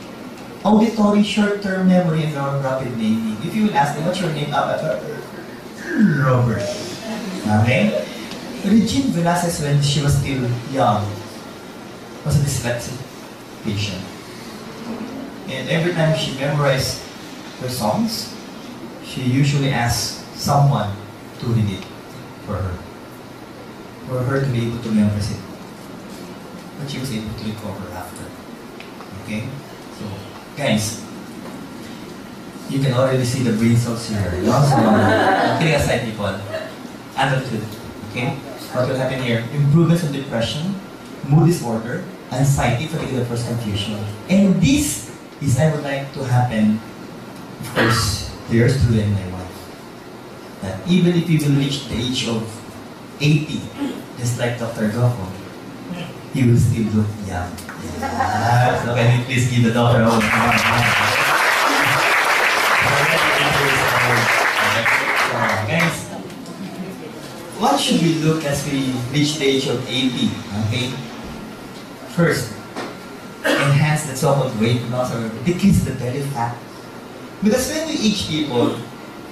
Auditory short-term memory and rapid naming. If you will ask them, what's your name? Robert. Okay? Regine Velasquez, when she was still young, was a dyslexic patient. And every time she memorized her songs, she usually asked someone to read it for her to be able to memorize it. But she was able to recover after. Okay? So, guys, you can already see the brain cells here. So, kidding aside, people, adulthood. Okay? What will happen here? Improvements in depression, mood disorder, anxiety, fatigue, and first confusion. And this is I would like to happen, of course, to your student and my wife. That even if you will reach the age of 80, just like Dr. Goko, he will still look young. Yeah. So can you please give the doctor a hand? Guys, what should we look as we reach the age of 80? Okay? First, enhance the so-called weight loss or decrease the belly fat. Because when we age people,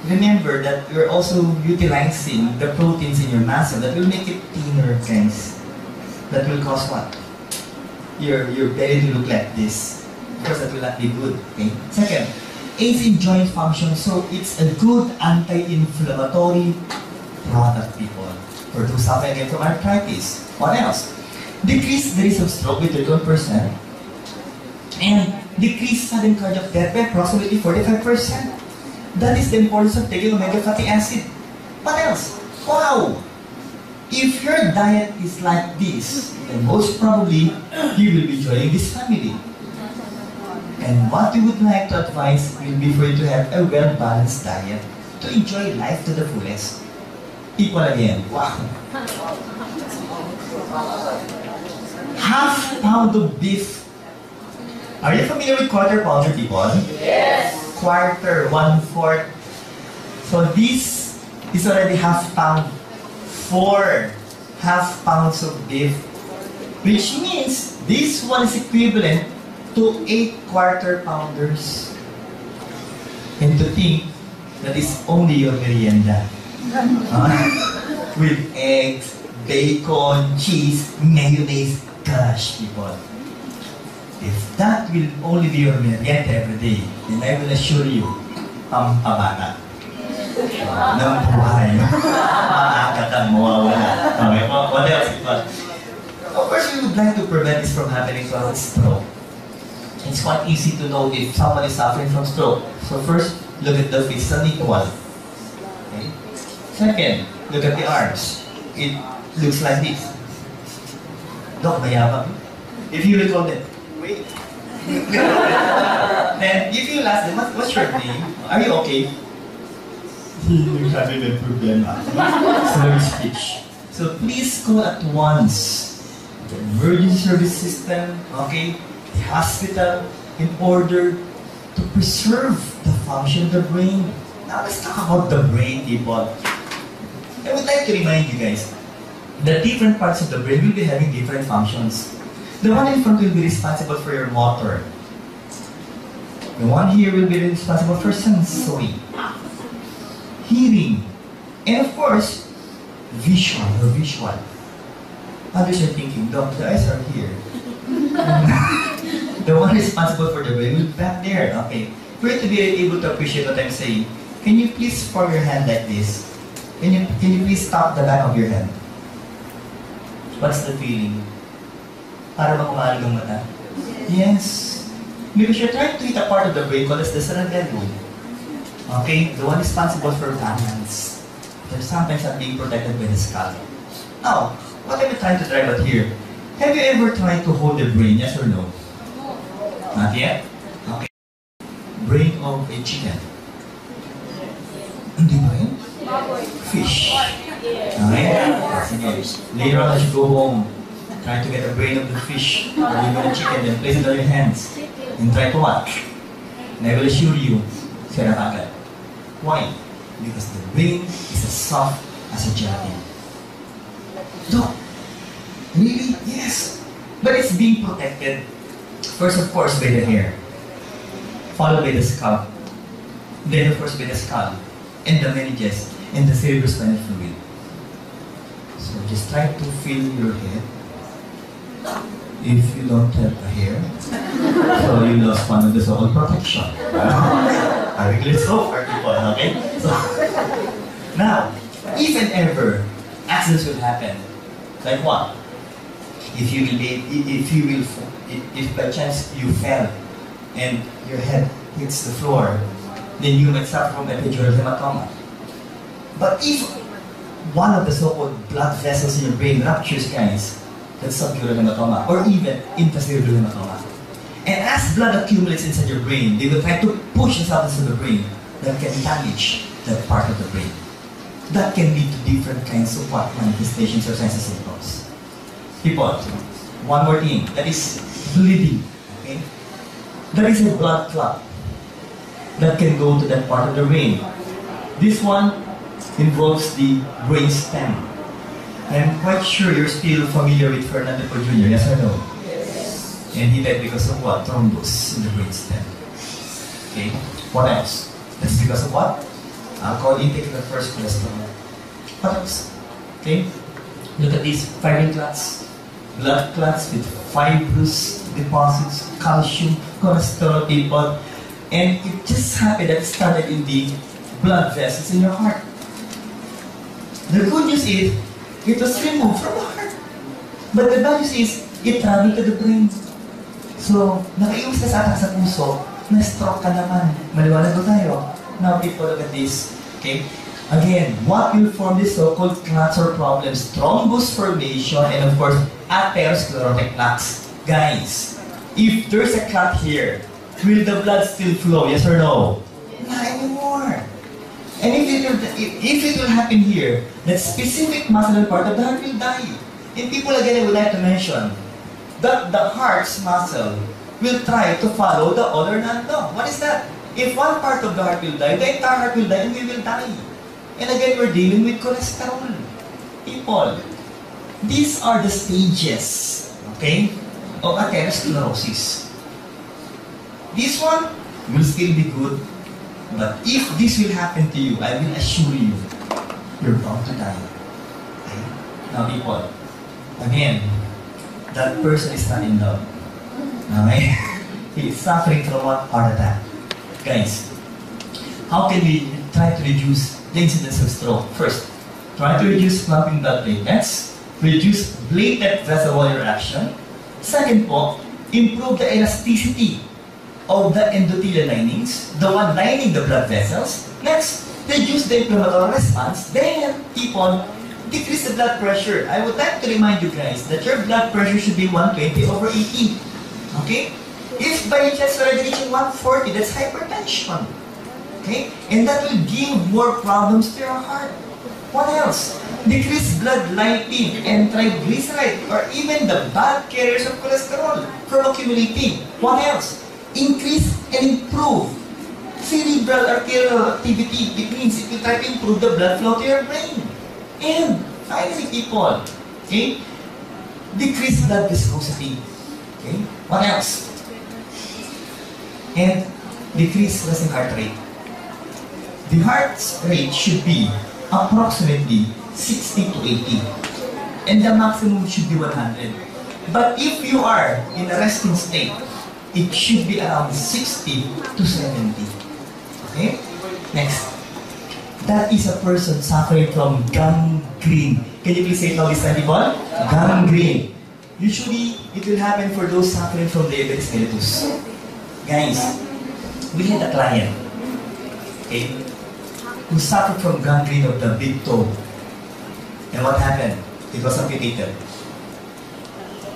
remember that you're also utilizing the proteins in your muscle that will make it thinner, guys. That will cause what? Your belly to look like this. Of course, that will not be good. Okay. Second, aids in joint function, so it's a good anti-inflammatory product, people. For those suffering from arthritis. What else? Decrease the risk of stroke with 31%. And decrease sudden cardiac death by approximately 45%. That is the importance of taking omega fatty acid. What else? Wow! If your diet is like this, then most probably you will be joining this family. And what we would like to advise will be for you to have a well-balanced diet to enjoy life to the fullest. People again, wow! Half pound of beef. Are you familiar with quarter pounder, people? Yes. Quarter, 1/4. So this is already half pound. 4 half pounds of beef. Which means this one is equivalent to 8 quarter pounders. And to think that is only your merienda. With eggs, bacon, cheese, mayonnaise. Gosh, people. If that will only be your merienda every day, then I will assure you, pampabata. Ng buhay. Maagat ang mawawala. Okay, what else? Of course, we would like to prevent this from happening to us, stroke. It's quite easy to know if someone is suffering from stroke. So first, look at the face, unequal. Okay? Second, look at the arms. It looks like this. Dok, mayabang. If you recall that, wait. Then, if you ask them, what's your name? Are you okay? You're having a problem. Slurred speech. So please call at once the emergency service system, okay, the hospital, in order to preserve the function of the brain. Now let's talk about the brain, people. I would like to remind you guys that different parts of the brain will be having different functions. The one in front will be responsible for your motor. The one here will be responsible for sensory, hearing, and of course, visual. Others are thinking, Doc, the eyes are here. The one responsible for the brain will be back there. Okay. For you to be able to appreciate what I'm saying, can you please form your hand like this? Can you please stop the back of your hand? What's the feeling? Para bang umalag ang mata? Yes. Because you're trying to hit a part of the brain called as the cerebellum. Okay? The one responsible for balance. They're sometimes not being protected by the skull. Now, what are we trying to drive at here? Have you ever tried to hold the brain, yes or no? Not yet? Okay. Brain of a chicken. Hindi ba yun? Fish. Okay? Sige. Later on as you go home, try to get the brain of the fish or even the chicken, then place it on your hands. And try to watch. And I will assure you, sarap agad. Why? Because the brain is as soft as a gelatin. Doc, really? Yes. But it's being protected, first of course by the hair, followed by the scalp, then of course by the skull, and the meninges, and the cerebrospinal fluid. So just try to feel your head. If you don't have a hair, so you lost one of the so-called protection. I think let's go for people, okay? So, now, if and ever accidents will happen, like what? If by chance you fell and your head hits the floor, then you might suffer from epidural hematoma. But if one of the so-called blood vessels in your brain ruptures, guys, that's subdural hematoma, or even intracerebral hematoma. And as blood accumulates inside your brain, they will try to push the substance of the brain that can damage that part of the brain. That can lead to different kinds of manifestations or signs and symptoms. People, one more thing, that is bleeding. Okay? That is a blood clot that can go to that part of the brain. This one involves the brain stem. I'm quite sure you're still familiar with Fernando Jr., yes or no? Yes. And he died because of what? Thrombus in the brainstem. Okay? What else? That's because of what? Alcohol intake in the first cholesterol. What else? Okay? Look at these fibrin clots. Blood clots with fibrous deposits, calcium, cholesterol, people. And it just happened that it started in the blood vessels in your heart. The good news is, it was removed from the heart. But the bad news is, it traveled to the brain. So, nakaiwas na sa atak sa puso, na-stroke ka naman. Maliwanag ba tayo? Now, people, look at this. Okay? Again, what will form these so-called clots or problems? Thrombus formation and of course, atherosclerotic plaques. Guys, if there's a clot here, will the blood still flow? Yes or no? Not anymore. And if it will happen here, that specific muscle part of the heart will die. And people, again, I would like to mention that the heart's muscle will try to follow the other non-lung. What is that? If one part of the heart will die, the entire heart will die and we will die. And again, we're dealing with cholesterol. People, these are the stages, okay, of atherosclerosis. This one will still be good, but if this will happen to you, I will assure you, you're bound to die. Okay? Now, people, again, that person is not in love. Okay? He is suffering from what? Heart attack. Guys, how can we try to reduce the incidence of stroke? First, try to reduce clumping blood platelets, reduce platelet vessel wall reaction. Second po, improve the elasticity of the endothelial linings, the one lining the blood vessels. Next, reduce the inflammatory response. Then, people, decrease the blood pressure. I would like to remind you guys that your blood pressure should be 120/80. Okay? If by chance already reaching 140, that's hypertension. Okay? And that will give more problems to your heart. What else? Decrease blood lipid and triglyceride or even the bad carriers of cholesterol from accumulating. What else? Increase and improve cerebral arterial activity. It means it will try to improve the blood flow to your brain. And finally, people, okay? Decrease blood viscosity. Okay? What else? And decrease resting heart rate. The heart's rate should be approximately 60 to 80. And the maximum should be 100. But if you are in a resting state, it should be around 60 to 70. Okay? Next. That is a person suffering from gangrene. Can you please say it loudly, people? Gangrene. Usually, it will happen for those suffering from diabetes mellitus. Guys, we had a client, okay, who suffered from gangrene of the big toe. And what happened? It was amputated.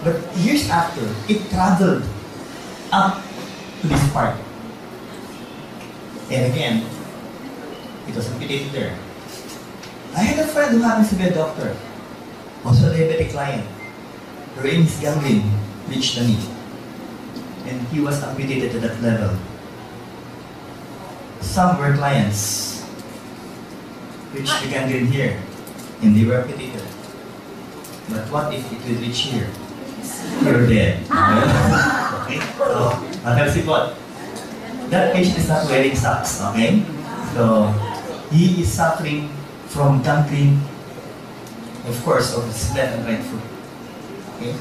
But years after, it traveled up to this part. And again, it was amputated there. I had a friend who happens to be a doctor, also a diabetic client. Wherein his gangrene reached the knee. And he was amputated to that level. Some were clients which the gangrene here, and they were amputated. But what if it will reach here? You're dead. Okay? So, what? That patient is not wearing socks, okay? So, he is suffering from gangrene, of course, of his left and right foot. Okay?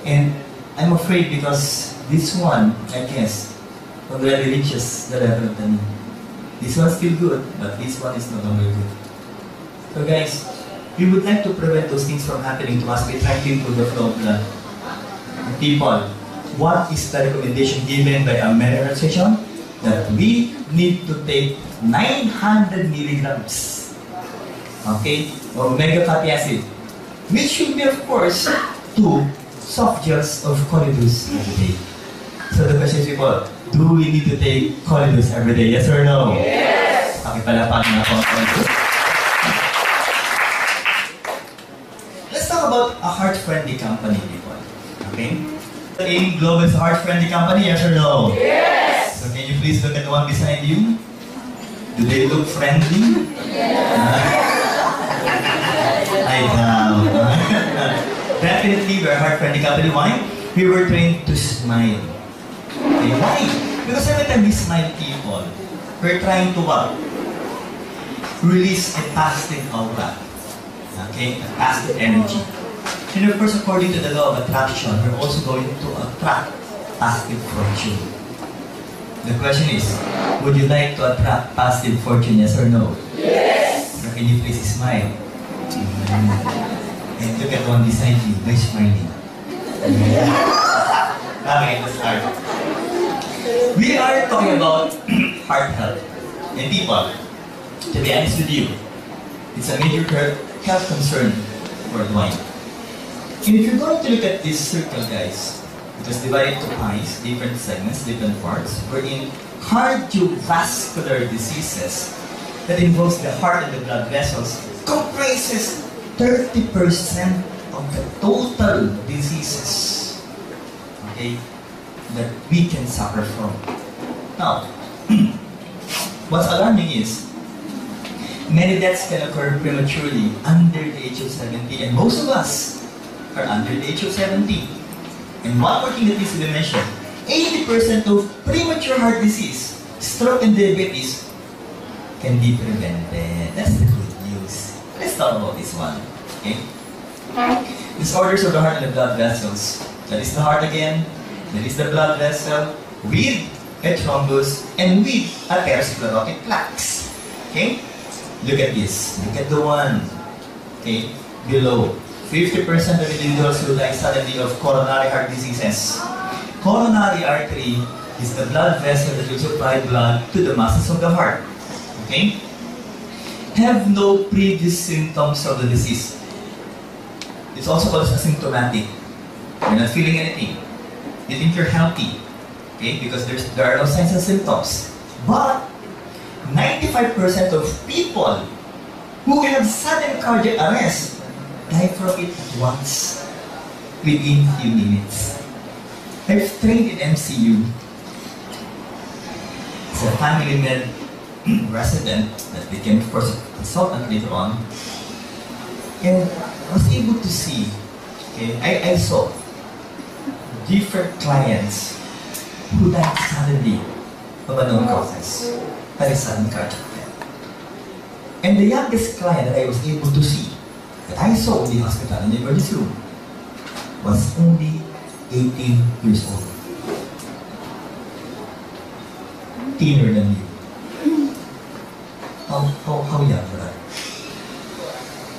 And I'm afraid because this one, I guess, already reaches the level of the knee. This one's still good, but this one is no longer good. So guys, we would like to prevent those things from happening to us by trying to improve the flow of blood. People, what is the recommendation given by our medical association? That we need to take 900 milligrams, okay, of omega fatty acid, which should be, of course, 2 soft gels of Colidus every day. So the question is, people, do we need to take Colidus every day? Yes or no? Yes! Okay, palapakan na ako. Let's talk about a heart-friendly company, people. Okay? AIM Global is a heart-friendly company, yes or no? Yes! So can you please look at the one beside you? Do they look friendly? Yes! I know. Definitely, we're a heart-friendly company. Why? we were trained to smile. Okay, why? Because every time we smile people, we're trying to what? Release a positive aura. Okay, a positive energy. And of course, according to the law of attraction, we're also going to attract positive fortune. The question is, would you like to attract positive fortune, yes or no? Yes! Or can you please smile? And look at one beside you by smiling. Okay, let's start. We are talking about heart health. And people, to be honest with you, it's a major health concern worldwide. And if you're going to look at this circle, guys, it was divided into pies, different segments, different parts, wherein cardiovascular diseases that involves the heart and the blood vessels comprises 30% of the total diseases, okay, that we can suffer from. Now, what's alarming is many deaths can occur prematurely under the age of 70, and most of us are under the age of 70. And one more thing that needs to be mentioned, 80% of premature heart disease, stroke and diabetes can be prevented. That's the good news. Let's talk about this one. Okay? Disorders of the heart and the blood vessels. That is the heart again. That is the blood vessel with a thrombus and with atherosclerotic plaques. Okay? Look at this. Look at the one. Okay? Below. 50% of individuals who die suddenly of coronary heart diseases. Coronary artery is the blood vessel that will supply blood to the muscles of the heart. Okay? Have no previous symptoms of the disease. It's also called asymptomatic. You're not feeling anything. You think you're healthy. Okay? Because there are no signs and symptoms. But 95% of people who have sudden cardiac arrest die from it at once, within few minutes. I've trained in MCU. It's a family med resident that became, of course, a consultant later on. And I was able to see, okay, I saw different clients who died suddenly of unknown causes. That is sudden cardiac death. And the youngest client that I was able to see, that I saw in the hospital, in the emergency room, was only 18 years old. Thinner than you. How young were I?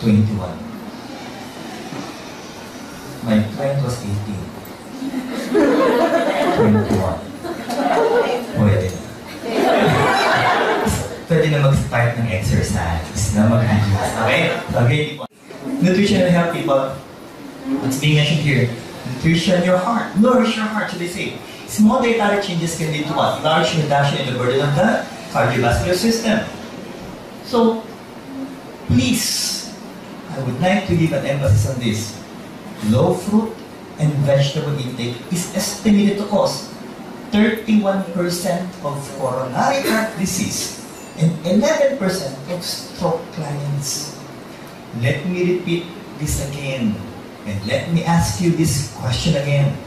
21. My client was 18. 21. Pwede na. Pwede na mag-start ng exercise, na mag-reduce. Okay? Okay, nutrition and health, people. What's being mentioned here? Nutrition your heart. Nourish your heart, so they say. Small dietary changes can lead to what? Large reduction in the burden of the cardiovascular system. So, please, I would like to give an emphasis on this. Low fruit and vegetable intake is estimated to cause 31% of coronary heart disease and 11% of stroke clients. Let me repeat this again, and let me ask you this question again.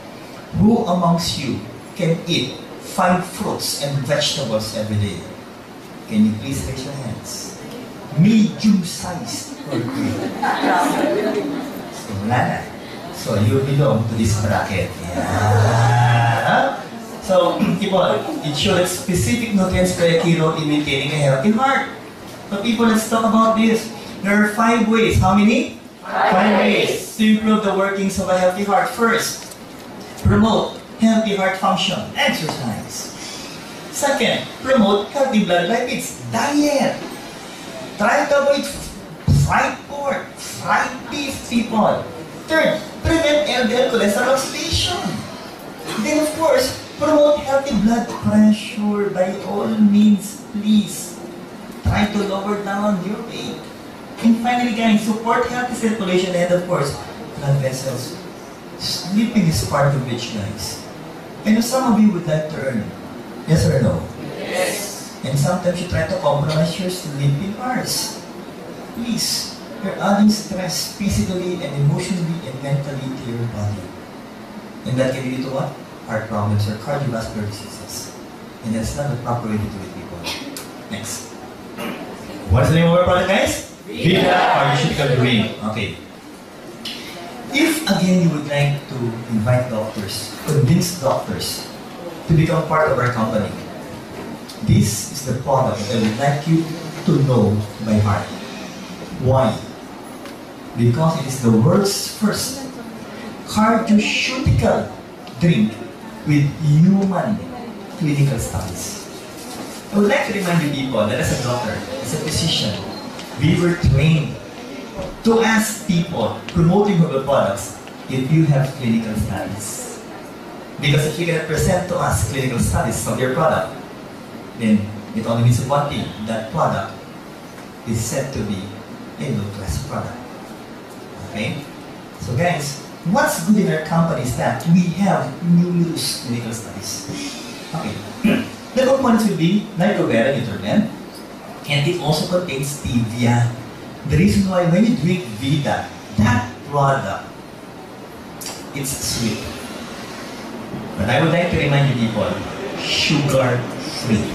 Who amongst you can eat 5 fruits and vegetables every day? Can you please raise your hands? Medium-sized or big? So, wala na. So, you belong to this bracket. Yeah. So, people, it shows specific nutrients play a key role in maintaining a healthy heart. So, people, let's talk about this. There are 5 ways. How many? 5 ways to improve the workings of a healthy heart. First, promote healthy heart function. Exercise. Second, promote healthy blood lipids. Diet. Try to avoid fried pork, fried beef, people. Third, prevent LDL cholesterol oxidation. Then, of course, promote healthy blood pressure. By all means, please. Try to lower down your weight. And finally, guys, support healthy circulation and, of course, blood vessels. Sleeping is part of which, guys. And some of you would like to earn. Yes or no? Yes. And sometimes you try to compromise your sleeping hours. Please, you're adding stress physically and emotionally and mentally to your body. And that can lead to what? Heart problems or cardiovascular diseases. And that's not the proper way to do it, people. Next. What's the name of our product, guys? Vita Pharmaceutical Drink. Okay. If again you would like to invite doctors, convince doctors to become part of our company, this is the product that I would like you to know by heart. Why? Because it is the world's first pharmaceutical drink with human clinical studies. I would like to remind you people that as a doctor, as a physician, we were trained to ask people promoting herbal products if you have clinical studies. Because if you can present to us clinical studies of your product, then it only means one thing: that product is said to be a low-class product. Okay? So guys, what's good in our company is that we have numerous clinical studies. Okay. The components will be nitroglycerin, nitrogen, and it also contains stevia. The reason why when you drink Vita, that product, it's sweet. But I would like to remind you people, sugar-free.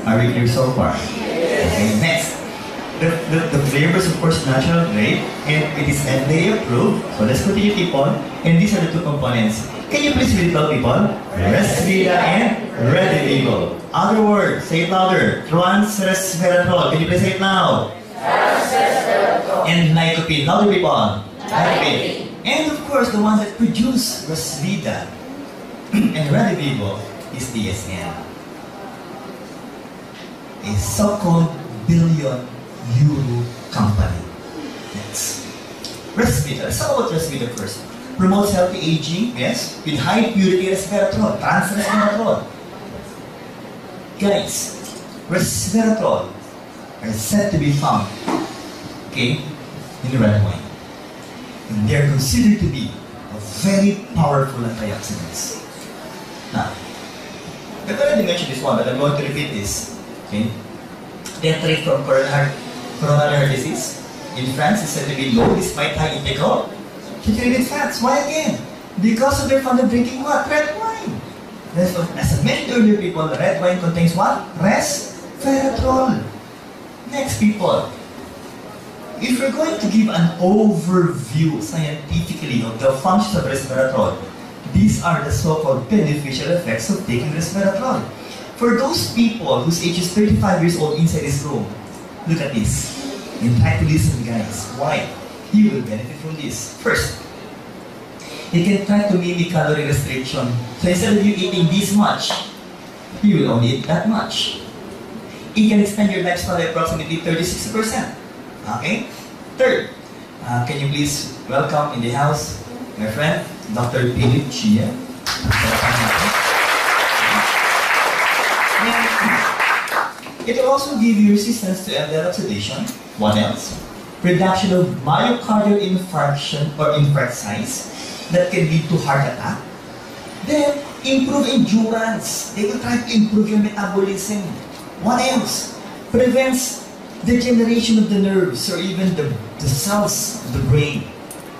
Are we clear so far? Okay, next. The flavor is of course natural grape and it is FDA approved. So let's continue people. And these are the two components. Can you please read it out, people? Resvita and Redivivo. Other word, say it louder. Trans-resveratrol. Can you please say it loud? Trans-resveratrol. And lycopene. Louder, people. Lycopene. And of course, the ones that produce Resvita and Redivivo is DSM. A so-called billion-euro company. Next. Resvita. Let's talk about Resvita first. Promotes healthy aging, yes, with high purity resveratrol, trans-resveratrol. Guys, resveratrol are said to be found, okay, in the red wine. And they are considered to be a very powerful antioxidants. Now, I've already mentioned this one, but I'm going to repeat this. Okay? Death rate from coronary heart disease in France is said to be low despite high intake of saturated fats. Why again? Because of their fond of drinking what? Red wine. As I mentioned earlier, people, red wine contains what? Resveratrol. Next, people, if we're going to give an overview scientifically of the functions of resveratrol, these are the so-called beneficial effects of taking resveratrol. For those people whose age is 35 years old inside this room, look at this and try to listen, guys. Why? You will benefit from this. First, you can try to mimic calorie restriction. So instead of you eating this much, you will only eat that much. It can extend your lifespan by approximately 36%. Okay? Third, can you please welcome in the house my friend, Dr. Philip Chia. It will also give you resistance to LDL oxidation. What else? Reduction of myocardial infarction or infarct size that can lead to heart attack. Then, improve endurance. They will try to improve your metabolism. What else? Prevents degeneration of the nerves or even the cells of the brain.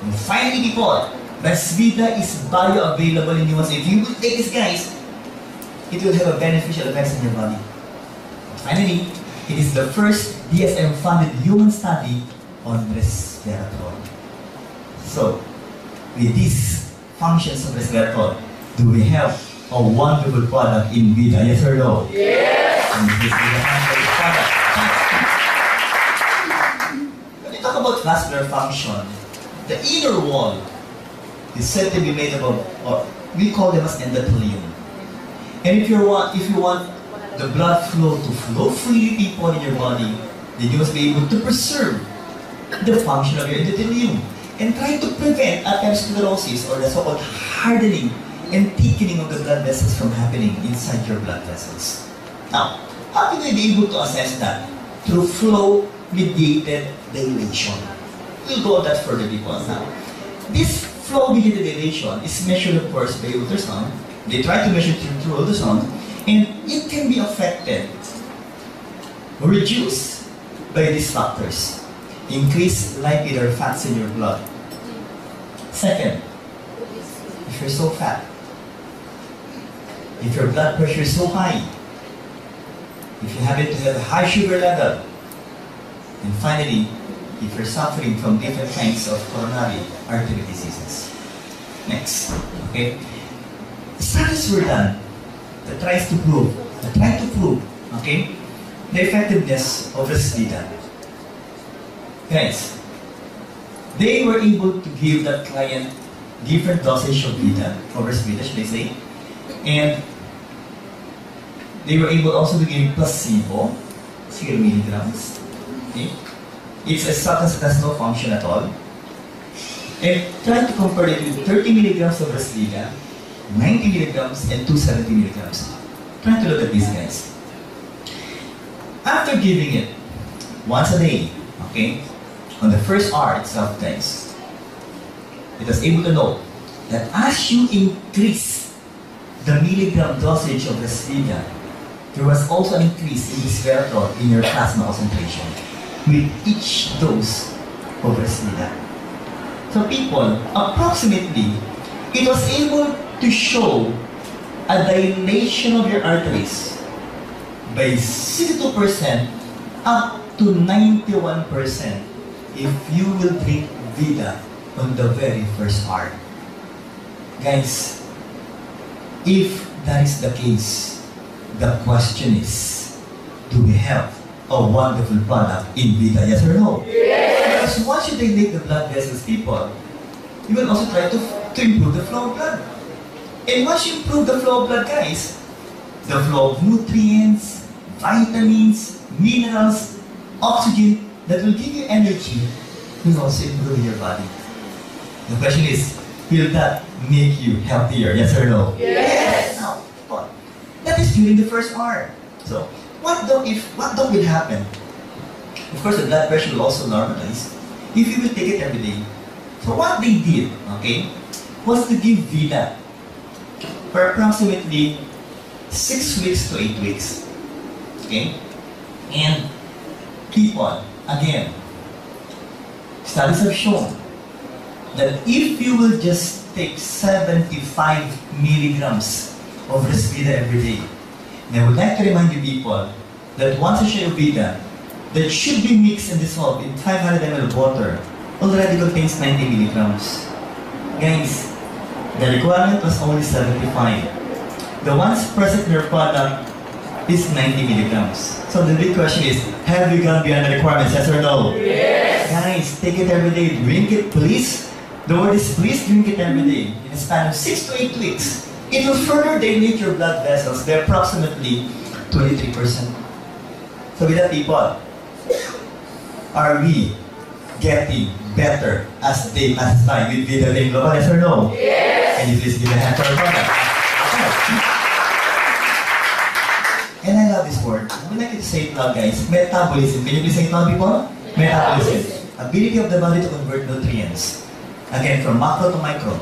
And finally, people, Resvita is bioavailable in humans. If you will take this, guys, it will have a beneficial effects in your body. Finally, it is the first DSM-funded human study on resveratrol. So, with these functions of resveratrol, do we have a wonderful product in Vita? Yes or no? Yes! And this is the wonderful product. When we talk about vascular function, the inner wall is said to be made up of, or we call them as endothelium. And if you want the blood flow to flow freely, people, in your body, then you must be able to preserve the function of your endothelium and try to prevent atherosclerosis, or the so-called hardening and thickening of the blood vessels from happening inside your blood vessels. Now, how can we be able to assess that? Through flow-mediated dilation. We'll go on that further, people. Now, this flow-mediated dilation is measured, of course, by ultrasound. They try to measure through ultrasound, and it can be affected or reduced by these factors. Increased lipid or fats in your blood. Second, if you're so fat, if your blood pressure is so high, if you happen to have a high sugar level, and finally, if you're suffering from different kinds of coronary artery diseases. Next, okay? Studies were done that try to prove, okay, the effectiveness of Resvita. Guys, they were able to give that client different dosage of Vita, or Resvita, should I say, and they were able also to give placebo, 0 milligrams. Okay? It's a substance that has no function at all. And try to compare it with 30 milligrams of Resvita, 90 milligrams, and 270 milligrams. Try to look at these guys. After giving it once a day, okay, on the first hour itself, guys, it was able to know that as you increase the milligram dosage of Resvita, there was also an increase in resveratrol in your plasma concentration with each dose of Resvita. So people, approximately, it was able to show a dilation of your arteries by 62% up to 91% if you will drink Vita on the very first hour. Guys, if that is the case, the question is, do we have a wonderful product in Vita, yes or no? Yes! Because once you dilate the blood vessels, people, you will also try to improve the flow of blood. And once you improve the flow of blood, guys, the flow of nutrients, vitamins, minerals, oxygen that will give you energy will also improve your body. The question is, will that make you healthier, yes or no? Yes! Now, but that is during the first hour. So, what will happen? Of course, the blood pressure will also normalize if you will take it every day. So what they did, okay, was to give Vita for approximately 6 weeks to 8 weeks. Okay? And people, again, studies have shown that if you will just take 75 milligrams of Resvita every day, and I would like to remind you people that once a share of Vita that should be mixed and dissolved in 500 ml of water already contains 90 milligrams. Guys, the requirement was only 75. The ones present in your product is 90 milligrams. So the big question is, have you gone beyond the requirements, yes or no? Yes! Guys, take it every day. Drink it, please. The word is please drink it every day. In a span of 6 to 8 weeks, it will further dilate your blood vessels by approximately 23%. So with that, people, are we getting better as day passes by with Vita Global, yes or no? Yes! Can you please give a hand for our product? And I love this word. I would like you to say it loud, guys. Metabolism. Can you please say it loud, people? Metabolism. Ability of the body to convert nutrients. Again, from macro to micro.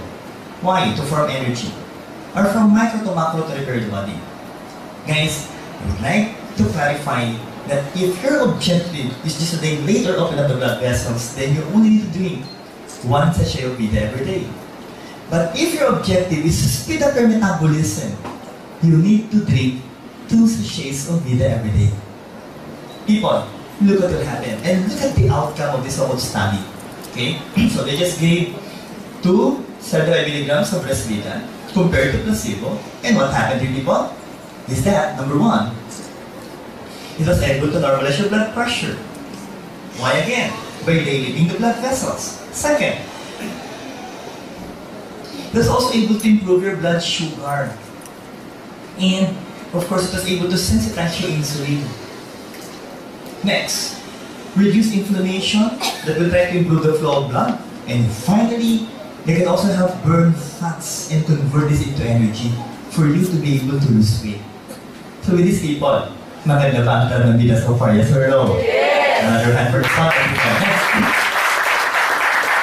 Why? To form energy. Or from micro to macro to repair the body. Guys, I would like to clarify that if your objective is just to dilate or open up the blood vessels, then you only need to drink 1 sachet of Vita every day. But if your objective is to speed up your metabolism, you need to drink 2 sachets of Vita every day. People, look what will happen. And look at the outcome of this whole study. Okay? So they just gave 275 milligrams of Resvita compared to placebo. And what happened to people? Is that, number 1, it was able to normalize your blood pressure. Why again? By dilating the blood vessels. Second, it was also able to improve your blood sugar. And, of course, it was able to sensitize your insulin. Next, reduce inflammation that will try to improve the flow of blood. And finally, they can also help burn fats and convert this into energy for you to be able to lose weight. So with these people, maganda ba ang term ng Vita so far? Yes or no? Yes! Another hand for the spot.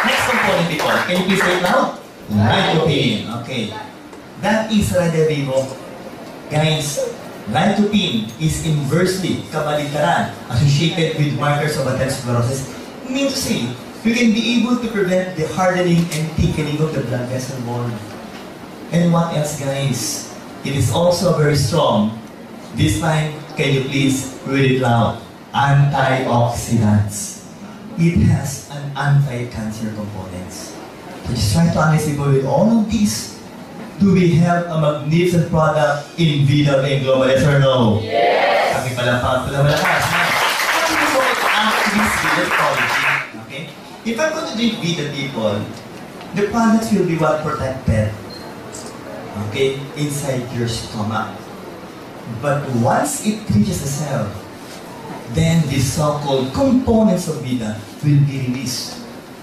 Next component, people. Can you please say it now? Lycopene. Okay. That is Radivivo. Guys, lycopene is inversely, kabaligtaran, associated with markers of atherosclerosis. Meaning to say, you can be able to prevent the hardening and thickening of the blood vessel wall. And what else, guys? It is also very strong. This time, can you please read it loud? Antioxidants. It has an anti-cancer components. So just try to analyze people with all of these. Do we have a magnificent product in Vida and Global? Yes or no? Yes! Kami palampang malakas. What do you call it? Activist Vida quality. Okay? If I'm going to drink Vida, people, the products will be well protected. Okay? Inside your stomach. But once it reaches the cell, then the so-called components of Vida will be released.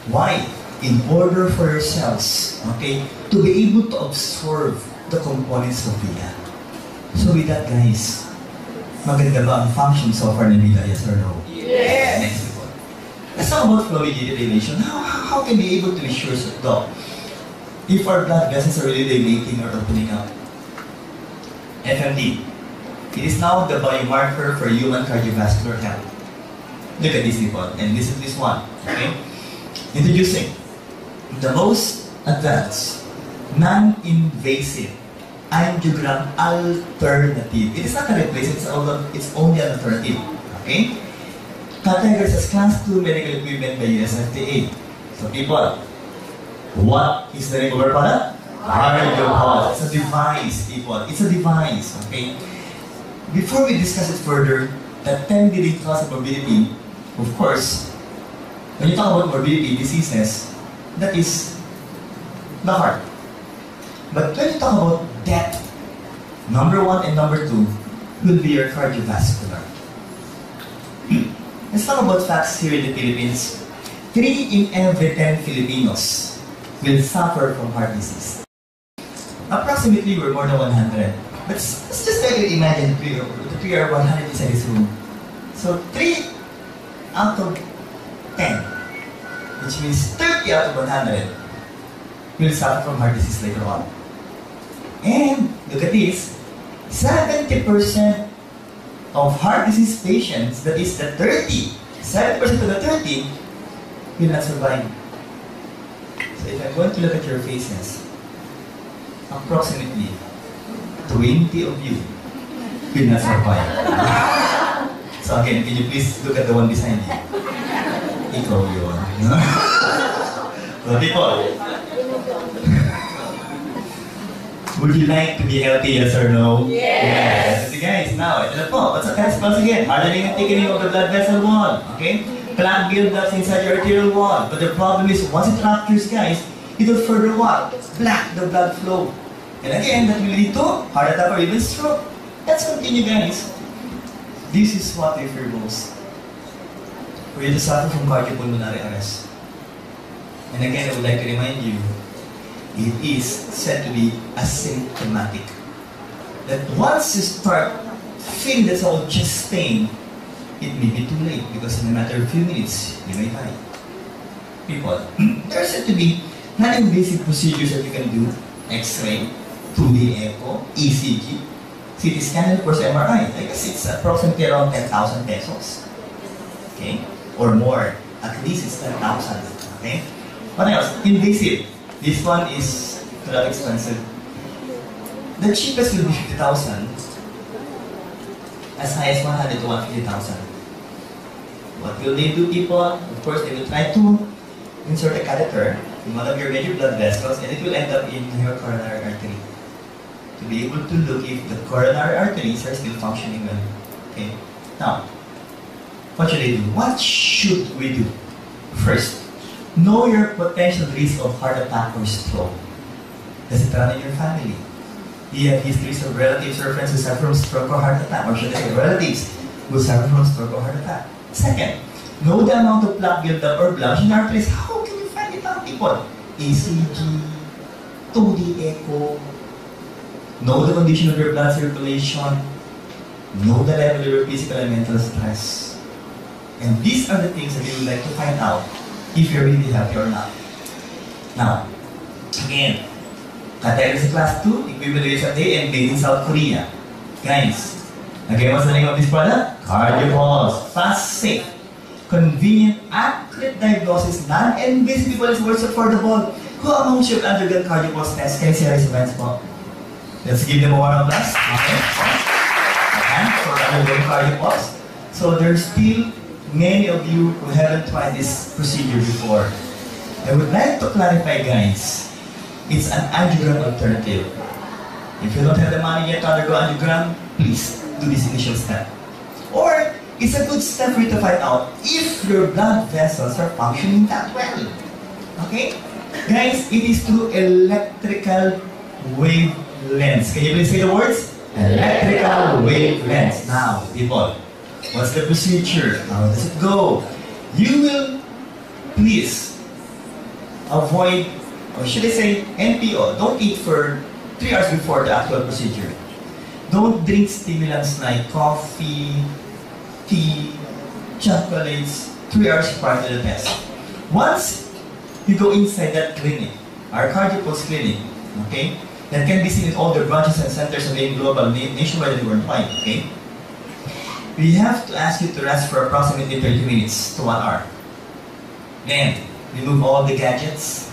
Why? In order for your cells, okay, to be able to absorb the components of Vida. So with that, guys, maganda ba ang function so far ng Vida? Yes or no? Yes! Next one. Let's talk about fluid dilation. How can we be able to be sure that if our blood vessels are really dilating or opening up? FMD. It is now the biomarker for human cardiovascular health. Look at this, people, and listen to this one, okay? Introducing the most advanced, non-invasive angiogram alternative. It is not a replacement, it's only an alternative, okay? Categorized as Class 2 medical equipment by US FDA. So people, what is the name of our product? Cardiopulse. It's a device, people. It's a device, okay? Before we discuss it further, the 10 leading causes of morbidity, of course, when you talk about morbidity diseases, that is the heart. But when you talk about death, number 1 and number 2 will be your cardiovascular. Let's talk about facts here in the Philippines. 3 in every 10 Filipinos will suffer from heart disease. Approximately, we're more than 100. But let's just try to imagine the 3 are 100 inside this room. So 3 out of 10, which means 30 out of 100, will suffer from heart disease later on. And look at this, 70% of heart disease patients, that is the 70% of the 30, will not survive. So if I'm going to look at your faces, approximately 20 of you will not survive. So again, can you please look at the one beside you? Ikaw yun. So people, would you like to be healthy, yes or no? Yes! So guys, now, ito na po. What's the test? Once again, hardening and thickening of the blood vessel wall. Okay? Plaque buildups inside your arterial wall. But the problem is, once it ruptures, guys, it will further what? Block the blood flow. And again, that will lead to heart attack or even stroke. Let's continue, guys. This is what we fear most. For you to suffer from cardiopulmonary arrest. And again, I would like to remind you, it is said to be asymptomatic. That once you start feeling that whole chest pain, it may be too late because in a matter of few minutes, you may die. People, there are said to be non-invasive procedures that you can do. X-ray, 2D echo, ECG, CT scan, and of course MRI. I guess it's approximately around 10,000 pesos. Okay? Or more. At least it's 10,000. Okay? What else? Invasive. This one is not expensive. The cheapest will be 50,000. As high as 100 to 150,000. What will they do, people? Of course, they will try to insert a catheter in one of your major blood vessels and it will end up in your coronary artery. To be able to look if the coronary arteries are still functioning well. Okay? Now, what should they do? What should we do? First, know your potential risk of heart attack or stroke. Does it run in your family? Do you have histories of relatives or friends who suffer from stroke or heart attack? Or should I say relatives who suffer from stroke or heart attack? Second, know the amount of plaque buildup or blood in our place. How can you find it out, people? ECG, 2D echo, know the condition of your blood circulation, know the level of your physical and mental stress. And these are the things that you would like to find out if you're really healthy or not. Now, again, category is class 2, equivalent is FDA and made in South Korea. Guys, again, what's the name of this product? Cardiopulse. Fast, safe, convenient, accurate diagnosis, non-invasive, people is worth affordable. Who amongst you have undergone cardio pulse test? Can you see raise hands po? Let's give them a warm applause. Okay. And for undergoing cardio pulse. So there's still many of you who haven't tried this procedure before. I would like to clarify, guys. It's an angiogram alternative. If you don't have the money yet to undergo angiogram, please do this initial step. Or it's a good step for you to find out if your blood vessels are functioning that well. Okay? Guys, it is through electrical wavelengths. Can you please say the words? Electrical wavelengths. Now, people, what's the procedure? How does it go? You will please avoid, or should I say NPO, don't eat for 3 hours before the actual procedure. Don't drink stimulants like coffee, tea, chocolates 3 hours prior to the test. Once you go inside that clinic, our cardio pulse clinic, okay, that can be seen in all the branches and centers of the global, nationwide and worldwide, okay, we have to ask you to rest for approximately 30 minutes to 1 hour. Then, remove all the gadgets,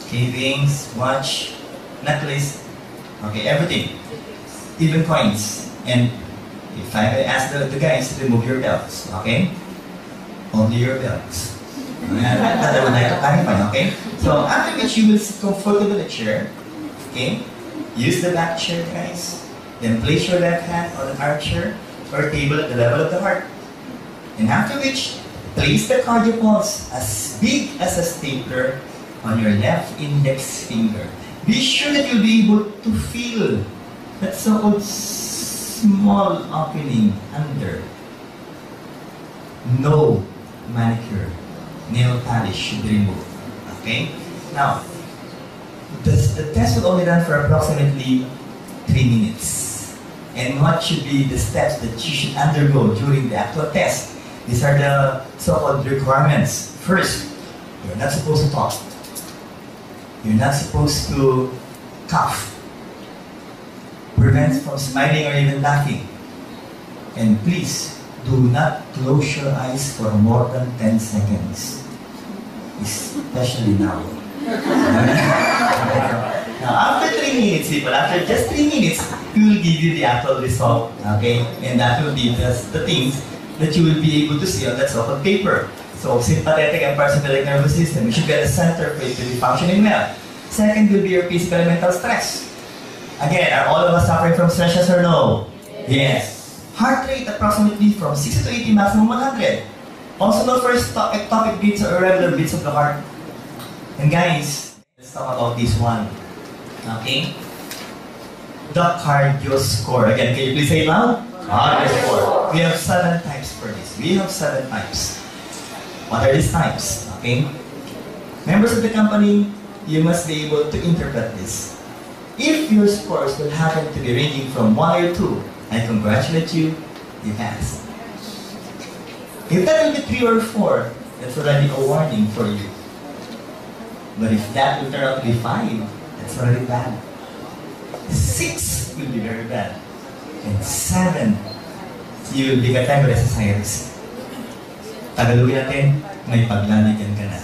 okay, rings, watch, necklace, okay, everything, even coins. And if I may ask the guys to remove your belts, okay, only your belts. That I would like to clarify, okay? So after which you will sit comfortable in a chair, okay? Use the back chair, guys. Then place your left hand on an armchair or table at the level of the heart. And after which, place the cardio pulse as big as a stapler on your left index finger. Be sure that you'll be able to feel that so-called small opening under. No manicure, nail polish should be removed. Okay? Now, the test will only run for approximately 3 minutes. And what should be the steps that you should undergo during the actual test? These are the so-called requirements. First, you're not supposed to talk. You're not supposed to cough. Prevent from smiling or even laughing. And please, do not close your eyes for more than 10 seconds. Especially now. Now, after 3 minutes, people, after just 3 minutes, we will give you the actual result. Okay? And that will be the things that you will be able to see on that so-called paper. So, sympathetic and parasympathetic nervous system, you should get a center for it to be functioning well. Second will be your physical and mental stress. Again, are all of us suffering from stress, yes or no? Yes. Heart rate approximately from 60 to 80, maximum 100. Also known for ectopic beats or irregular beats of the heart. And guys, let's talk about this one. Okay? The cardio score. Again, can you please say it loud? Cardio score. We have 7 types for this. We have 7 types. What are these types? Okay? Members of the company, you must be able to interpret this. If your scores will happen to be ranging from 1 or 2, I congratulate you, you passed. If that will be 3 or 4, that's already a warning for you. But if that will turn out to be 5, that's already bad. 6 will be very bad. And 7, you will be categorized as high risk. Tagalogin natin, may paglalikan ka na.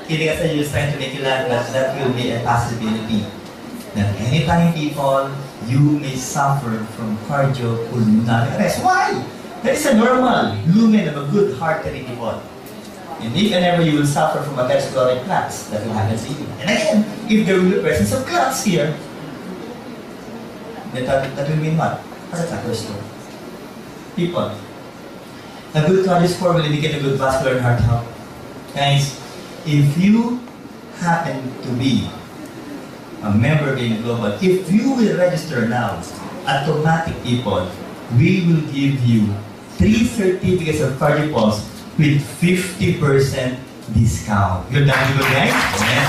Kidding aside, you're trying to make you laugh, that will be a possibility. That anytime, people, you may suffer from cardiopulmonary arrest. Why? That is a normal lumen of a good heart rate, people. And if and ever you will suffer from atherosclerotic clots, that will happen to you. And again, if there will be presence of clots here, that will mean what? Heart attack or stroke. People, a good cardio score will indicate a good vascular and heart health. Guys, if you happen to be a member in Global, if you will register now, automatic, people, we will give you 3 certificates of cardio pulse with 50% discount. You're done with it, guys? Yeah.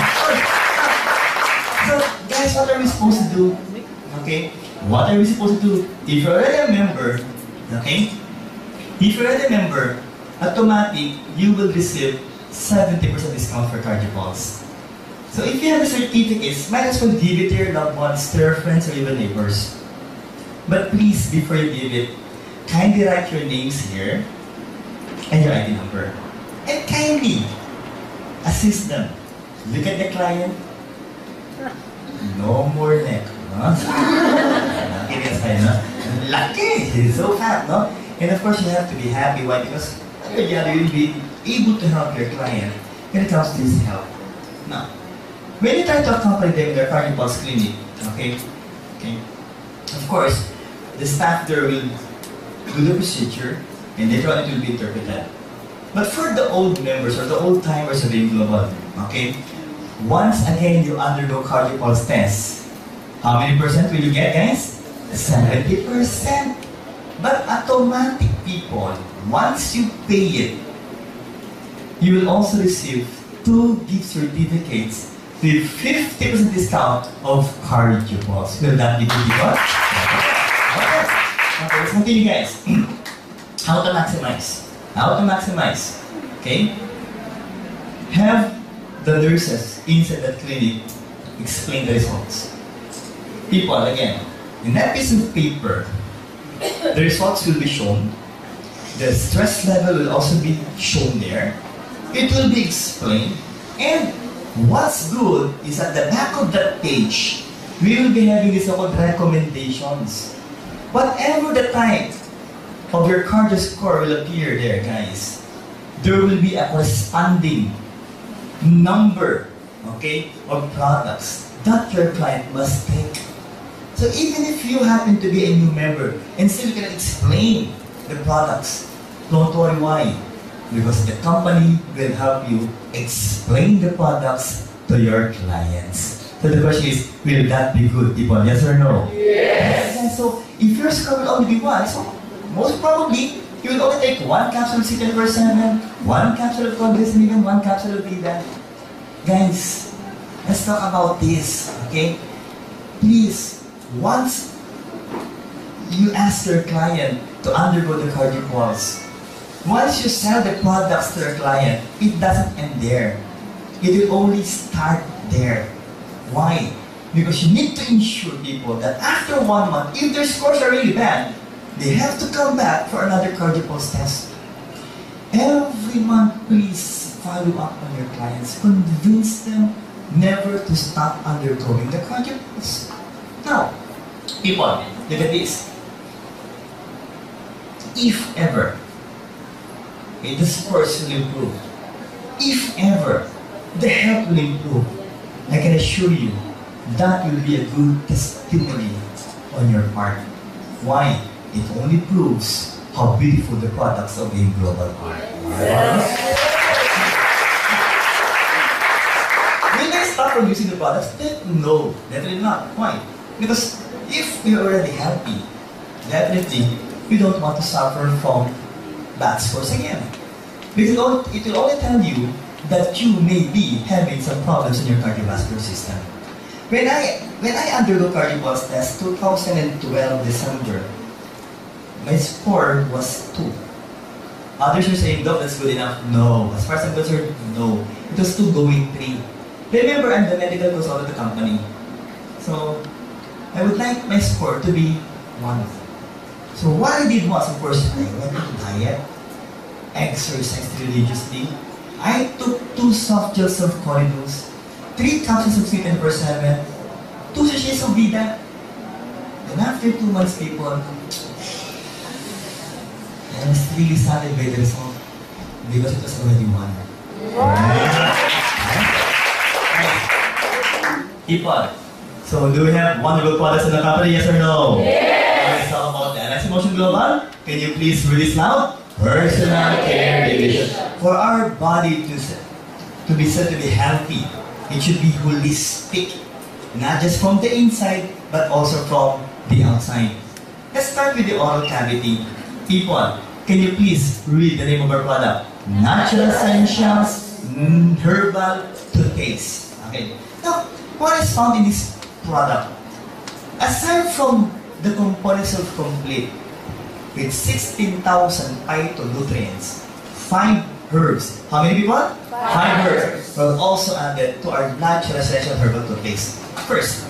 So, guys, what are we supposed to do? Okay? What are we supposed to do? If you're already a member, okay? If you're already a member, automatic, you will receive 70% discount for cardio pulse. So if you have the certificates, might as well give it to your loved ones, to your friends, or even neighbors. But please, before you give it, kindly write your names here and your ID number. And kindly assist them Look at the client. No more neck. No? Lucky! He's so fat, no? And of course, you have to be happy. Why? Because you will be able to help your client when it comes to this help. Now, when you try to accompany them in their cardio pulse clinic, okay, of course, the staff there will do the procedure and later on it will be interpreted. But for the old members or the old timers of the Global, okay, once again you undergo cardio pulse test, how many percent will you get, guys? 70%. But automatic people, once you pay it, you will also receive 2 gift certificates with 50% discount of cardio pulse. Will that be good, people? Okay, let's continue, guys. How to maximize? How to maximize? Okay? Have the nurses inside that clinic explain the results. People, again, in that piece of paper, the results will be shown. The stress level will also be shown there. It will be explained. And what's good is at the back of that page, we will be having these so-called recommendations. Whatever the type of your cardio score will appear there, guys, there will be a corresponding number, okay, of products that your client must take. So even if you happen to be a new member and still can explain the products, don't worry why. Because the company will help you explain the products to your clients. So the question is, will that be good, people? Yes or no? Yes. And so if your score will only be 1, so most probably you will only take 1 capsule of CTN-7, 1 capsule of Codris, and even 1 capsule of Vida. Guys, let's talk about this, okay? Please, once you ask your client to undergo the cardio pulse, once you sell the products to your client, it doesn't end there. It will only start there. Why? Because you need to ensure people that after 1 month, if their scores are really bad, they have to come back for another cardio pulse test. Every month, please follow up on your clients. Convince them never to stop undergoing the cardio pulse. Now, people, look at this. If ever, okay, the scores will improve. If ever, the health will improve. I can assure you, that will be a good testimony on your part. Why? It only proves how beautiful the products of the Global are. Will they stop from using the products? No, definitely not. Why? Because if we're already happy, definitely we don't want to suffer from bad scores again. Because it will only tell you that you may be having some problems in your cardiovascular system. When I undergo cardio pulse test 2012 December, my score was 2. Others are saying, Doc, that's good enough. No. As far as I'm concerned, no. It was 2 going 3. Remember, I'm the medical consultant of the company. So, I would like my score to be 1. So what I did was, of course, I went to diet, exercised religiously. I took 2 soft gels of Corridus, 3 capsules of CTN-7, 2 sachets of Vida. And after 2 months, people, I was really saddened by the result because it was already 1. People, so do we have wonderful products in the company, yes or no? Yes! Let's talk about the LS Motion Global. Can you please release loud? Personal Care Division. For our body to be said to be healthy, it should be holistic. Not just from the inside, but also from the outside. Let's start with the oral cavity. People, can you please read the name of our product? Natural Essentials Herbal Toothpaste. Okay. Now, what is found in this product? Aside from the components of complete, with 16,000 phytonutrients, 5 herbs. How many people? 5 herbs were also added to our natural essential herbal toothpaste. First,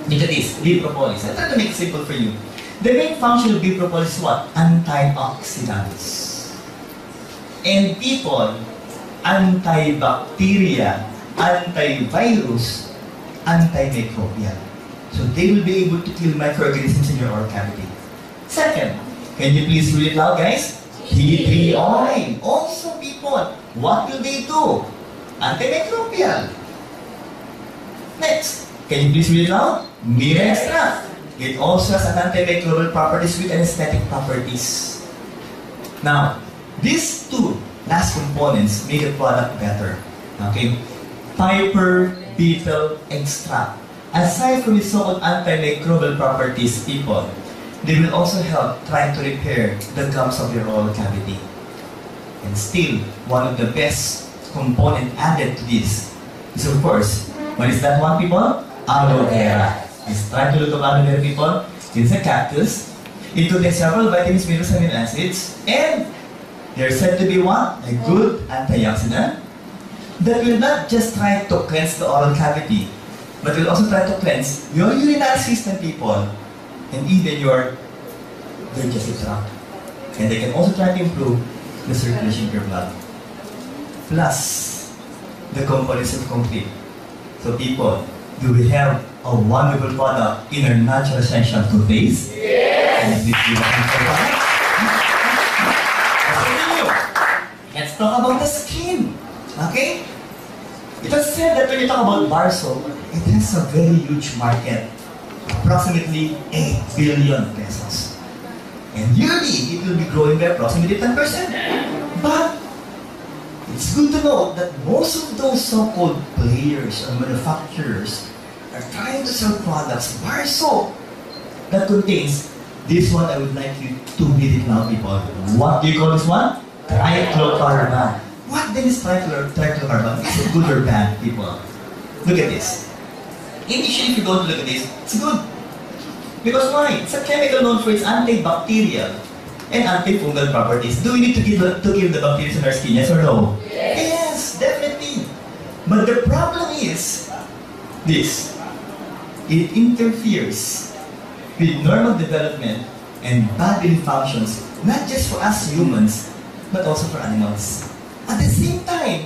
look at this, bee propolis. I try to make it simple for you. The main function of bee propolis is what? Antioxidants. And people, antibacteria antivirus, antimicrobial. So they will be able to kill microorganisms in your oral cavity. Second, can you please read it loud, guys? Tea tree oil. Also, people, what will they do? Antimicrobial. Next, can you please read it loud? Mirror extract. It also has an antimicrobial properties with anesthetic properties. Now, these two last components make the product better. Okay? Piper beetle extract. Aside from its so-called antimicrobial properties, people, they will also help trying to repair the gums of your oral cavity. And still, one of the best component added to this is, of course, what is that one, people? Aloe vera. It's trying to look at aloe vera, people. It's a cactus. It contains several vitamins, minerals, and amino acids, and they're said to be what? A good antioxidant that will not just try to cleanse the oral cavity, but will also try to cleanse your urinary system, people, and even your digestive tract. And they can also try to improve the circulation of your blood. Plus, the components are complete. So people, do we have a wonderful product in our natural essential toothpaste? Yes! And this is let's talk about the skin. Okay? It was said that when you talk about bar soap, it has a very huge market. Approximately 8 billion pesos. And yearly, it will be growing by approximately 10%. But it's good to know that most of those so-called players or manufacturers are trying to sell products, bar soap, that contains this one. I would like you to read it now, people. What do you call this one? Trichlocarbon. What then is trichlocarbon? Is it good or bad, people? Look at this. Initially, if you go to look at this, it's good. Because why? It's a chemical known for its antibacterial and antifungal properties. Do we need to kill the bacteria in our skin? Yes or no? Yes, definitely. But the problem is this. It interferes with normal development and bodily functions, not just for us humans, but also for animals. At the same time,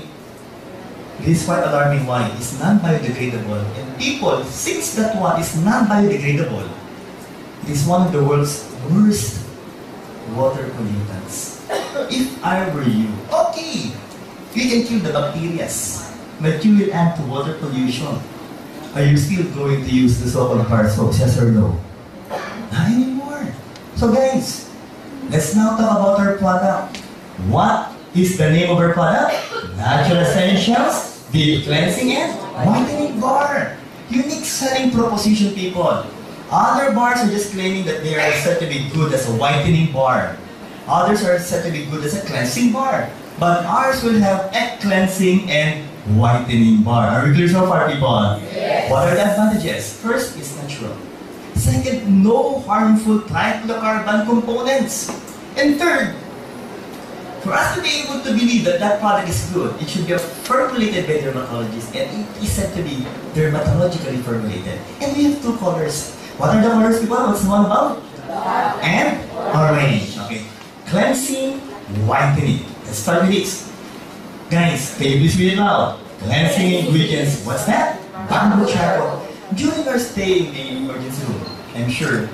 this is quite alarming. Why? It's non-biodegradable. And people, since that one is non-biodegradable, it is one of the world's worst water pollutants. If I were you, okay, you can kill the bacteria, but you will add to water pollution. Are you still going to use the so-called bar soap? Yes or no? Not anymore. So guys, let's now talk about our product. What is the name of our product? Natural Essentials Deep Cleansing and Whitening Bar. Unique selling proposition, people. Other bars are just claiming that they are said to be good as a whitening bar. Others are said to be good as a cleansing bar. But ours will have a cleansing and whitening bar. Are we clear so far, people? Yes. What are the advantages? First, it's natural. Second, no harmful trichlocarbon components. And third, for us to be able to believe that that product is good, it should be formulated by dermatologists, and it is said to be dermatologically formulated. And we have two colors. What are the colors, people? What's the one about? And orange. Okay. Cleansing, whitening. Let's start with this. Guys, can you please read it out? Cleansing ingredients. What's that? Bamboo charcoal. During our stay in the emergency room, I'm sure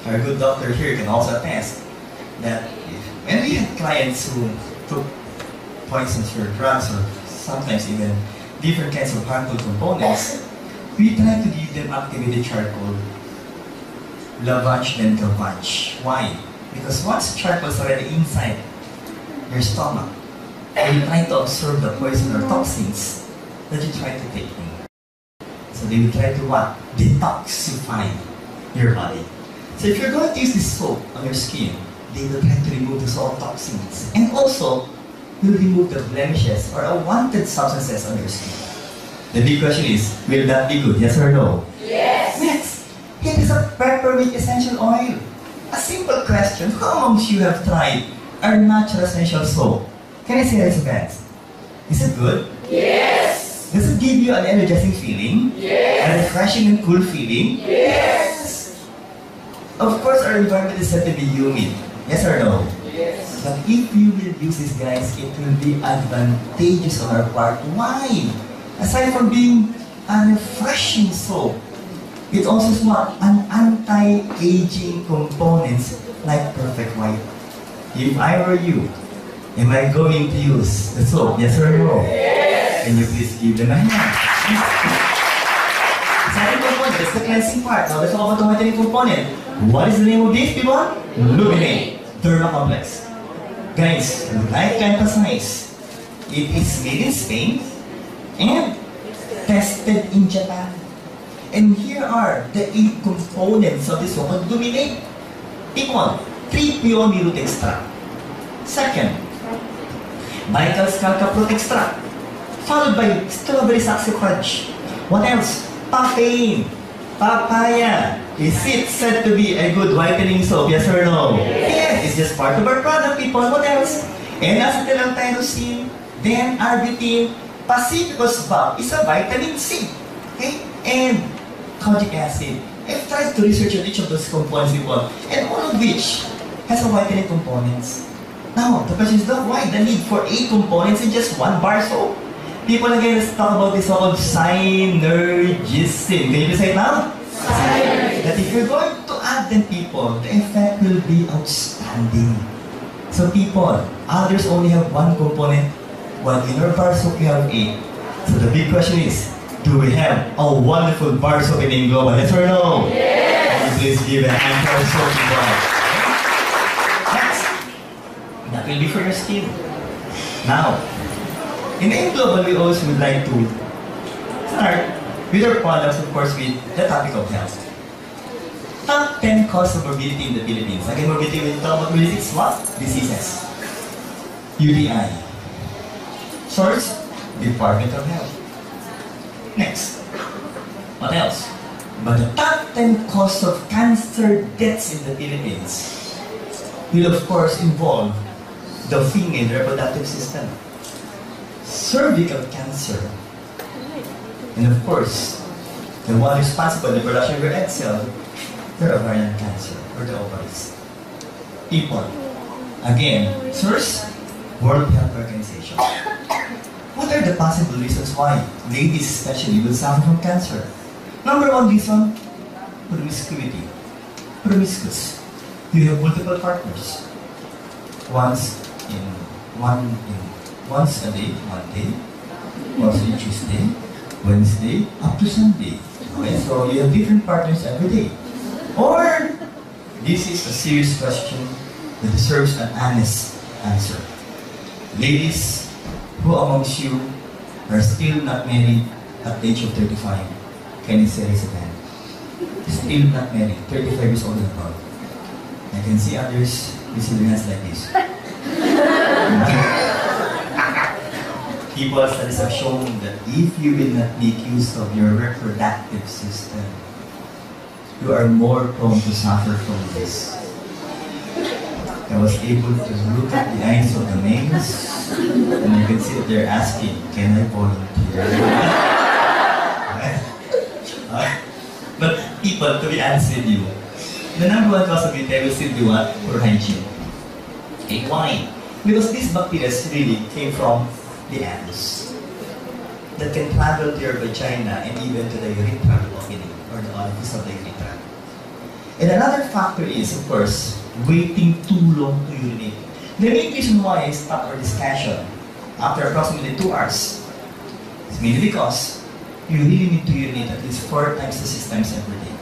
our good doctor here can also attest that when we had clients who took poisons or drugs or sometimes even different kinds of harmful components, we try to give them activated charcoal, lavage then gavage. Why? Because once charcoal is already inside your stomach, they will try to absorb the poison or toxins that you try to take in. So they will try to what? Detoxify your body. So if you're going to use this soap on your skin, they will try to remove the salt toxins. And also, will remove the blemishes or unwanted substances on your skin. The big question is, will that be good? Yes or no? Yes. Next, it is a peppermint essential oil. A simple question, how amongst you have tried our natural essential soap? Can I say that it's bad? Is it good? Yes. Does it give you an energizing feeling? Yes. A refreshing and cool feeling? Yes. Of course, our environment is said to be humid. Yes or no? Yes. But if you will use this, guys, it will be advantageous on our part. Why? aside from being a refreshing soap, it also has what? An anti-aging components like Perfect White. If I were you, am I going to use the soap? Yes or no? Yes. Can you please give them a hand? Second component, that's the cleansing part. Now let's talk about the whitening component. What is the name of this, people? Luminate Derma Complex. Guys, I would like to emphasize, it is made in Spain and tested in Japan. And here are the 8 components of this one. Luminate. Pick one. 3 pure root extract. Second, Vital Scalca Fruit extract. Followed by strawberry saxifrage. What else? Papain. Papaya. Is it said to be a good whitening soap? Yes or no? Yes. It's just part of our product, people. What else? N-acetyl-tyrosine, then arbutin, Pacificus valve is a vitamin C. Okay? And kojic acid. I've tried to research on each of those components, people, and all of which has a whitening components. Now, the question is, why the need for 8 components in just one bar soap? People, again, let's talk about this so-called synergism. Can you say it now? Synergism. That if you're going to add them, people, the effect will be outstanding. So people, others only have 1 component, while in our bar soap we have 8. So the big question is, do we have a wonderful bar soap in Global? Yes or no? Yes. Please give a hand for our soap, people. Next, that will be for your skin. Now, in Global, we also would like to start with our products, of course, with the topic of health. Top 10 causes of morbidity in the Philippines. Again, morbidity, when we talk about morbidity, it's what? Diseases. UTI. Source, Department of Health. Next. What else? But the top 10 causes of cancer deaths in the Philippines will, of course, involve the female reproductive system, cervical cancer, and of course, the one responsible for the production of your egg cell, the ovarian cancer, or the ovaries. People, again, source, World Health Organization. What are the possible reasons why ladies especially will suffer from cancer? Number 1 reason, promiscuity. Promiscuous. You have multiple partners. Once a day, one day, also Tuesday, Wednesday, up to Sunday. Okay, so you have different partners every day. Or, this is a serious question that deserves an honest answer. Ladies, who amongst you are still not married at the age of 35? Can you say raise a hand? Still not married, 35 years old and above. I can see others with their hands like this. People studies have shown that if you will not make use of your reproductive system, you are more prone to suffer from this. I was able to look at the eyes of the males, and you can see that they're asking, can I volunteer? But people, to be honest with you, the number 1 cause of it will still be what? Poor hygiene. Okay, why? Because these bacteria really came from the anus that can travel to your vagina and even to the urethral opening or the orifice of the urethra. And another factor is, of course, waiting too long to urinate. The main reason why I stopped our discussion after approximately 2 hours is mainly because you really need to urinate at least 4 times to 6 times every day.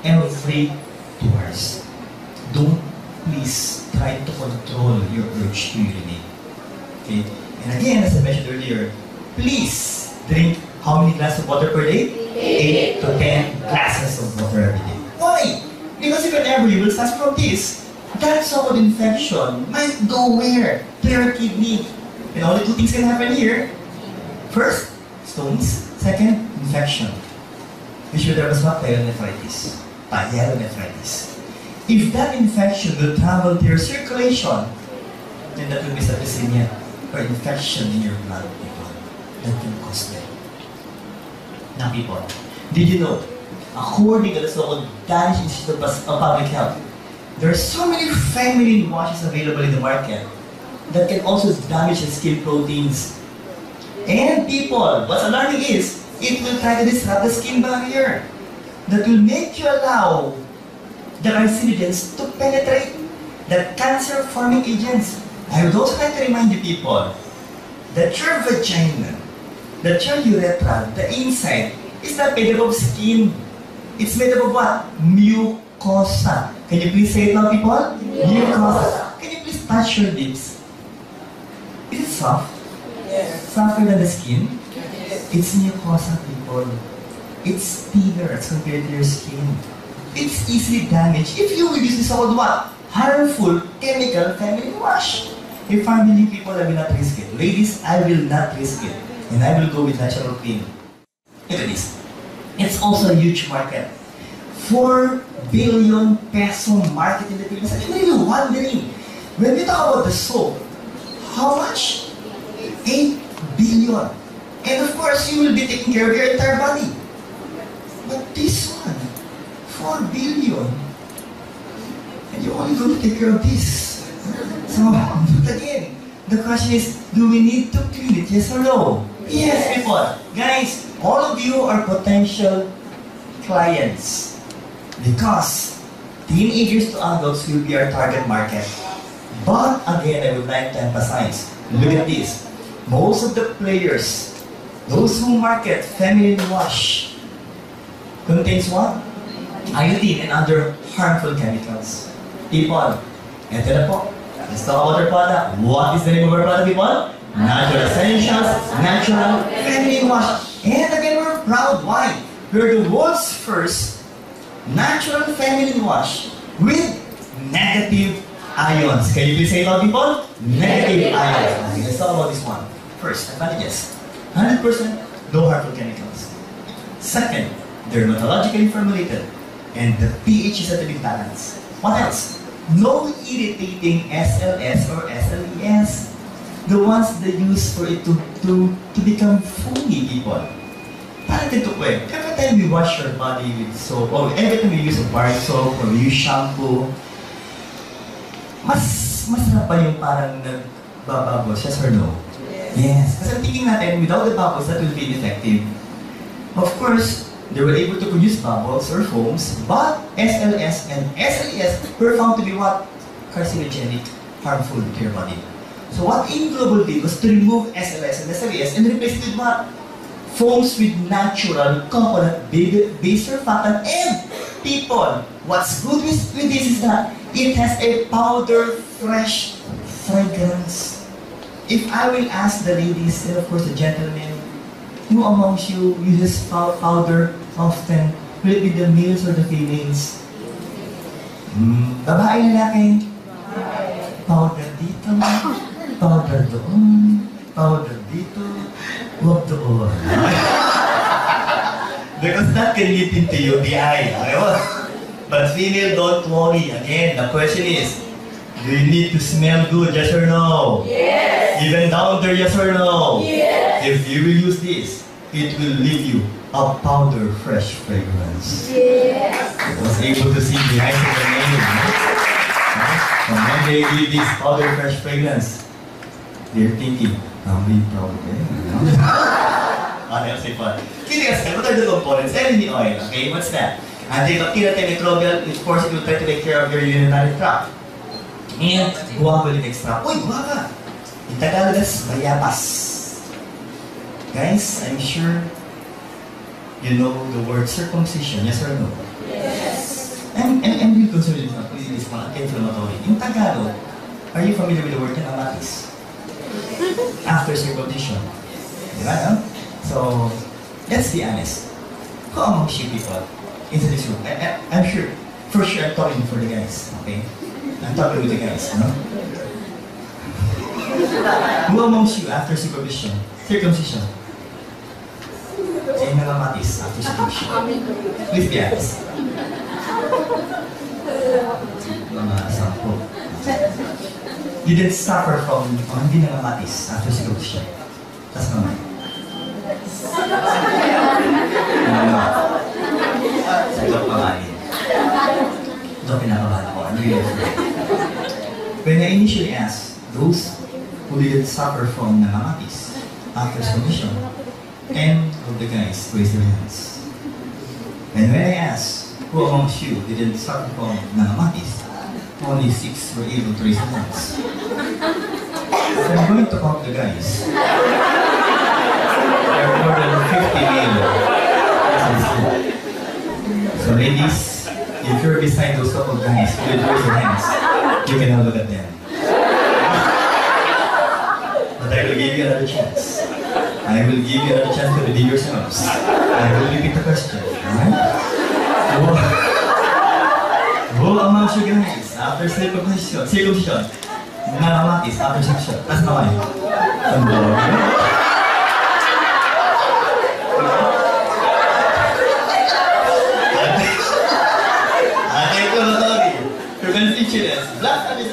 Every 2 hours. Don't please try to control your urge to urinate. Okay? And again, as I mentioned earlier, please drink how many glasses of water per day? 8 to 10 glasses of water every day. Why? Because if whenever you will suffer from this, that sort of infection might go where? To your kidney. And only 2 things can happen here. First, stones. Second, infection. Which will have what? Pyelonephritis. Pyelonephritis. If that infection will travel to your circulation, then that will be septicemia or infection in your blood, people. That can cause death. Now, people, did you know, according to the so-called Danish Institute of Public Health, there are so many feminine washes available in the market that can also damage the skin proteins. And people, what's alarming is, it will try to disrupt the skin barrier that will make you allow the carcinogens to penetrate the cancer-forming agents. I would also like to remind you people that your vagina, that your urethra, the inside, is not made up of skin. It's made up of what? Mucosa. Can you please say it now, people? Mucosa. Can you please touch your lips? Is it soft? Yes. Softer than the skin? It's mucosa, people. It's thinner as compared to your skin. It's easily damaged if you will use this called what? Harmful chemical family wash. If family people, I will not risk it. Ladies, I will not risk it. And I will go with natural clean. Look at this. It's also a huge market. 4 billion peso market in the Philippines. I'm really wondering, when we talk about the soap, how much? 8 billion. And of course, you will be taking care of your entire body. But this one, 4 billion. And you're only going to take care of this. So, again, the question is, do we need to clean it? Yes or no? Yes, people. Guys, all of you are potential clients. Because teenagers to adults will be our target market. But again, I would like to emphasize, look at this. Most of the players, those who market feminine wash, contains what? Iodine and other harmful chemicals. People, ito na po. Let's talk about our product. What is the name of our product, people? Natural Essentials, Natural Feminine Wash. And again, we're proud. Why? We're the world's first natural feminine wash with negative ions. Can you please say it out, people? Negative ions. Okay, let's talk about this one. First, advantages. 100% no harmful chemicals. Second, dermatologically formulated. And the pH is at a big balance. What else? No irritating SLS or SLES. The ones they use for it to become foamy, people. Parang dito po eh. Every time we wash your body with soap, or every time we use a bar soap, or we use shampoo, masarap pa yung parang nagbabubbles, yes or no? Yes. Kasi thinking natin, without the bubbles, that will be ineffective. Of course, they were able to produce bubbles or foams, but SLS and SLES were found to be what? Carcinogenic, harmful to your body. So what Global did was to remove SLS and SLES and replace it with what? Foams with natural coconut-based surfactant. And people, what's good with this is that it has a powder fresh fragrance. If I will ask the ladies and of course the gentlemen, who amongst you uses powder often? Will it be the males or the females? Babae, lalaki? Powder dito, powder doon, powder dito, huwag doon. Because that can lead into UTI. But female, don't worry. Again, the question is, do you need to smell good, yes or no? Yes. Even down there, yes or no? Yes. If you will use this, it will leave you a powder fresh fragrance. Yes. I was able to see behind the name. And when they give this powder fresh fragrance, they're thinking, I'm being proud of them. What else if what? What are the components? Energy oil, okay? What's that? Antimicrobial, of course, it will try to take care of your urinary tract. And guava extract. Uy, guava! In Tagalog, that's bayabas. Guys, I'm sure you know the word circumcision, yes or no? Yes. I'm really concerned with this one, anti-inflammatory. In Tagalog, are you familiar with the word kanamatis? After circumcision. Diba, no? So, let's be honest. Who amongst you people into this room? I'm sure, for sure I'm talking for the guys, okay? I'm talking with the guys, no? Who amongst you after circumcision? Say nanamatis after circumcision. Please be honest. Mga sampo. You didn't suffer from hindi nanamatis after circumcision. That's normal. Joke pa nga yun. Joke pinakabahan ako. Ano yun? When I initially asked those who didn't suffer from nanamatis, aqueous condition. 10 of the guys raised their hands. And when I asked, who amongst you didn't suffer from nanamatis, only 6 were able to raise their hands. So I'm going to count the guys. There are more than 50 male. So ladies, if you're beside those couple of guys who didn't raise their hands, you can have a look at them. But I will give you another chance. I will give you another chance to redeem yourselves. I will repeat the question. Alright? Who amongst you guys, after circumcision, nanamatis after circumcision? Taas na kayo. Ang dami. Prevention, black is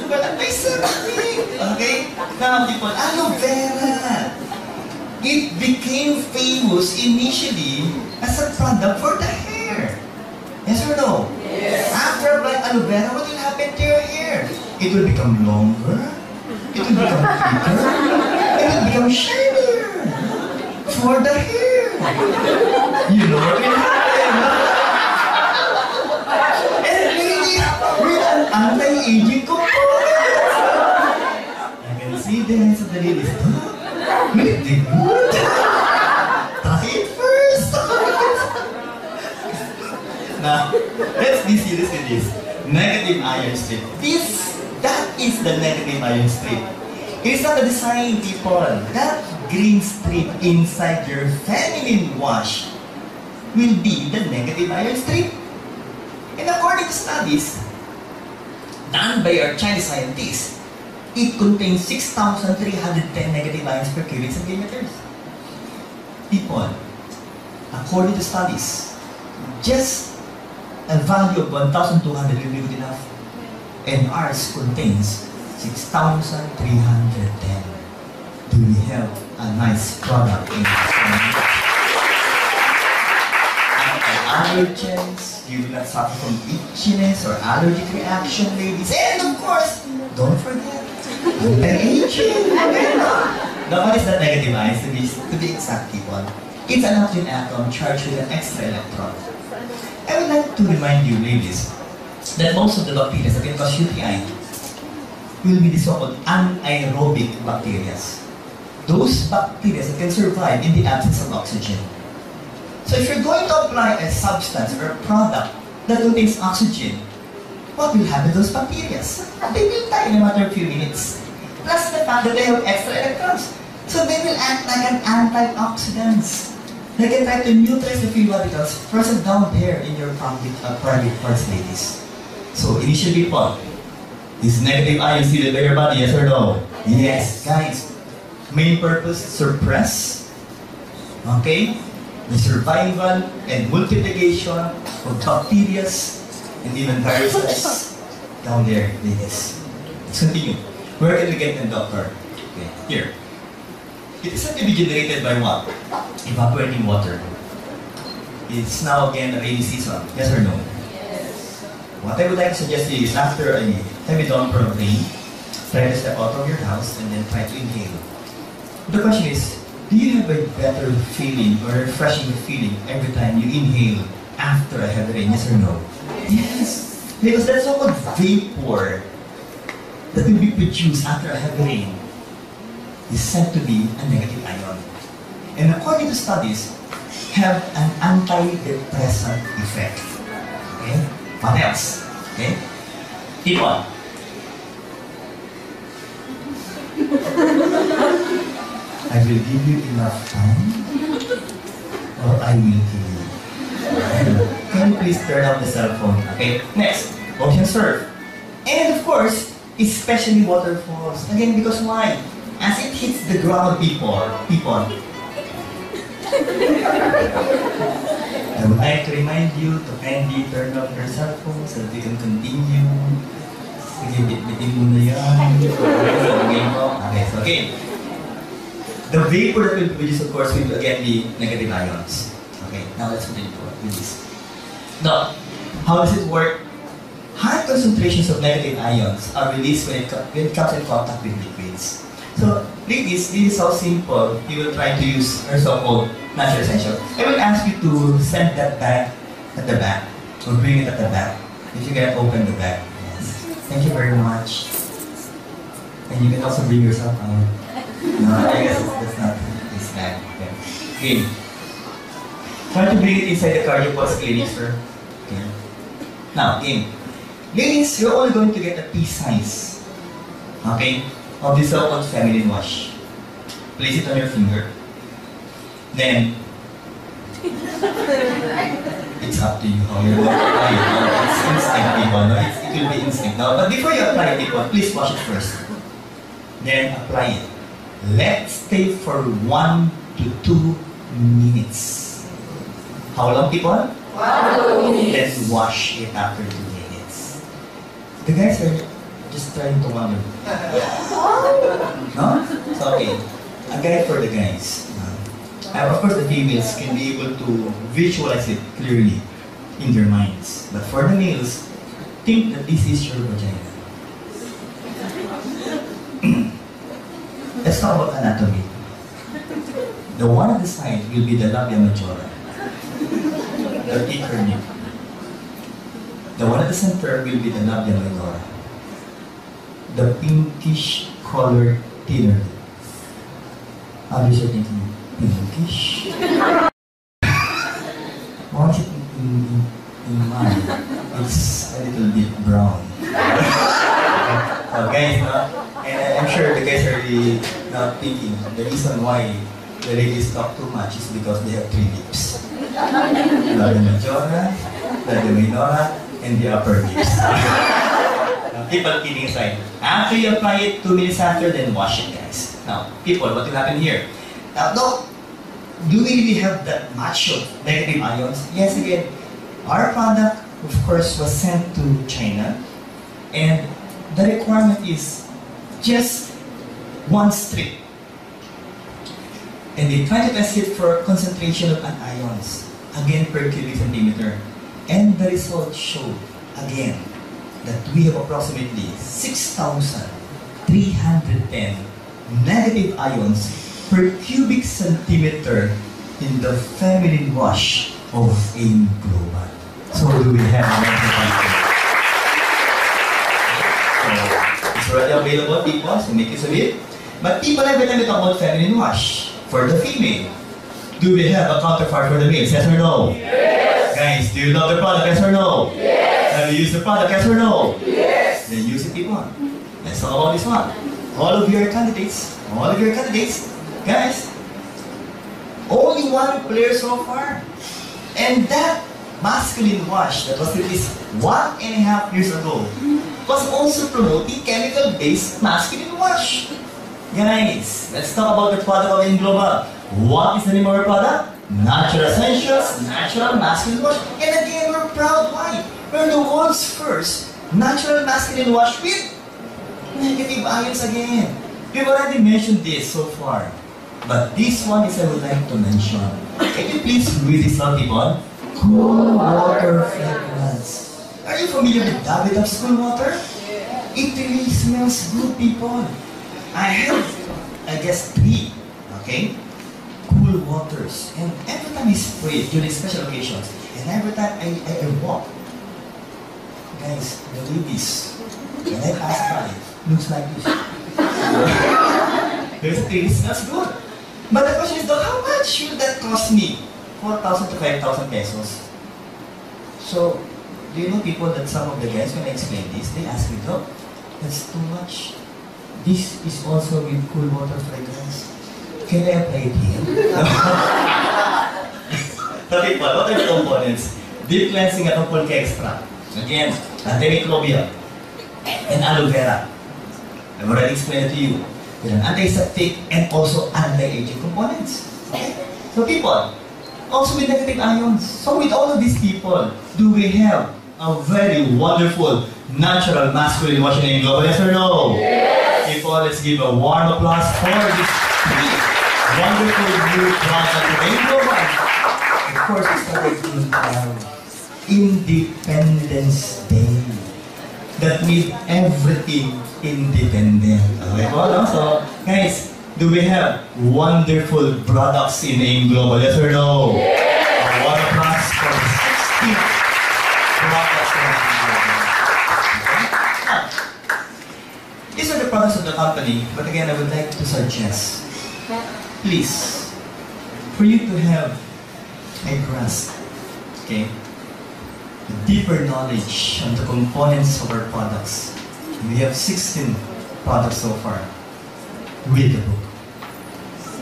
okay? Now, people, aloe vera. It became famous initially as a product for the hair. Yes or no? Yes. After applying aloe vera, what will happen to your hair? It will become longer. It will become thicker. It will become shinier for the hair. You know what will happen? With an anti-aging component. I can see the hands of the ladies. Really good. Try it first. Now, let's be serious with this. Negative iron strip. That is the negative iron strip. It's not a design, people. That green strip inside your feminine wash will be the negative iron strip. And according to studies done by our Chinese scientists, it contains 6,310 negative ions per cubic centimeters. People, according to studies, just a value of 1,200 will be good enough. And ours contains 6,310. Do we have a nice product in this? Allergens, you will not suffer from itchiness or allergic reaction, ladies. And of course, don't forget, anti-aging. Now, what is that negative ions to be exact, people? It's an oxygen atom charged with an extra electron. I would like to remind you, ladies, that most of the bacteria that can cause UTI will be the so-called anaerobic bacteria. Those bacteria that can survive in the absence of oxygen. So if you're going to apply a substance or a product that contains oxygen, what will happen to those bacteria? They will die in a matter of few minutes. Plus the fact that they have extra electrons. So they will act like an antioxidant. They can try to neutralize the free radicals present down there in your private parts, ladies. So initially, people, is negative ion seated by your body, yes or no? Yes, guys. Main purpose, suppress, okay, the survival and multiplication of bacteria and even viruses down there, ladies. Let's continue. Where can we get them, doctor? Okay, here. It is said to be generated by what? Evaporating water. It's now again a rainy season, yes or no? Yes. What I would like to suggest is after a heavy downpour of rain, try to step out of your house and then try to inhale. The question is, do you have a better feeling or refreshing feeling every time you inhale after a heavy rain, yes or no? Yes. Because that so-called vapor that will be produced after a heavy rain is said to be a negative ion. And according to studies, have an antidepressant effect. Okay? What else? Okay? Keep on. I will give you enough time or I will kill you. Can you please turn off the cell phone? Okay, next, ocean surf. And of course, especially waterfalls. Again, because why? As it hits the ground, people. I would like to remind you to kindly turn off your cell phone so that we can continue. Sige, bit-bitin mo na yan. Okay, so again. The vapor that will produce, of course, will again be negative ions. Okay, now let's continue with this. Now, how does it work? High concentrations of negative ions are released when it comes in contact with liquids. So, ladies, this is how simple you will try to use her so-called natural essential. I will ask you to send that bag at the back, or bring it at the back. If you can open the bag. Yes. Thank you very much. And you can also bring yourself out. No, I guess that's not this bag. Okay. Try to bring it inside the cardio pulse clinic, sir. Okay. Now, game. Ladies, you're only going to get a pea size. Okay? Of this so-called feminine wash. Place it on your finger. Then, it's up to you how you're going to apply it. No, it's instinct, people. No? It will be instinct. No? But before you apply it, people, please wash it first. Then apply it. Let's stay for 1 to 2 minutes. How long, people? 1 to 2 minutes. Let's wash it after 2 minutes. The guys are just trying to wonder. No? It's okay. A guide for the guys. And of course, the females can be able to visualize it clearly in their minds. But for the males, think that this is your vagina. Let's talk about anatomy. The one at the side will be the labia majora, the thicker nip. The one at the center will be the labia minora, the pinkish colored thinner. Obviously, you're thinking, pinkish? Watch it in mine. It's a little bit brown. Guys, no? And I'm sure the guys are really not thinking the reason why the ladies talk too much is because they have 3 lips. The majora, the minora, and the upper lips. People kidding aside. After you apply it, 2 minutes after, then wash it, guys. Now, people, what will happen here? Now, do we really have that much of negative ions? Yes, again, our product, of course, was sent to China, and the requirement is just 1 strip. And they try to test it for concentration of anions, again per cubic centimeter. And the results show, again, that we have approximately 6,310 negative ions per cubic centimeter in the feminine wash of L-Gluthathione. So do we have it's already available, people, so make use of it. But people, every time we talk about feminine wash, for the female, do we have a counterpart for the male? Yes or no? Yes. Guys, do you love the product? Yes or no? Yes. Have you used the product? Yes or no? Yes. Then use it, people. Let's talk about this one. All of your candidates, guys, only 1 player so far. And that masculine wash that was released 1.5 years ago was also promoting chemical-based masculine wash. Guys, let's talk about the product of L-Gluthathione. What is the name of our product? Natural Essentials, Natural Masculine Wash. And again, we're proud. Why? We're the world's first natural masculine wash with negative ions again. We've already mentioned this so far. But this one is I would like to mention. Can you please read this out, people? Cool water fragrance. Are you familiar with Davidoff's cool water? It really smells good, people. I have, I guess, 3, okay, cool waters. And every time I spray it during special occasions, and every time I walk, guys, the ladies, when I pass by, looks like this. It smells good. But the question is, though, how much should that cost me? 4,000 to 5,000 pesos. So, do you know, people, that some of the guys, when I explain this, they ask me, "Doc, that's too much. This is also with cool water fragrance. Can I apply it here?" Okay, what are the components? Deep cleansing at pulque extract. Again, antimicrobial and aloe vera. I've already explained it to you. There are antiseptic and also anti-aging components. Okay? So people, also with negative ions. So with all of these people, do we have a very wonderful natural masculine washing in global? Yes or no? Yes. People, let's give a warm applause for this wonderful new product in global. Of course, we started in Independence Day. that made everything independent. Okay po, no? So, guys, do we have wonderful products in AIM Global? Yes or no? Yes! Water products for 60 products in AIM Global. Okay? These are the products of the company, but again, I would like to suggest, please, for you to have a grasp, okay, a deeper knowledge on the components of our products. We have 16 products so far. Read the book.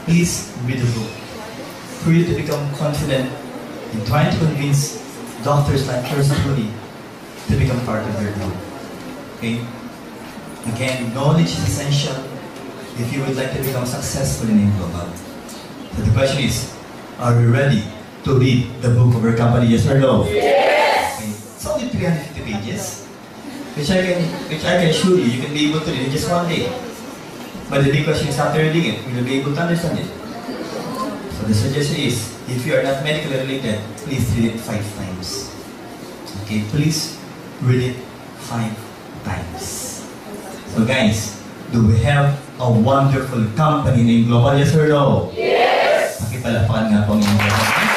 Please read the book. For you to become confident in trying to convince doctors like yours truly to become part of their group. Okay? Again, knowledge is essential if you would like to become successful in AIM Global. So the question is, are we ready to read the book of our company? Yes or no? Yes! Okay. It's only 350 pages, which I can assure you, you can be able to read in just one day. But the big question is, after reading it, will you be able to understand it? So the suggestion is, if you are not medically related, please read it 5 times. Okay, please read it 5 times. So guys, do we have a wonderful company in AIM Global? Yes or no? Yes! Pakipalapakan nga po ang inyong company.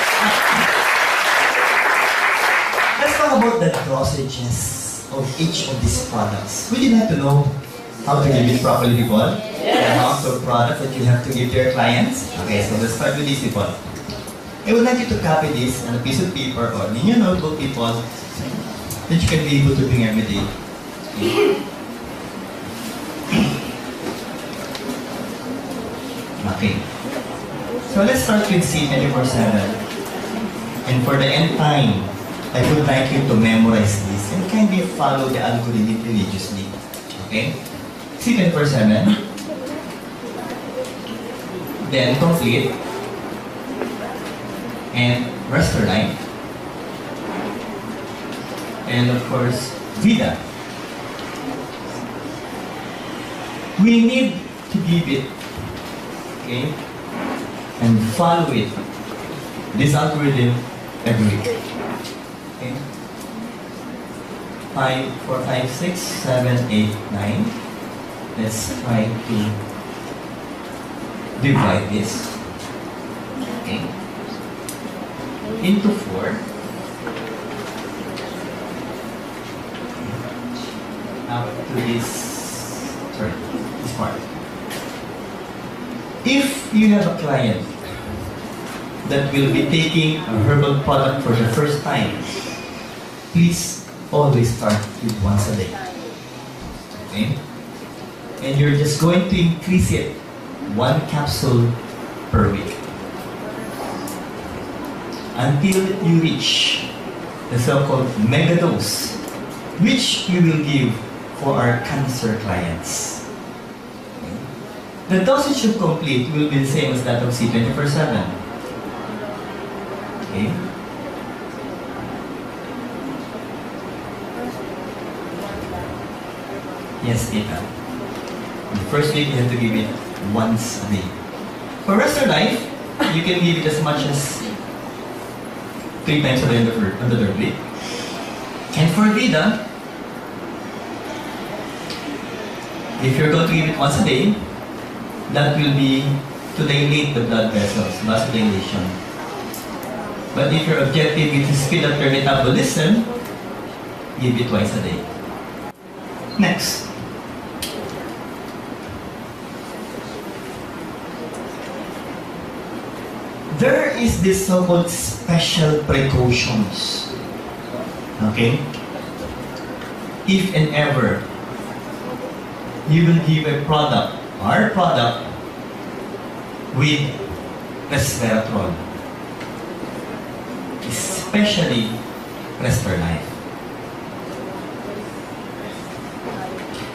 Let's talk about the dosages of each of these products. Would you like to know how to give it properly, people? The amount of product that you have to give to your clients? Okay, so let's start with these, people. I would like you to copy this on a piece of paper or in your notebook, people, that you can be able to bring every day. Okay. So let's start with C24/7. And for the end time, I would like you to memorize this and kindly follow the algorithm religiously. Okay? C24/7. Then complete. And restore life. And of course, Vida. We need to give it, okay, and follow it, this algorithm, every week. Okay? 5, 4, 5, 6, 7, 8, 9. Let's try to divide this, okay, into 4. Up to this, sorry, this part. If you have a client that will be taking a herbal product for the first time, please always start with once a day. Okay? And you're just going to increase it 1 capsule per week until you reach the so-called mega dose, which we will give for our cancer clients. The dosage of complete will be the same as that of C24/7. Okay? Yes, Tita. The first week you have to give it once a day. For rest of life, you can give it as much as 3 times a day on the third week. And for Vida, if you're going to give it once a day, that will be to dilate the blood vessels, vasodilation. But if your objective is to speed up your metabolism, give it twice a day. Next. There is this so-called special precautions. Okay? If and ever you will give a product, our product, with resveratrol, especially Restore Life.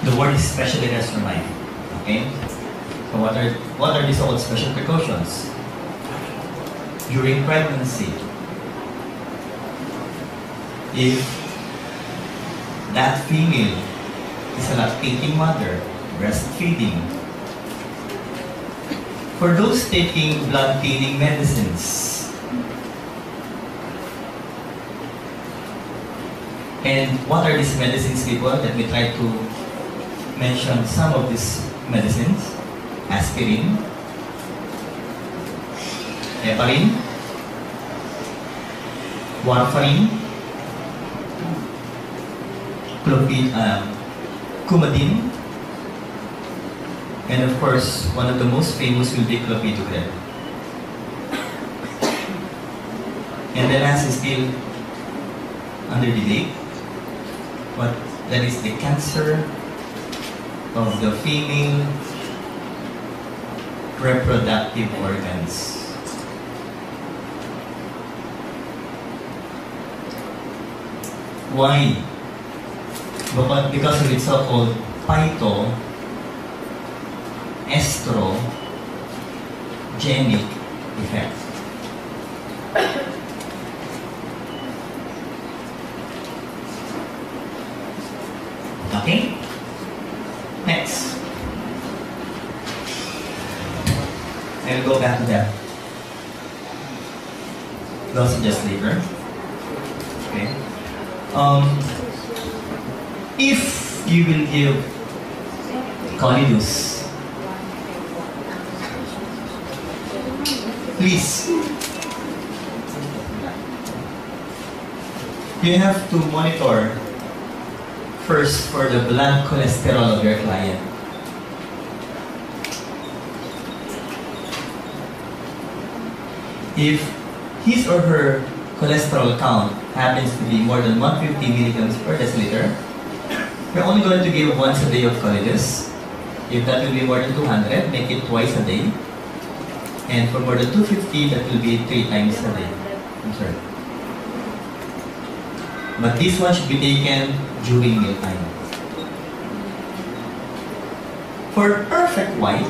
The word is especially Restore Life. Okay? So what are these so-called special precautions? During pregnancy, if that female is a lactating mother, breastfeeding, for those taking blood thinning medicines, And what are these medicines, people? Let me try to mention some of these medicines. Aspirin, heparin, warfarin, coumadin, and of course, one of the most famous will be clopidogrel. And the last is still under debate, but that is the cancer of the female reproductive organs. Why? Because of its so-called phytoestrogenic effect. Okay? Next. I'll go back to that. Those just later. Okay. If you will give Colidus, please, you have to monitor first for the blood cholesterol of your client. If his or her cholesterol count happens to be more than 150 milligrams per deciliter, you're only going to give once a day of Colidus. If that will be more than 200, make it twice a day. And for more than 250, that will be 3 times a day. I'm sorry. But this one should be taken during mealtime. For perfect white,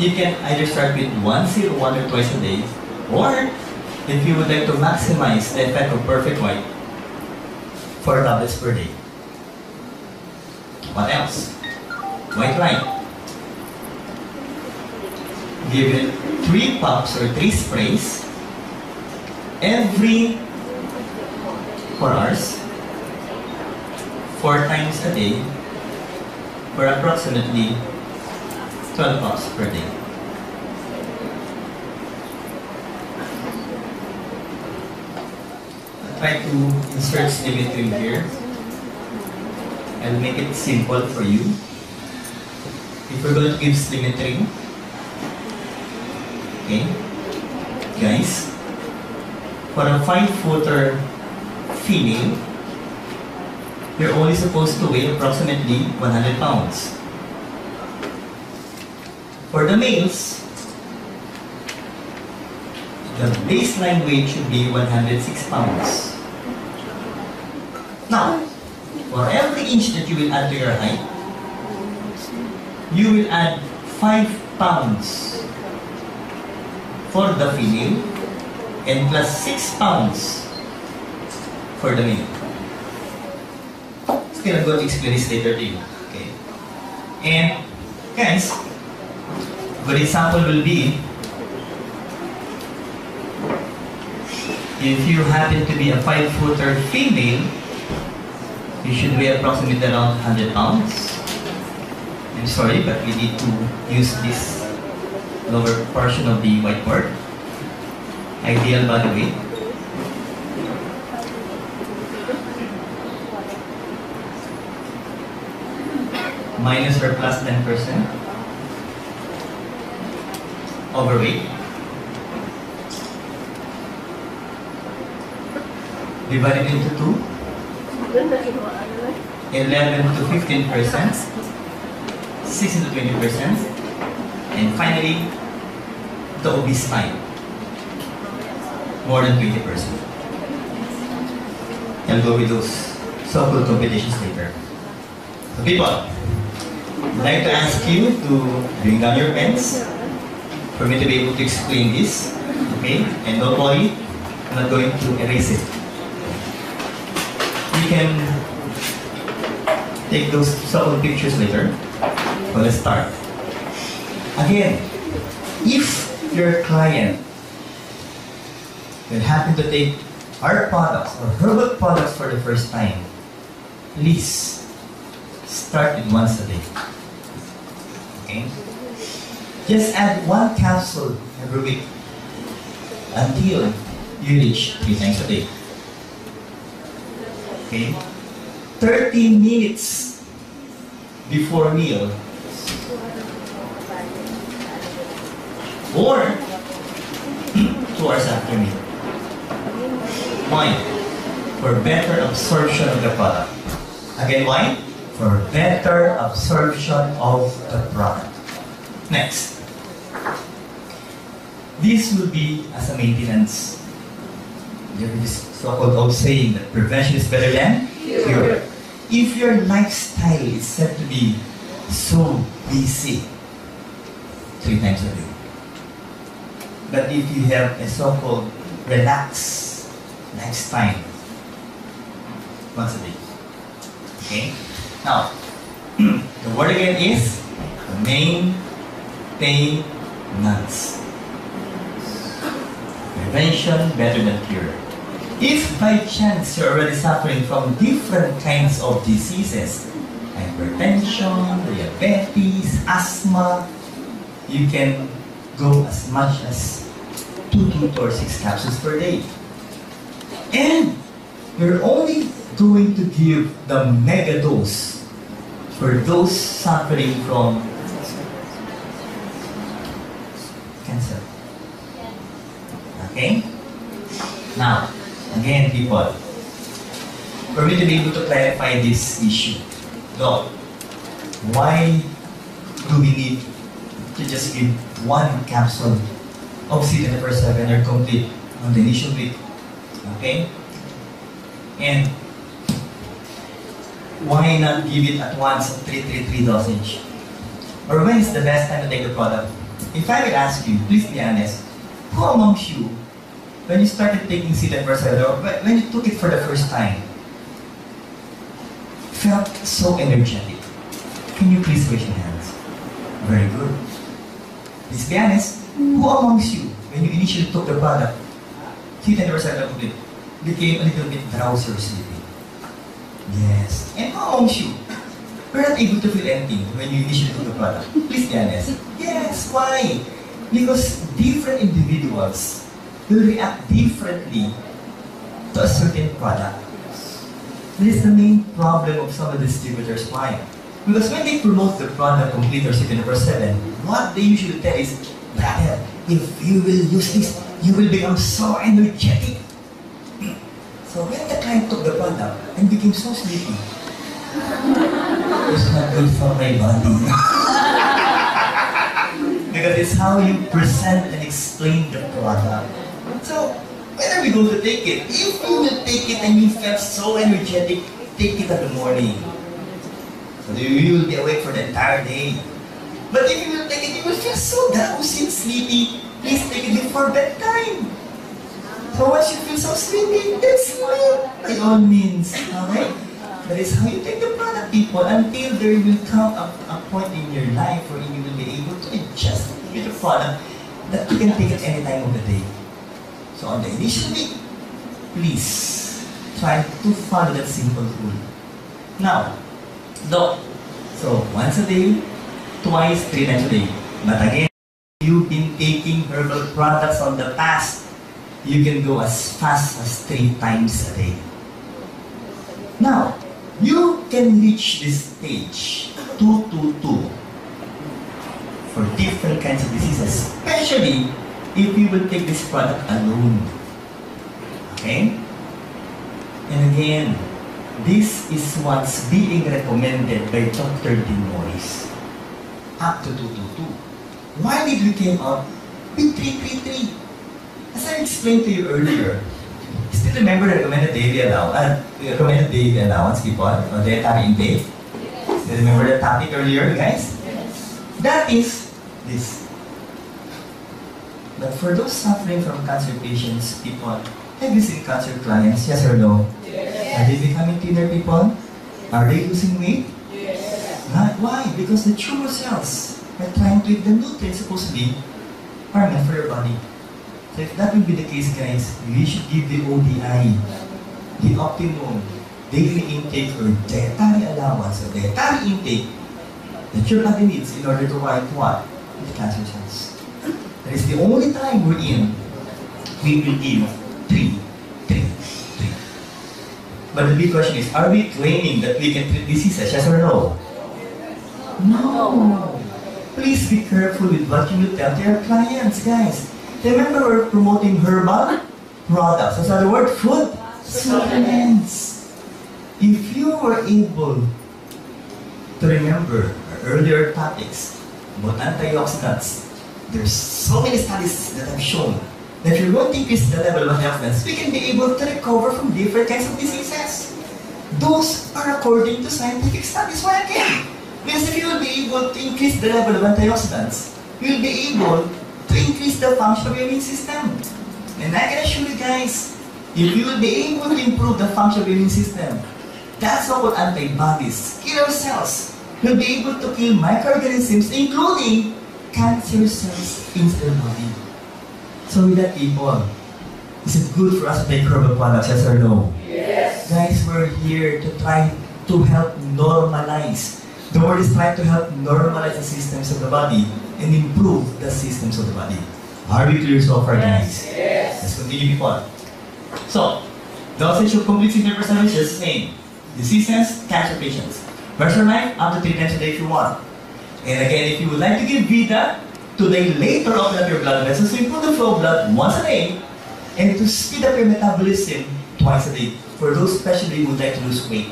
you can either start with once or twice a day, or if you would like to maximize the effect of perfect white, 4 tablets per day. What else? White light. Give it 3 puffs or 3 sprays every 4 hours, 4 times a day, for approximately 12 puffs per day. I'll try to insert symmetry here. I'll make it simple for you. If we're going to give symmetry, okay, guys, for a 5-footer female, you're only supposed to weigh approximately 100 pounds. For the males, the baseline weight should be 106 pounds. Now, for every inch that you will add to your height, you will add 5 pounds for the female and plus 6 pounds for the male. Still, I'm going to explain this later to you. Okay. And guys, good example will be if you happen to be a 5-footer female, you should weigh approximately around 100 pounds. I'm sorry, but we need to use this lower portion of the whiteboard. Ideal body weight. Minus or plus 10%. Overweight. Divided into 2. 11 to 15%. 16 to 20%. And finally, the obese mind. More than 20%. I'll go with those so-called competitions later. So people, I'd like to ask you to bring down your pens for me to be able to explain this. Okay? And don't worry, I'm not going to erase it. You can take those so-called pictures later. Well, let's start. Again, if your client that happen to take our products or herbal products for the first time, please start it once a day. Okay? Just add 1 capsule every week until you reach 3 times a day. Okay? 30 minutes before meal or 2 hours after meal. Why? For better absorption of the product. Again, why? For better absorption of the product. Next. This will be as a maintenance. There is this so-called old saying that prevention is better than cure. If your lifestyle is said to be so busy 3 times a day, but if you have a so-called relaxed lifestyle once a day, okay? Now, the word again is maintenance. Prevention better than cure. If by chance you're already suffering from different kinds of diseases, hypertension, diabetes, asthma, you can go as much as 2 or 6 capsules per day. And you're only going to give the mega dose for those suffering from cancer. Okay? Now, again, people, for me to be able to clarify this issue, Doc, why do we need to just give 1 capsule of C24/7 or complete on the initial week? Okay? And why not give it at once at 333 dosage? Or when is the best time to take the product? If I will ask you, please be honest, who amongst you, when you started taking C24/7 or when you took it for the first time, felt so energetic? Can you please raise your hands? Very good. Please be honest, who amongst you, when you initially took the product, C24/7 complete, became a little bit drowsy or sleepy? Yes. And who amongst you were not able to feel anything when you initially took the product? Please be honest. Yes. Why? Because different individuals will react differently to a certain product. This is the main problem of some of the distributors. Why? Because when they promote the product complete or C24/7, what they usually tell is, brother, if you will use this, you will become so energetic. So when the client took the product and became so sleepy, it's not good for my body. Because it's how you present and explain the product. So whether we go to take it, if you will take it and you feel so energetic, take it in the morning. So you will be awake for the entire day. But if you will take it, you will feel so drowsy and sleepy. Please take it before bedtime. So once you feel so sleepy, then sleep by all means. Okay? That is how you take the product, people, until there will come a point in your life where you will be able to adjust with the product that you can take it any time of the day. So on the initial week, please try to follow that simple rule. Now, so once a day, twice, 3 times a day. But again, if you've been taking herbal products on the past, you can go as fast as 3 times a day. Now, you can reach this stage 222 for different kinds of diseases, especially if you will take this product alone. Okay? And again, this is what's being recommended by Dr. Dean Morris. Up to 222. Why did we came up with 333? As I explained to you earlier, still remember the recommended daily allowance, people, or dietary intake? Still remember the topic earlier, guys? That is this. But for those suffering from cancer patients, people, have you seen cancer clients? Yes or no? Yes. Are they becoming thinner, people? Are they losing weight? Yes. Why? Because the tumor cells are trying to eat the nutrients supposedly are meant for your body. So if that will be the case, guys, we should give the ODI, the optimum daily intake or dietary allowance or dietary intake that your body needs in order to fight what? The cancer cells. That is the only time we're in, we will give 3. But the big question is, are we claiming that we can treat diseases, yes or no? No. Please be careful with what you will tell to your clients, guys. Remember, we're promoting herbal products. That's another word, food supplements. If you were able to remember our earlier topics about antioxidants, there's so many studies that have shown that if you're going to increase the level of antioxidants, we can be able to recover from different kinds of diseases. Those are according to scientific studies. Why again? Because if you will be able to increase the level of antioxidants, you will be able to increase the function of your immune system. And I can assure you guys, if you will be able to improve the function of your immune system, that's what antibodies, killer cells, will be able to kill microorganisms, including cancer cells in the body. So with that, people, is it good for us to take herbal products, yes or no? Yes. Guys, we're here to try to help normalize. The word is trying to help normalize the systems of the body and improve the systems of the body. Are we clear so far, guys? Yes. Let's continue before. So, dosage of complete symptom percentage is the same. Diseases, cancer patients. Pressure knife, up to 3 times a day if you want. And again, if you would like to give Vita, to dilate or open up your blood vessels, to improve the flow of blood once a day, and to speed up your metabolism twice a day, for those especially who would like to lose weight.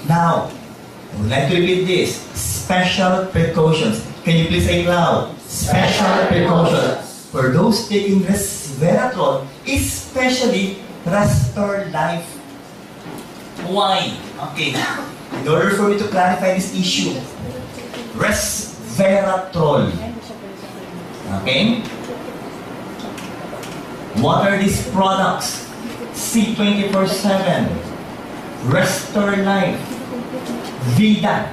Now, I would like to repeat this. Special precautions. Can you please say it loud? Special precautions. For those taking resveratrol, especially Restore Life. Why? Okay. In order for me to clarify this issue, resveratrol. Okay? What are these products? C24/7, Restore Life, Vida.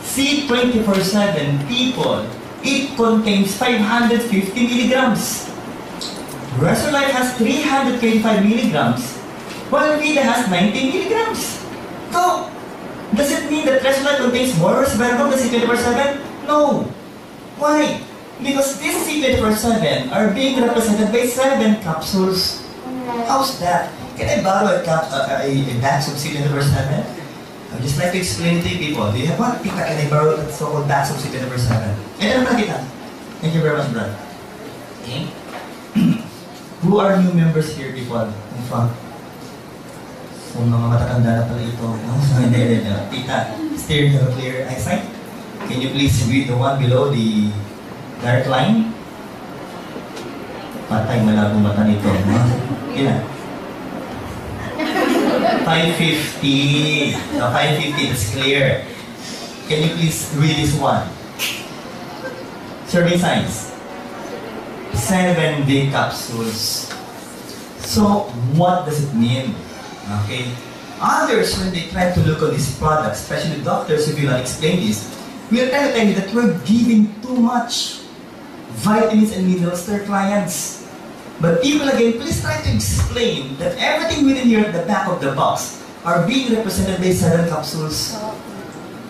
C24/7, people, it contains 550 milligrams. Restore Life has 325 milligrams, while Vida has 90 milligrams. So, does it mean that Restore Life contains more resveratrol than C24/7? No. Why? Because these C24/7 are being represented by 7 capsules. How's that? Can I borrow a box of C24/7? I'd just like to explain it to you people. Do you have one? Tita, can I borrow that so-called box of C24/7? Ito naman kita. Thank you very much, Brad. Okay? Who are new members here, people? In front. So, mga matatanda na pala ito. Tita, steer your clear eyesight. Can you please read the one below the dark line? Patay, malabo mata nito. Kina? 550. So 550, it's clear. Can you please read this one? Serving size. 7 big capsules. So, what does it mean? Okay. Others, when they try to look at these products, especially doctors, if you not explain this, we'll try to tell you that we're giving too much vitamins and minerals to our clients. But people, again, please try to explain that everything within here at the back of the box are being represented by 7 capsules.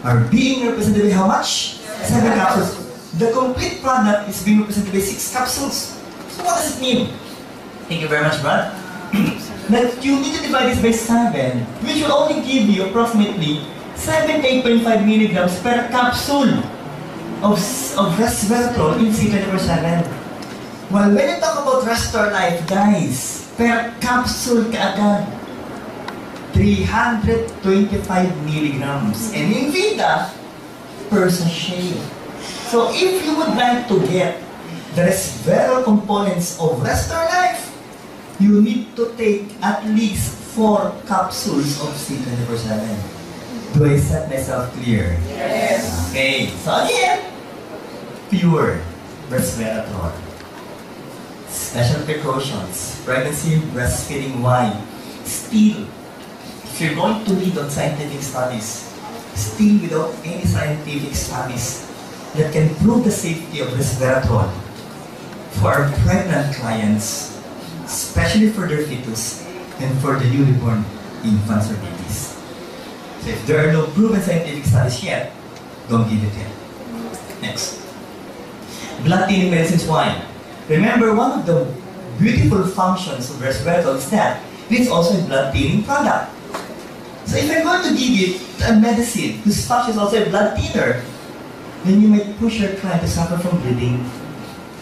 Are being represented by how much? 7 capsules. The complete product is being represented by 6 capsules. So what does it mean? Thank you very much, Brad. That you need to divide this by 7, which will only give you approximately 78.5 milligrams per capsule of resveratrol in C24/7. Well, when you talk about Restore Life, guys, per capsule kaagad, 325 milligrams. And in Vida, per sachet. So if you would like to get the resveratrol components of Restore Life, you need to take at least 4 capsules of C24/7. Do I set myself clear? Yes. Okay, so again, pure resveratrol. Special precautions, pregnancy, breastfeeding, why? Still, if you're going to read on scientific studies, still without any scientific studies that can prove the safety of resveratrol, for our pregnant clients, especially for their fetus and for the newly born infants or babies. So if there are no proven scientific studies yet, don't give it yet. Next. Blood thinning medicines. Why? Remember, one of the beautiful functions of resveratrol is that it is also a blood thinning product. So if I'm going to give it a medicine whose function is also a blood thinner, then you might push your client to suffer from bleeding.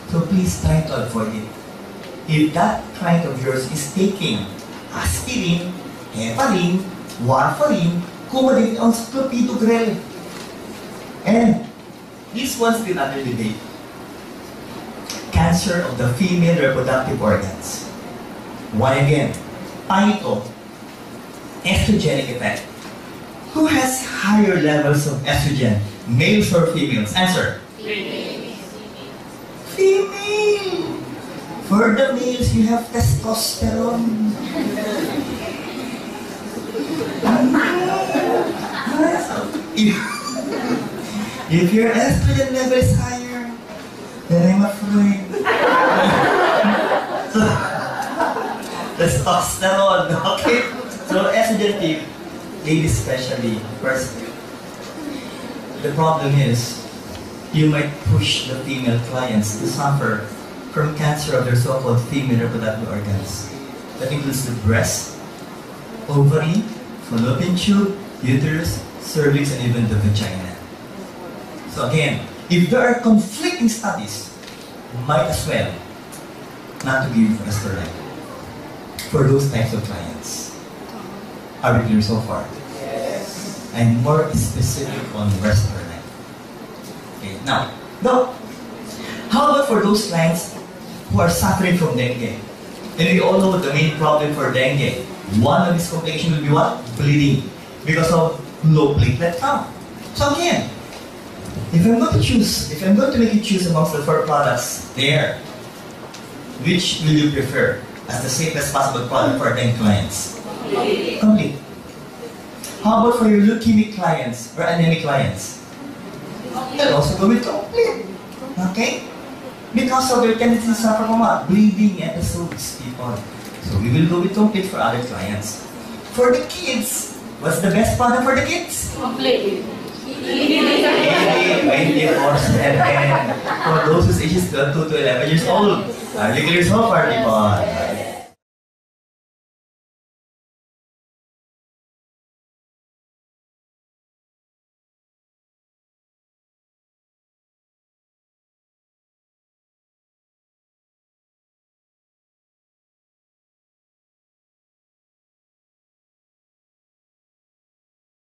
So please try to avoid it. If that client of yours is taking aspirin, heparin, warfarin, Coumadin, clopidogrel, and this one's still under debate. Cancer of the female reproductive organs. Why again? Panito, estrogenic effect. Who has higher levels of estrogen, males or females? Answer. Female. For the males, you have testosterone. If your estrogen level is higher, then I'm afraid. So, testosterone, okay? So estrogen, ladies especially, first, the problem is, you might push the female clients to suffer from cancer of their so-called female reproductive organs. That includes the breast, ovary, fallopian tube, uterus, cervix, and even the vagina. So again, if there are conflicting studies, might as well not to give estrogen for those types of clients. Are we clear so far? Yes. And more specific on estrogen. Okay, now, how about for those clients who are suffering from dengue? And we all know the main problem for dengue. One of these complications will be what? Bleeding. Because of low platelet count. So again, if I'm going to make you choose amongst the 4 products there, which will you prefer as the safest possible product for dengue clients? Complete. How about for your leukemic clients or anemic clients? They'll also go with complete. Okay? Because of their tendency to suffer from what? Bleeding episodes, people. So we will go with complete for other clients. For the kids, what's the best product for the kids? Complete. 24/7. For those whose ages 2 to 11 years old. Are you clear so far, people?